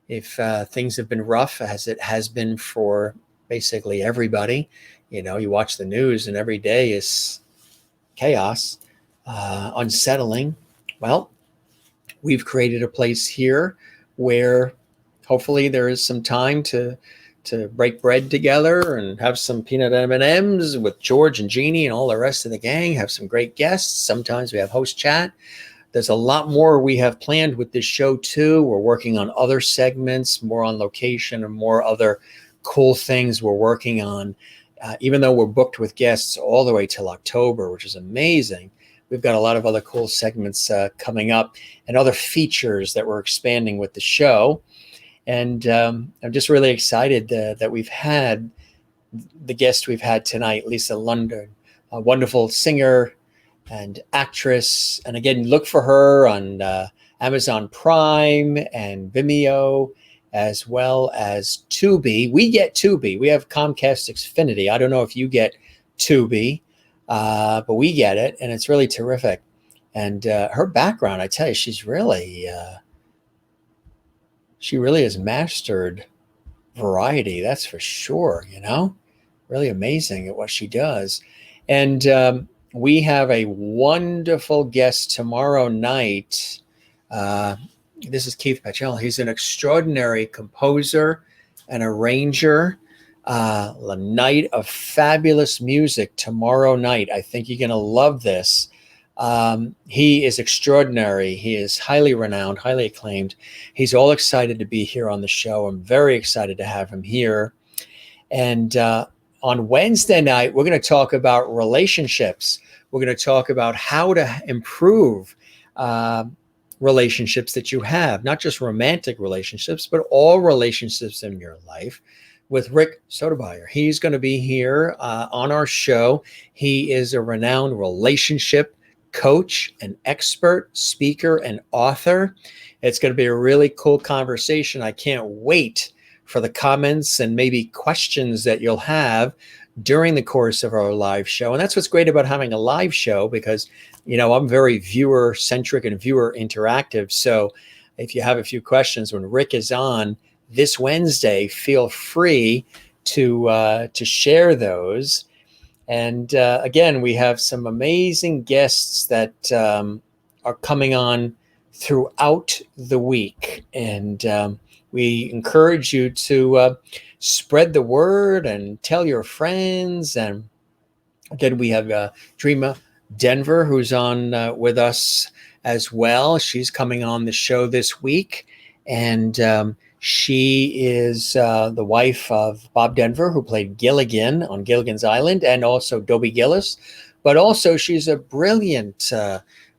if things have been rough, as it has been for basically everybody, you watch the news and every day is chaos, unsettling. Well, we've created a place here where hopefully there is some time to break bread together and have some peanut M&Ms with George and Jeannie and all the rest of the gang, have some great guests. Sometimes we have host chat. There's a lot more we have planned with this show too. We're working on other segments, more on location and more other cool things we're working on. Even though we're booked with guests all the way till October, which is amazing, we've got a lot of other cool segments coming up and other features that we're expanding with the show. And I'm just really excited that we've had the guest we've had tonight, Lisa London, a wonderful singer and actress. And again, look for her on Amazon Prime and Vimeo, as well as Tubi. We get Tubi. We have Comcast Xfinity. I don't know if you get Tubi, but we get it, and it's really terrific. And her background, I tell you, she really has mastered variety. That's for sure. Really amazing at what she does. And we have a wonderful guest tomorrow night. This is Keith Pachel. He's an extraordinary composer and arranger. A night of fabulous music tomorrow night. I think you're going to love this. He is extraordinary. He is highly renowned, highly acclaimed. He's all excited to be here on the show. I'm very excited to have him here. And on Wednesday night, we're going to talk about relationships. We're going to talk about how to improve relationships that you have, not just romantic relationships, but all relationships in your life, with Rick Sotomayor. He's going to be here on our show. He is a renowned relationship coach, an expert, speaker, and author. It's going to be a really cool conversation. I can't wait for the comments and maybe questions that you'll have during the course of our live show. And that's what's great about having a live show, because, I'm very viewer-centric and viewer-interactive. So if you have a few questions when Rick is on this Wednesday, feel free to share those. And again, we have some amazing guests that are coming on throughout the week. And we encourage you to spread the word and tell your friends. And again, we have Dreama Denver, who's on with us as well. She's coming on the show this week. And she is the wife of Bob Denver, who played Gilligan on Gilligan's Island, and also Dobie Gillis. But also she's a brilliant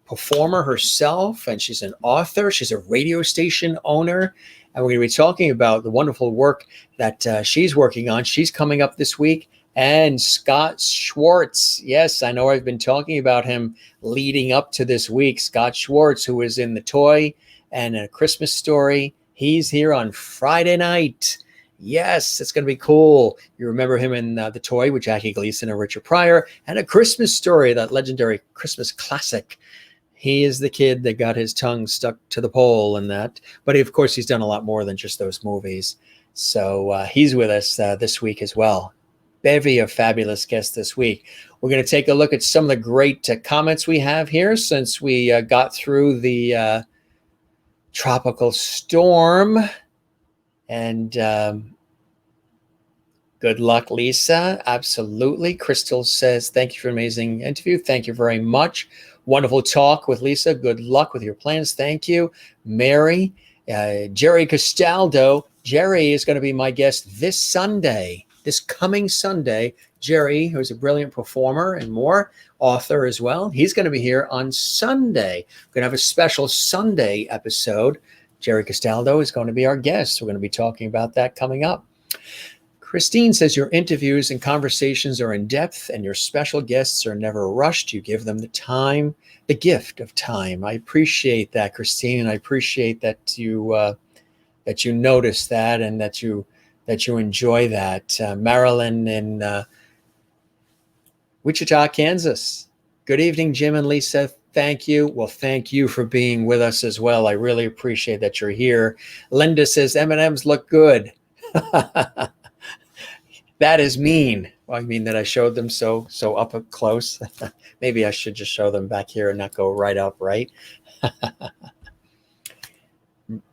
performer herself, and she's an author. She's a radio station owner. And we're going to be talking about the wonderful work that she's working on. She's coming up this week. And Scott Schwartz. Yes, I know I've been talking about him leading up to this week. Scott Schwartz, who is in The Toy and A Christmas Story. He's here on Friday night. Yes, it's going to be cool. You remember him in The Toy with Jackie Gleason and Richard Pryor, and A Christmas Story, that legendary Christmas classic. He is the kid that got his tongue stuck to the pole and that. But of course, he's done a lot more than just those movies. So he's with us this week as well. Bevy of fabulous guests this week. We're going to take a look at some of the great comments we have here since we got through the tropical storm. And good luck, Lisa. Absolutely. Crystal says, thank you for an amazing interview. Thank you very much. Wonderful talk with Lisa. Good luck with your plans. Thank you. Mary, Jerry Castaldo. Jerry is going to be my guest this Sunday. This coming Sunday. Jerry, who's a brilliant performer and more, author as well. He's going to be here on Sunday. We're going to have a special Sunday episode. Jerry Castaldo is going to be our guest. We're going to be talking about that coming up. Christine says your interviews and conversations are in depth and your special guests are never rushed. You give them the time, the gift of time. I appreciate that, Christine, and I appreciate that you notice that and that you enjoy that. Marilyn in Wichita, Kansas. Good evening, Jim and Lisa. Thank you. Well, thank you for being with us as well. I really appreciate that you're here. Linda says M&Ms look good. That is mean. Well, I mean that I showed them so up close. Maybe I should just show them back here and not go right up, right?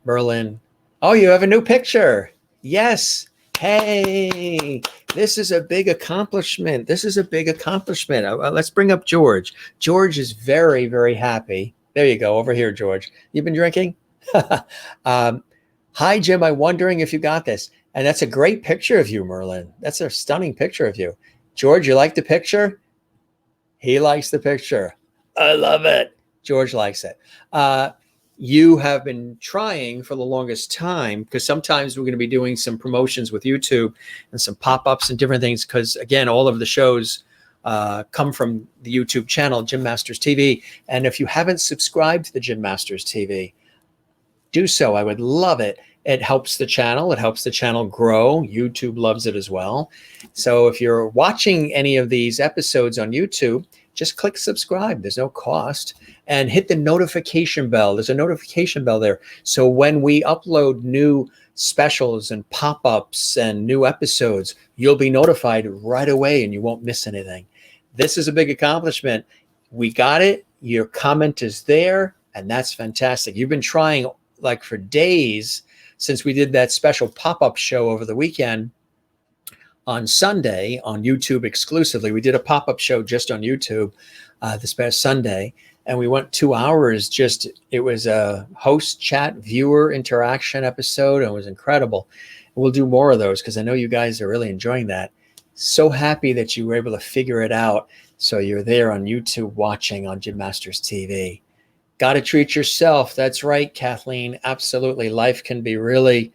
Merlin. Oh, you have a new picture. Yes. Hey, this is a big accomplishment. This is a big accomplishment. Let's bring up George. George is very, very happy. There you go. Over here, George. You've been drinking? Hi, Jim. I'm wondering if you got this. And that's a great picture of you, Merlin. That's a stunning picture of you. George, you like the picture? He likes the picture. I love it. George likes it. You have been trying for the longest time, because sometimes we're going to be doing some promotions with YouTube and some pop-ups and different things, because again, all of the shows come from the YouTube channel, Jim Masters TV. And if you haven't subscribed to the Jim Masters TV, do so. I would love it. It helps the channel. It helps the channel grow. YouTube loves it as well. So if you're watching any of these episodes on YouTube, just click subscribe. There's no cost. And hit the notification bell. There's a notification bell there. So when we upload new specials and pop-ups and new episodes, you'll be notified right away and you won't miss anything. This is a big accomplishment. We got it. Your comment is there, and that's fantastic. You've been trying like for days since we did that special pop-up show over the weekend on Sunday on YouTube exclusively. We did a pop-up show just on YouTube this past Sunday, and we went 2 hours. It was a host chat viewer interaction episode, and it was incredible. We'll do more of those because I know you guys are really enjoying that. So happy that you were able to figure it out. So you're there on YouTube watching on Jim Masters TV. Got to treat yourself. That's right, Kathleen. Absolutely. Life can be really,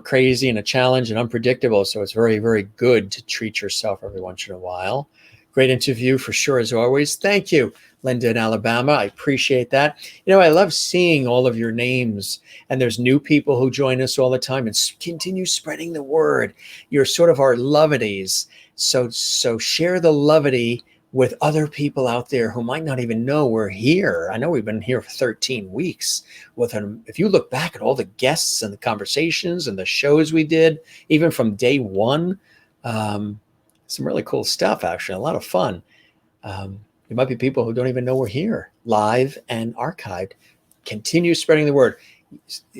crazy and a challenge and unpredictable. So it's very, very good to treat yourself every once in a while. Great interview for sure, as always. Thank you, Linda in Alabama. I appreciate that. I love seeing all of your names, and there's new people who join us all the time, and continue spreading the word. You're sort of our loveities. So share the loveity with other people out there who might not even know we're here. I know we've been here for 13 weeks. If you look back at all the guests and the conversations and the shows we did, even from day one, some really cool stuff, actually, a lot of fun. There might be people who don't even know we're here, live and archived. Continue spreading the word.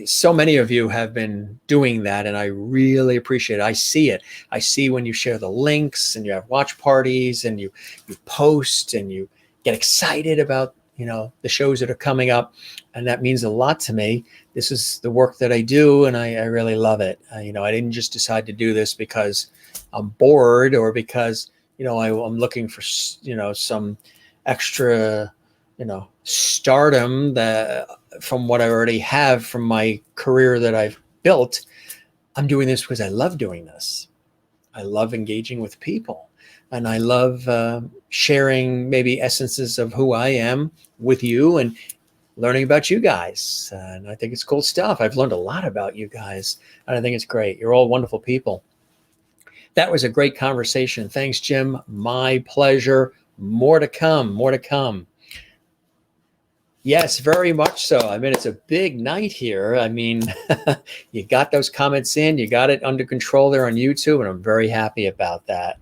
So many of you have been doing that, and I really appreciate it. I see it. I see when you share the links and you have watch parties and you post and you get excited about, the shows that are coming up. And that means a lot to me. This is the work that I do, and I really love it. I didn't just decide to do this because I'm bored or because, I'm looking for, some extra, stardom that from what I already have from my career that I've built. I'm doing this because I love doing this. I love engaging with people, and I love sharing maybe essences of who I am with you and learning about you guys. And I think it's cool stuff. I've learned a lot about you guys, and I think it's great. You're all wonderful people. That was a great conversation. Thanks, Jim. My pleasure. More to come. More to come. Yes, very much so. I mean, it's a big night here. I mean, you got those comments in, you got it under control there on YouTube, and I'm very happy about that.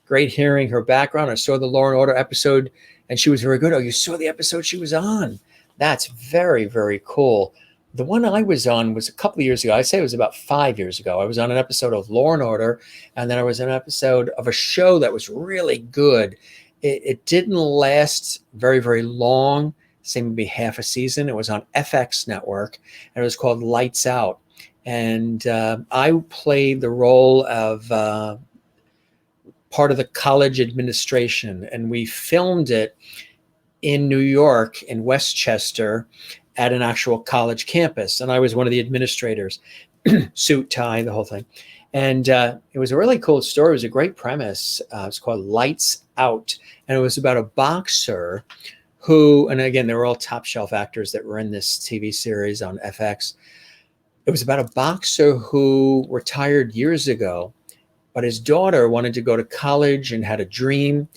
Great hearing her background. I saw the Law and Order episode, and she was very good. Oh, you saw the episode she was on? That's very, very cool. The one I was on was a couple of years ago. I'd say it was about 5 years ago. I was on an episode of Law and Order, and then I was on an episode of a show that was really good. It didn't last very, very long. Same would be half a season. It was on FX Network, and it was called Lights Out. And I played the role of part of the college administration, and we filmed it in New York, in Westchester, at an actual college campus. And I was one of the administrators, suit, tie, the whole thing. And it was a really cool story. It was a great premise. It was called Lights Out, and it was about a boxer who, and again, they were all top shelf actors that were in this TV series on FX. It was about a boxer who retired years ago, but his daughter wanted to go to college and had a dream.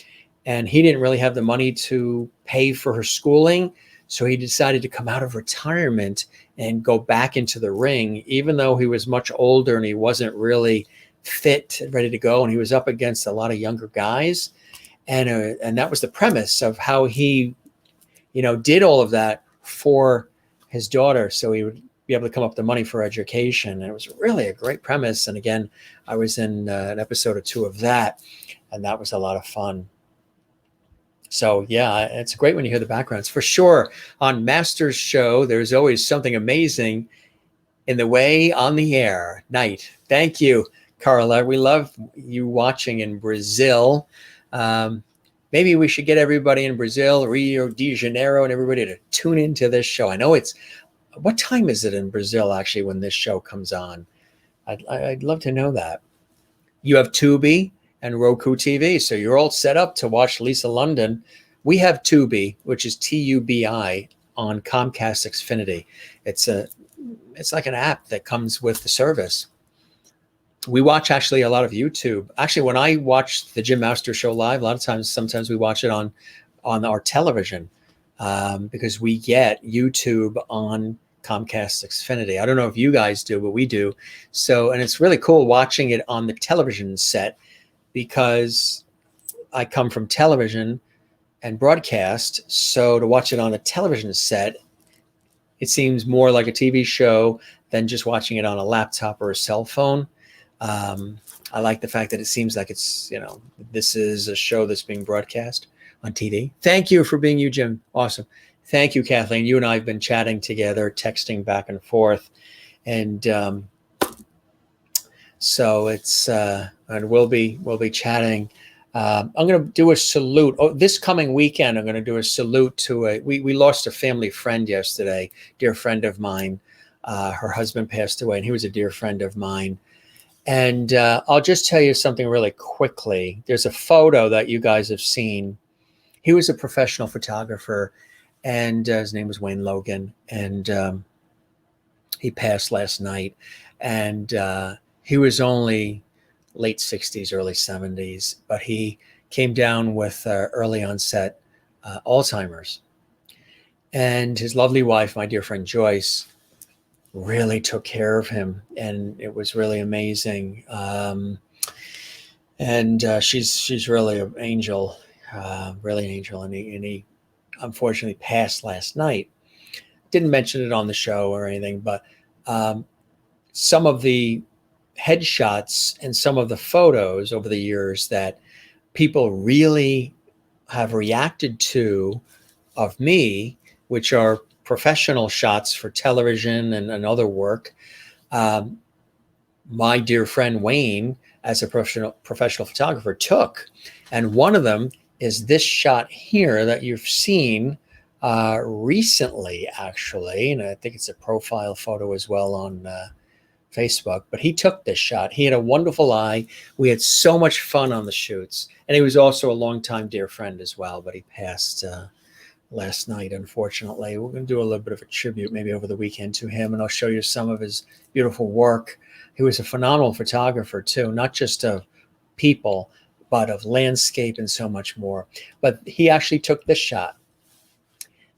and he didn't really have the money to pay for her schooling. So he decided to come out of retirement and go back into the ring, even though he was much older and he wasn't really fit, ready to go. And he was up against a lot of younger guys. And that was the premise of how he, did all of that for his daughter. So he would be able to come up with the money for education. And it was really a great premise. And again, I was in an episode or two of that, and that was a lot of fun. So yeah, it's great when you hear the backgrounds. For sure, on Master's show, there's always something amazing in the way on the air. Night. Thank you, Carla. We love you watching in Brazil. Maybe we should get everybody in Brazil, Rio de Janeiro, and everybody to tune into this show. I know what time is it in Brazil, actually, when this show comes on? I'd love to know that. You have Tubi and Roku TV, so you're all set up to watch Lisa London. We have Tubi, which is Tubi on Comcast Xfinity. It's like an app that comes with the service. We watch actually a lot of YouTube. Actually, when I watch the Jim Master Show live, a lot of times, sometimes we watch it on our television because we get YouTube on Comcast Xfinity. I don't know if you guys do, but we do. So, and it's really cool watching it on the television set, because I come from television and broadcast. So to watch it on a television set, it seems more like a TV show than just watching it on a laptop or a cell phone. I like the fact that it seems like it's, this is a show that's being broadcast on TV. Thank you for being you, Jim. Awesome. Thank you, Kathleen. You and I have been chatting together, texting back and forth. And so it's, and we'll be chatting. I'm going to do a salute. Oh, this coming weekend, I'm going to do a salute to we lost a family friend yesterday, dear friend of mine. Her husband passed away, and he was a dear friend of mine. And I'll just tell you something really quickly. There's a photo that you guys have seen. He was a professional photographer, and his name was Wayne Logan. And he passed last night. And he was only late 60s, early 70s, but he came down with early onset Alzheimer's. And his lovely wife, my dear friend Joyce, really took care of him, and it was really amazing. And she's really an angel, really an angel. And he unfortunately passed last night. Didn't mention it on the show or anything, but some of the headshots and some of the photos over the years that people really have reacted to of me, which are professional shots for television and other work. My dear friend Wayne, as a professional photographer, took. And one of them is this shot here that you've seen recently, actually. And I think it's a profile photo as well on Facebook. But he took this shot. He had a wonderful eye. We had so much fun on the shoots. And he was also a longtime dear friend as well, but he passed last night, unfortunately. We're going to do a little bit of a tribute maybe over the weekend to him, and I'll show you some of his beautiful work. He was a phenomenal photographer too, not just of people, but of landscape and so much more. But he actually took this shot.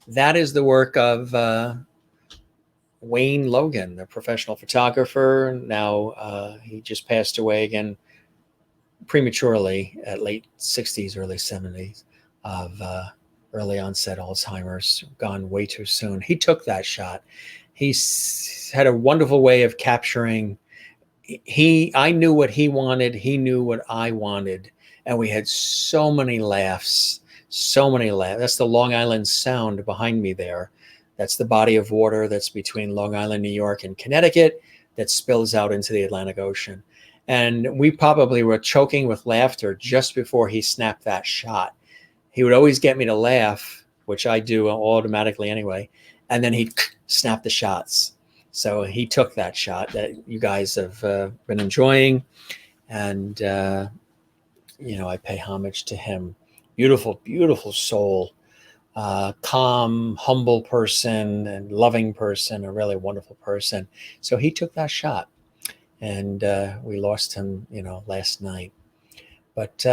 That is the work of Wayne Logan, the professional photographer. Now he just passed away again prematurely at late 60s, early 70s of early onset Alzheimer's, gone way too soon. He took that shot. He had a wonderful way of capturing. I knew what he wanted. He knew what I wanted. And we had so many laughs, so many laughs. That's the Long Island Sound behind me there. That's the body of water that's between Long Island, New York, and Connecticut that spills out into the Atlantic Ocean. And we probably were choking with laughter just before he snapped that shot. He would always get me to laugh, which I do automatically anyway, and then he'd snap the shots. So he took that shot that you guys have been enjoying, and I pay homage to him. Beautiful, beautiful soul, calm, humble person, and loving person, a really wonderful person. So he took that shot, and we lost him, last night. But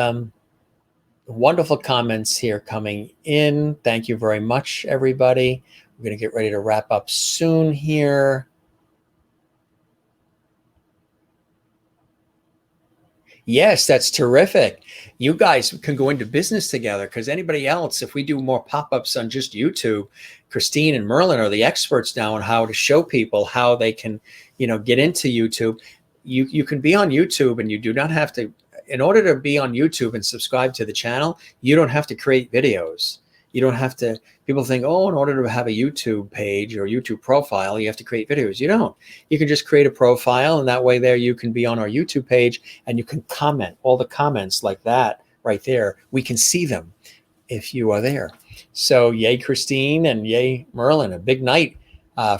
wonderful comments here coming in. Thank you very much, everybody. We're going to get ready to wrap up soon here. Yes, that's terrific. You guys can go into business together, because anybody else, if we do more pop-ups on just YouTube, Christine and Merlin are the experts now on how to show people how they can, get into YouTube. You can be on YouTube, and you do not have to, in order to be on YouTube and subscribe to the channel, you don't have to create videos. You don't have to, people think, oh, in order to have a YouTube page or YouTube profile, you have to create videos. You don't. You can just create a profile, and that way there you can be on our YouTube page, and you can comment. All the comments like that right there, we can see them if you are there. So yay, Christine, and yay, Merlin. A big night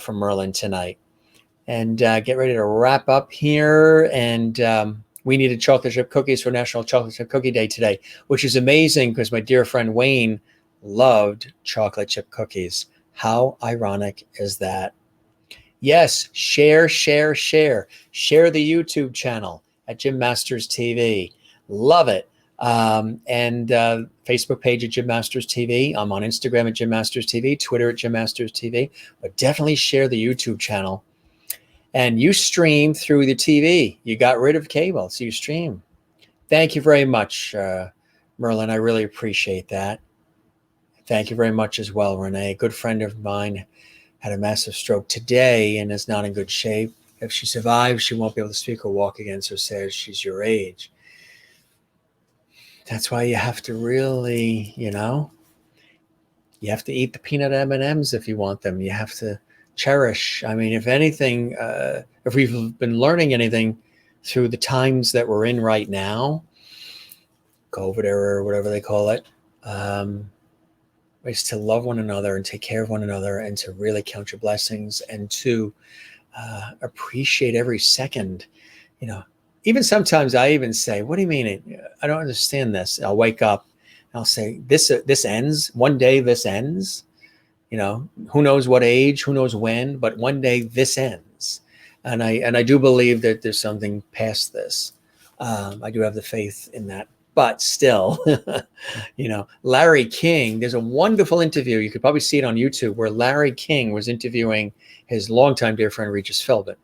from Merlin tonight. And get ready to wrap up here. And we needed chocolate chip cookies for National Chocolate Chip Cookie Day today, which is amazing because my dear friend Wayne loved chocolate chip cookies. How ironic is that? Yes, share, share, share. Share the YouTube channel at Jim Masters TV. Love it. And Facebook page at Jim Masters TV. I'm on Instagram at Jim Masters TV, Twitter at Jim Masters TV. But definitely share the YouTube channel. And you stream through the TV. You got rid of cable, so you stream. Thank you very much, Merlin. I really appreciate that. Thank you very much as well, Renee. A good friend of mine had a massive stroke today and is not in good shape. If she survives, she won't be able to speak or walk again, so says she's your age. That's why you have to really, you have to eat the peanut M&Ms if you want them. You have to cherish. I mean, if anything, if we've been learning anything through the times that we're in right now, COVID era or whatever they call it, is to love one another and take care of one another, and to really count your blessings, and to appreciate every second. Even sometimes I even say, what do you mean? I don't understand this. I'll wake up and I'll say, this ends. One day this ends. Who knows what age, who knows when, but one day this ends. And I do believe that there's something past this. I do have the faith in that. But still, Larry King, there's a wonderful interview. You could probably see it on YouTube, where Larry King was interviewing his longtime dear friend, Regis Philbin.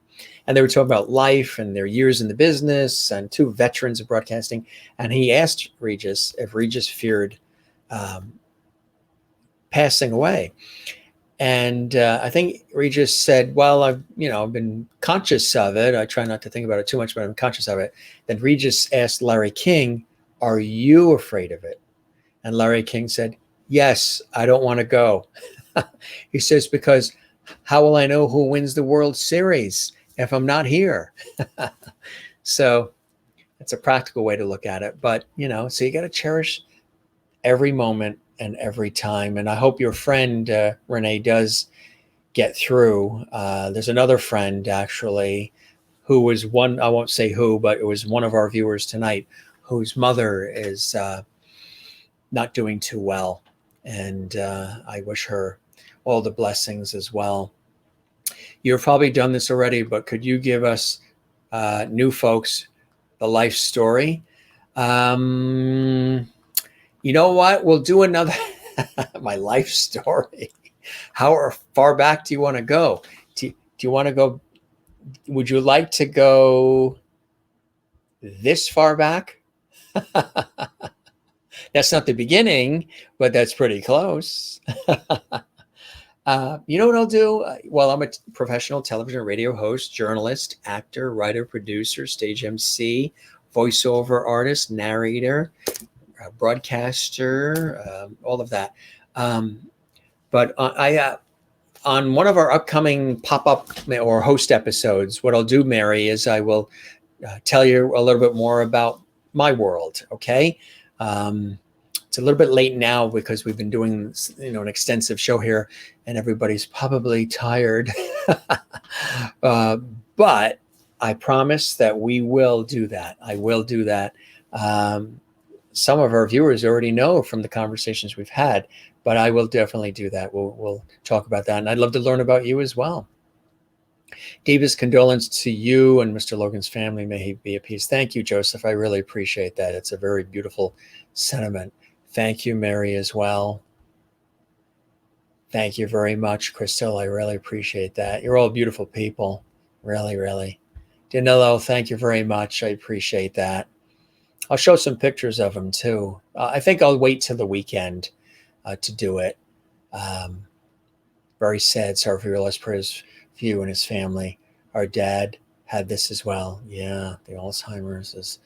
And they were talking about life and their years in the business, and two veterans of broadcasting. And he asked Regis if Regis feared passing away. And I think Regis said, well, I've been conscious of it. I try not to think about it too much, but I'm conscious of it. Then Regis asked Larry King, are you afraid of it? And Larry King said, yes, I don't want to go. He says, because how will I know who wins the World Series if I'm not here? So it's a practical way to look at it. But, so you got to cherish every moment and every time. And I hope your friend, Renee, does get through. There's another friend, actually, who was one, I won't say who, but it was one of our viewers tonight, whose mother is not doing too well. And I wish her all the blessings as well. You've probably done this already, but could you give us new folks the life story? You know what? We'll do another, my life story. How far back do you want to go? Do you want to go, would you like to go this far back? That's not the beginning, but that's pretty close. You know what I'll do? Well, I'm a professional television and radio host, journalist, actor, writer, producer, stage MC, voiceover artist, narrator, broadcaster, all of that. But I on one of our upcoming pop-up or host episodes, what I'll do, Mary, is I will tell you a little bit more about my world, okay? It's a little bit late now because we've been doing, an extensive show here, and everybody's probably tired. But I promise that we will do that. I will do that. Some of our viewers already know from the conversations we've had, but I will definitely do that. We'll talk about that, and I'd love to learn about you as well. Deepest condolence to you and Mr. Logan's family. May he be at peace. Thank you, Joseph. I really appreciate that. It's a very beautiful sentiment. Thank you, Mary, as well. Thank you very much, Crystal. I really appreciate that. You're all beautiful people. Really, really. Danilo, thank you very much. I appreciate that. I'll show some pictures of him too. I think I'll wait till the weekend to do it. Very sad. Sorry for your loss. Prayers for you and his family. Our dad had this as well. Yeah, the Alzheimer's is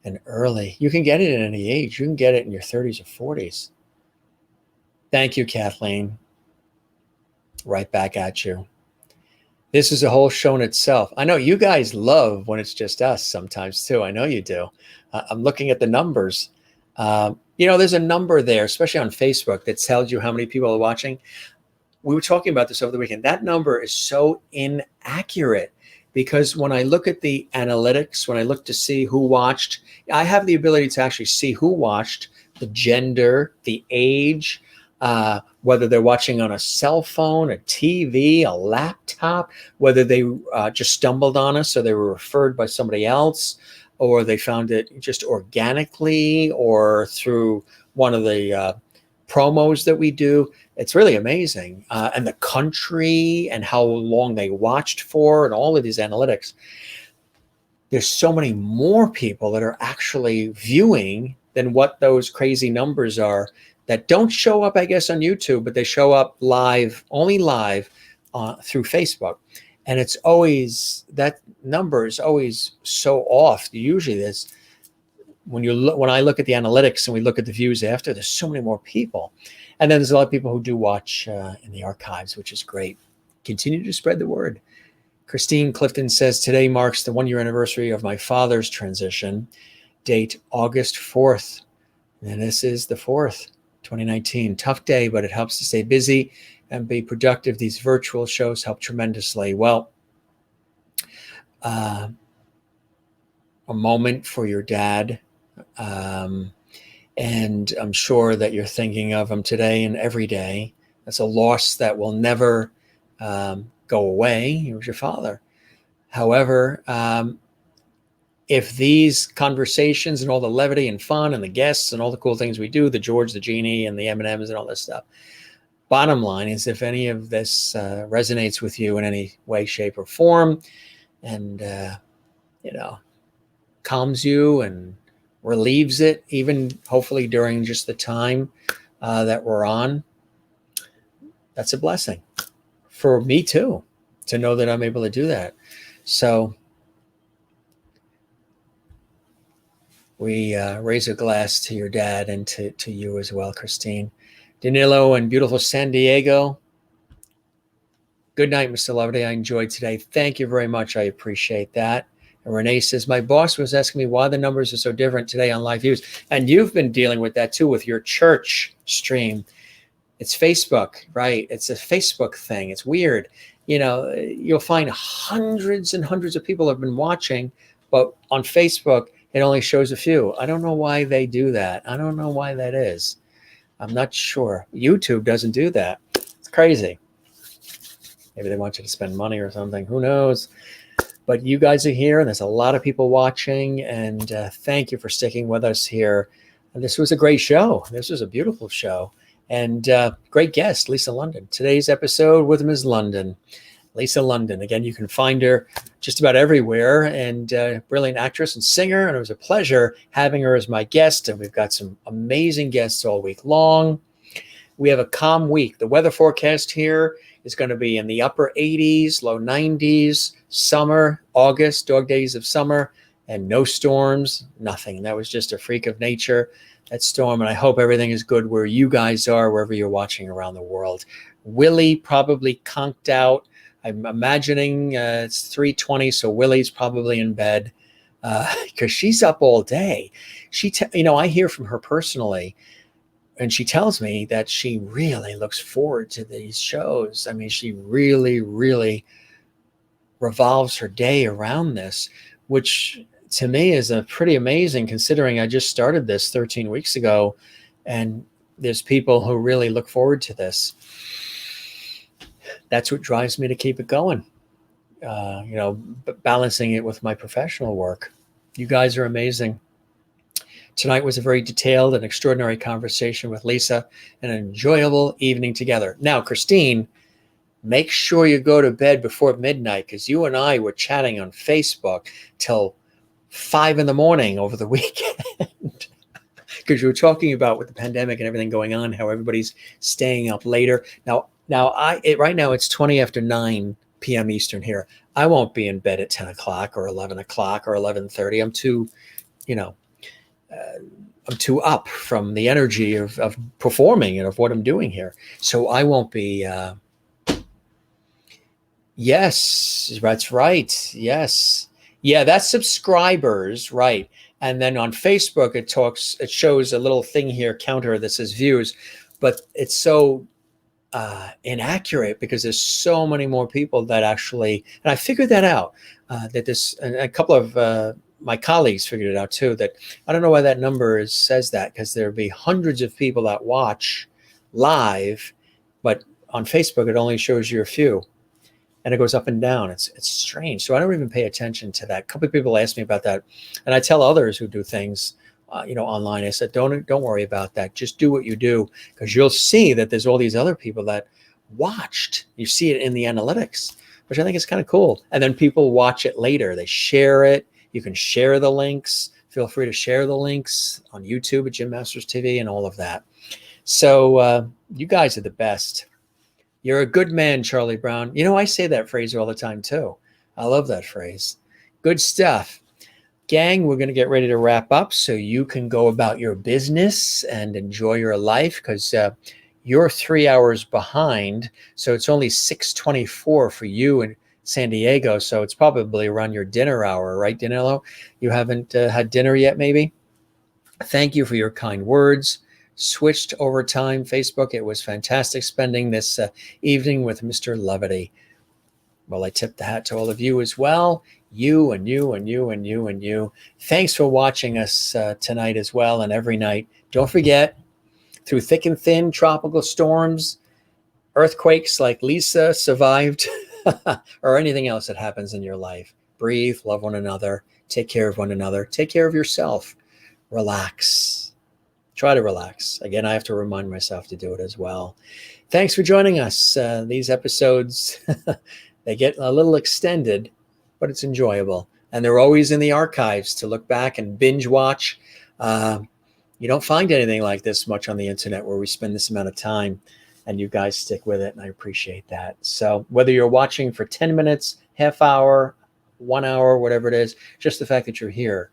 an early. You can get it at any age. You can get it in your 30s or 40s. Thank you, Kathleen. Right back at you. This is a whole show in itself. I know you guys love when it's just us sometimes too. I know you do. I'm looking at the numbers. There's a number there, especially on Facebook, that tells you how many people are watching. We were talking about this over the weekend. That number is so inaccurate because when I look at the analytics, when I look to see who watched, I have the ability to actually see who watched, the gender, the age, whether they're watching on a cell phone, a TV, a laptop, whether they just stumbled on us or they were referred by somebody else, or they found it just organically or through one of the promos that we do. It's really amazing. And the country and how long they watched for and all of these analytics. There's so many more people that are actually viewing than what those crazy numbers are that don't show up, I guess, on YouTube, but they show up live, only live through Facebook. And it's always, that number is always so off. Usually there's, when I look at the analytics and we look at the views after, there's so many more people. And then there's a lot of people who do watch in the archives, which is great. Continue to spread the word. Christine Clifton says, today marks the 1-year anniversary of my father's transition, date August 4th. And this is the 4th, 2019. Tough day, but it helps to stay busy and be productive. These virtual shows help tremendously. Well, a moment for your dad. And I'm sure that you're thinking of him today and every day. That's a loss that will never go away. He was your father. However, if these conversations and all the levity and fun and the guests and all the cool things we do, the George, the Genie, and the M&Ms and all this stuff, bottom line is if any of this resonates with you in any way, shape, or form, and calms you and relieves it, even hopefully during just the time that we're on, that's a blessing for me too, to know that I'm able to do that. So we raise a glass to your dad and to you as well, Christine. Danilo and beautiful San Diego. Good night, Mr. Loveity. I enjoyed today. Thank you very much. I appreciate that. And Renee says, my boss was asking me why the numbers are so different today on live views. And you've been dealing with that too with your church stream. It's Facebook, right? It's a Facebook thing. It's weird. You'll find hundreds and hundreds of people have been watching, but on Facebook, it only shows a few. I don't know why they do that. I don't know why that is. I'm not sure. YouTube doesn't do that. It's crazy. Maybe they want you to spend money or something. Who knows? But you guys are here, and there's a lot of people watching, and thank you for sticking with us here. And this was a great show. This was a beautiful show, and great guest, Lisa London. Today's episode with Ms. London. Lisa London. Again, you can find her just about everywhere, and brilliant actress and singer, and it was a pleasure having her as my guest, and we've got some amazing guests all week long. We have a calm week. The weather forecast here is going to be in the upper 80s, low 90s, summer, August, dog days of summer, and no storms, nothing. That was just a freak of nature, that storm, and I hope everything is good where you guys are, wherever you're watching around the world. Willie probably conked out. I'm imagining it's 3:20, so Willie's probably in bed because she's up all day. I hear from her personally, and she tells me that she really looks forward to these shows. I mean, she really, really revolves her day around this, which to me is a pretty amazing considering I just started this 13 weeks ago, and there's people who really look forward to this. That's what drives me to keep it going, balancing it with my professional work. You guys are amazing. Tonight was a very detailed and extraordinary conversation with Lisa, an enjoyable evening together. Now, Christine, make sure you go to bed before midnight, because you and I were chatting on Facebook till 5 a.m. over the weekend. Because you were talking about with the pandemic and everything going on, how everybody's staying up later. Right now it's 20 after 9 p.m. Eastern here. I won't be in bed at 10 o'clock or 11 o'clock or 11:30. I'm too, I'm too up from the energy of performing and of what I'm doing here. So I won't be. Yes, that's right. Yes. Yeah, that's subscribers, right. And then on Facebook, it shows a little thing here, counter, that says views, but it's so inaccurate because there's so many more people that actually, and I figured that out, and a couple of my colleagues figured it out too, that I don't know why that number says that, because there'll be hundreds of people that watch live, but on Facebook, it only shows you a few. And it goes up and down. It's strange. So I don't even pay attention to that. A couple of people ask me about that, and I tell others who do things, online. I said, don't worry about that. Just do what you do, because you'll see that there's all these other people that watched. You see it in the analytics, which I think is kind of cool. And then people watch it later. They share it. You can share the links. Feel free to share the links on YouTube at Jim Masters TV and all of that. So you guys are the best. You're a good man, Charlie Brown. I say that phrase all the time, too. I love that phrase. Good stuff. Gang, we're going to get ready to wrap up so you can go about your business and enjoy your life, because you're 3 hours behind. So it's only 6:24 for you in San Diego. So it's probably around your dinner hour, right, Danilo? You haven't had dinner yet, maybe? Thank you for your kind words. Switched over time, Facebook. It was fantastic spending this evening with Mr. Loveity. Well, I tip the hat to all of you as well. You and you and you and you and you. Thanks for watching us tonight as well, and every night. Don't forget, through thick and thin, tropical storms, earthquakes like Lisa survived, or anything else that happens in your life, breathe, love one another, take care of one another, take care of yourself, relax. Try to relax. Again, I have to remind myself to do it as well. Thanks for joining us. These episodes, they get a little extended, but it's enjoyable. And they're always in the archives to look back and binge watch. You don't find anything like this much on the internet where we spend this amount of time, and you guys stick with it, and I appreciate that. So whether you're watching for 10 minutes, half hour, 1 hour, whatever it is, just the fact that you're here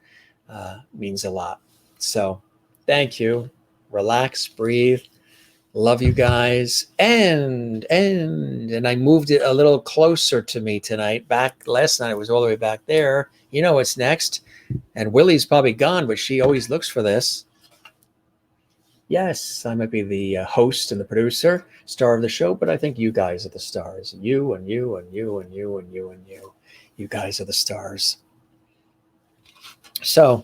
means a lot. So thank you. Relax, breathe. Love you guys. And I moved it a little closer to me tonight. Back last night, it was all the way back there. You know what's next. And Willie's probably gone, but she always looks for this. Yes, I might be the host and the producer, star of the show, but I think you guys are the stars. You and you and you and you and you and you. You guys are the stars. So,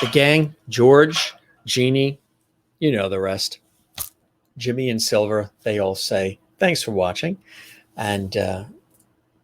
the gang, George, Jeannie, you know the rest. Jimmy and Silver, they all say, thanks for watching. And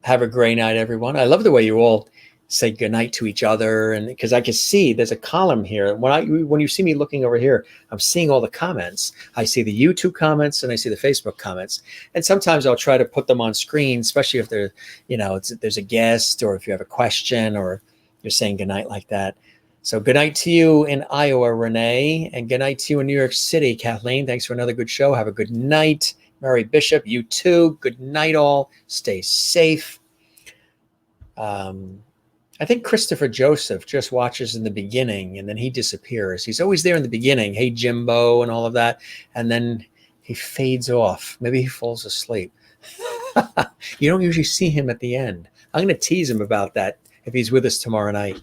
have a great night, everyone. I love the way you all say goodnight to each other. And because I can see there's a column here. When you see me looking over here, I'm seeing all the comments. I see the YouTube comments and I see the Facebook comments. And sometimes I'll try to put them on screen, especially if there's a guest, or if you have a question, or you're saying goodnight like that. So good night to you in Iowa, Renee, and good night to you in New York City, Kathleen. Thanks for another good show. Have a good night. Mary Bishop, you too. Good night, all. Stay safe. I think Christopher Joseph just watches in the beginning, and then he disappears. He's always there in the beginning. Hey, Jimbo, and all of that. And then he fades off. Maybe he falls asleep. You don't usually see him at the end. I'm going to tease him about that if he's with us tomorrow night.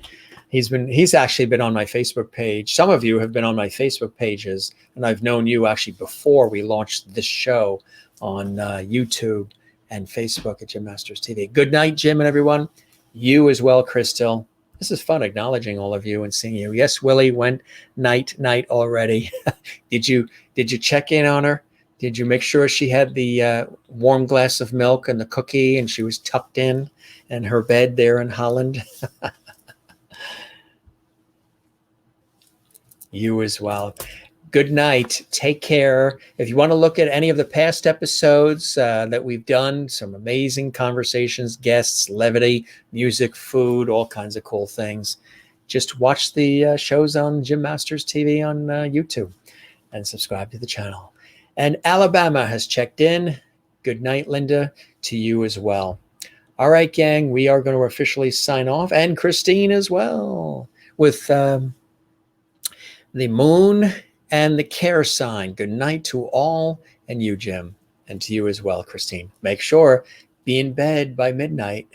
He's actually been on my Facebook page. Some of you have been on my Facebook pages, and I've known you actually before we launched this show on YouTube and Facebook at Jim Masters TV. Good night, Jim and everyone. You as well, Crystal. This is fun acknowledging all of you and seeing you. Yes, Willie went night already. Did you check in on her? Did you make sure she had the warm glass of milk and the cookie, and she was tucked in her bed there in Holland? You as well. Good night. Take care. If you want to look at any of the past episodes that we've done, some amazing conversations, guests, levity, music, food, all kinds of cool things, just watch the shows on Jim Masters TV on YouTube and subscribe to the channel. And Alabama has checked in. Good night, Linda, to you as well. All right, gang, we are going to officially sign off, and Christine as well, with the moon and the care sign. Good night to all, and you, Jim, and to you as well, Christine. Make sure, be in bed by midnight.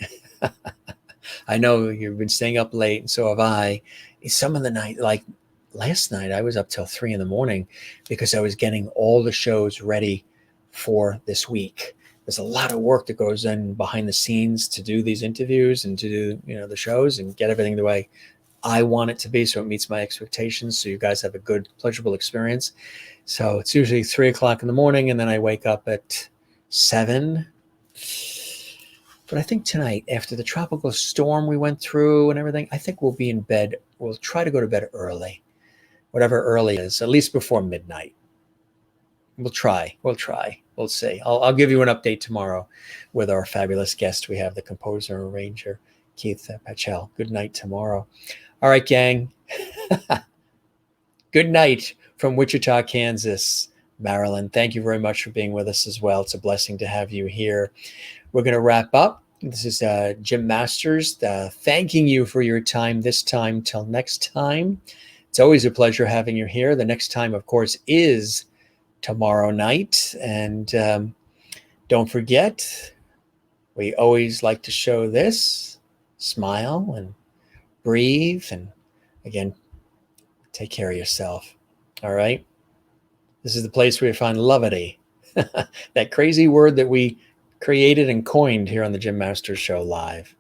I know you've been staying up late, and so have I. Some of the night, like last night, I was up till 3 a.m. because I was getting all the shows ready for this week. There's a lot of work that goes in behind the scenes to do these interviews and to do, the shows and get everything the way I want it to be, so it meets my expectations, so you guys have a good, pleasurable experience. So it's usually 3 o'clock in the morning, and then I wake up at 7. But I think tonight, after the tropical storm we went through and everything, I think we'll be in bed. We'll try to go to bed early, whatever early is, at least before midnight. We'll try. We'll see. I'll give you an update tomorrow with our fabulous guest. We have the composer and arranger, Keith Pachel. Good night tomorrow. All right, gang. Good night from Wichita, Kansas, Maryland. Thank you very much for being with us as well. It's a blessing to have you here. We're going to wrap up. This is Jim Masters thanking you for your time this time till next time. It's always a pleasure having you here. The next time, of course, is tomorrow night. And don't forget, we always like to show this, smile and breathe. And again, take care of yourself. All right. This is the place where you find loveity, that crazy word that we created and coined here on the Jim Masters Show live.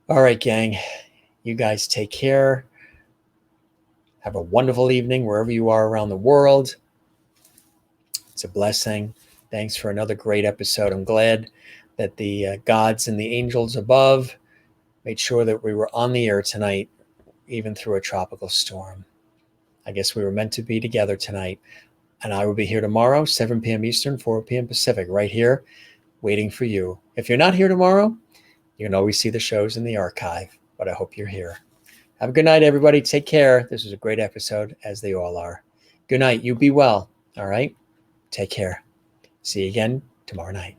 All right, gang, you guys take care. Have a wonderful evening wherever you are around the world. It's a blessing. Thanks for another great episode. I'm glad that the gods and the angels above made sure that we were on the air tonight, even through a tropical storm. I guess we were meant to be together tonight. And I will be here tomorrow, 7 p.m. Eastern, 4 p.m. Pacific, right here, waiting for you. If you're not here tomorrow, you can always see the shows in the archive, but I hope you're here. Have a good night, everybody. Take care. This was a great episode, as they all are. Good night. You be well. All right? Take care. See you again tomorrow night.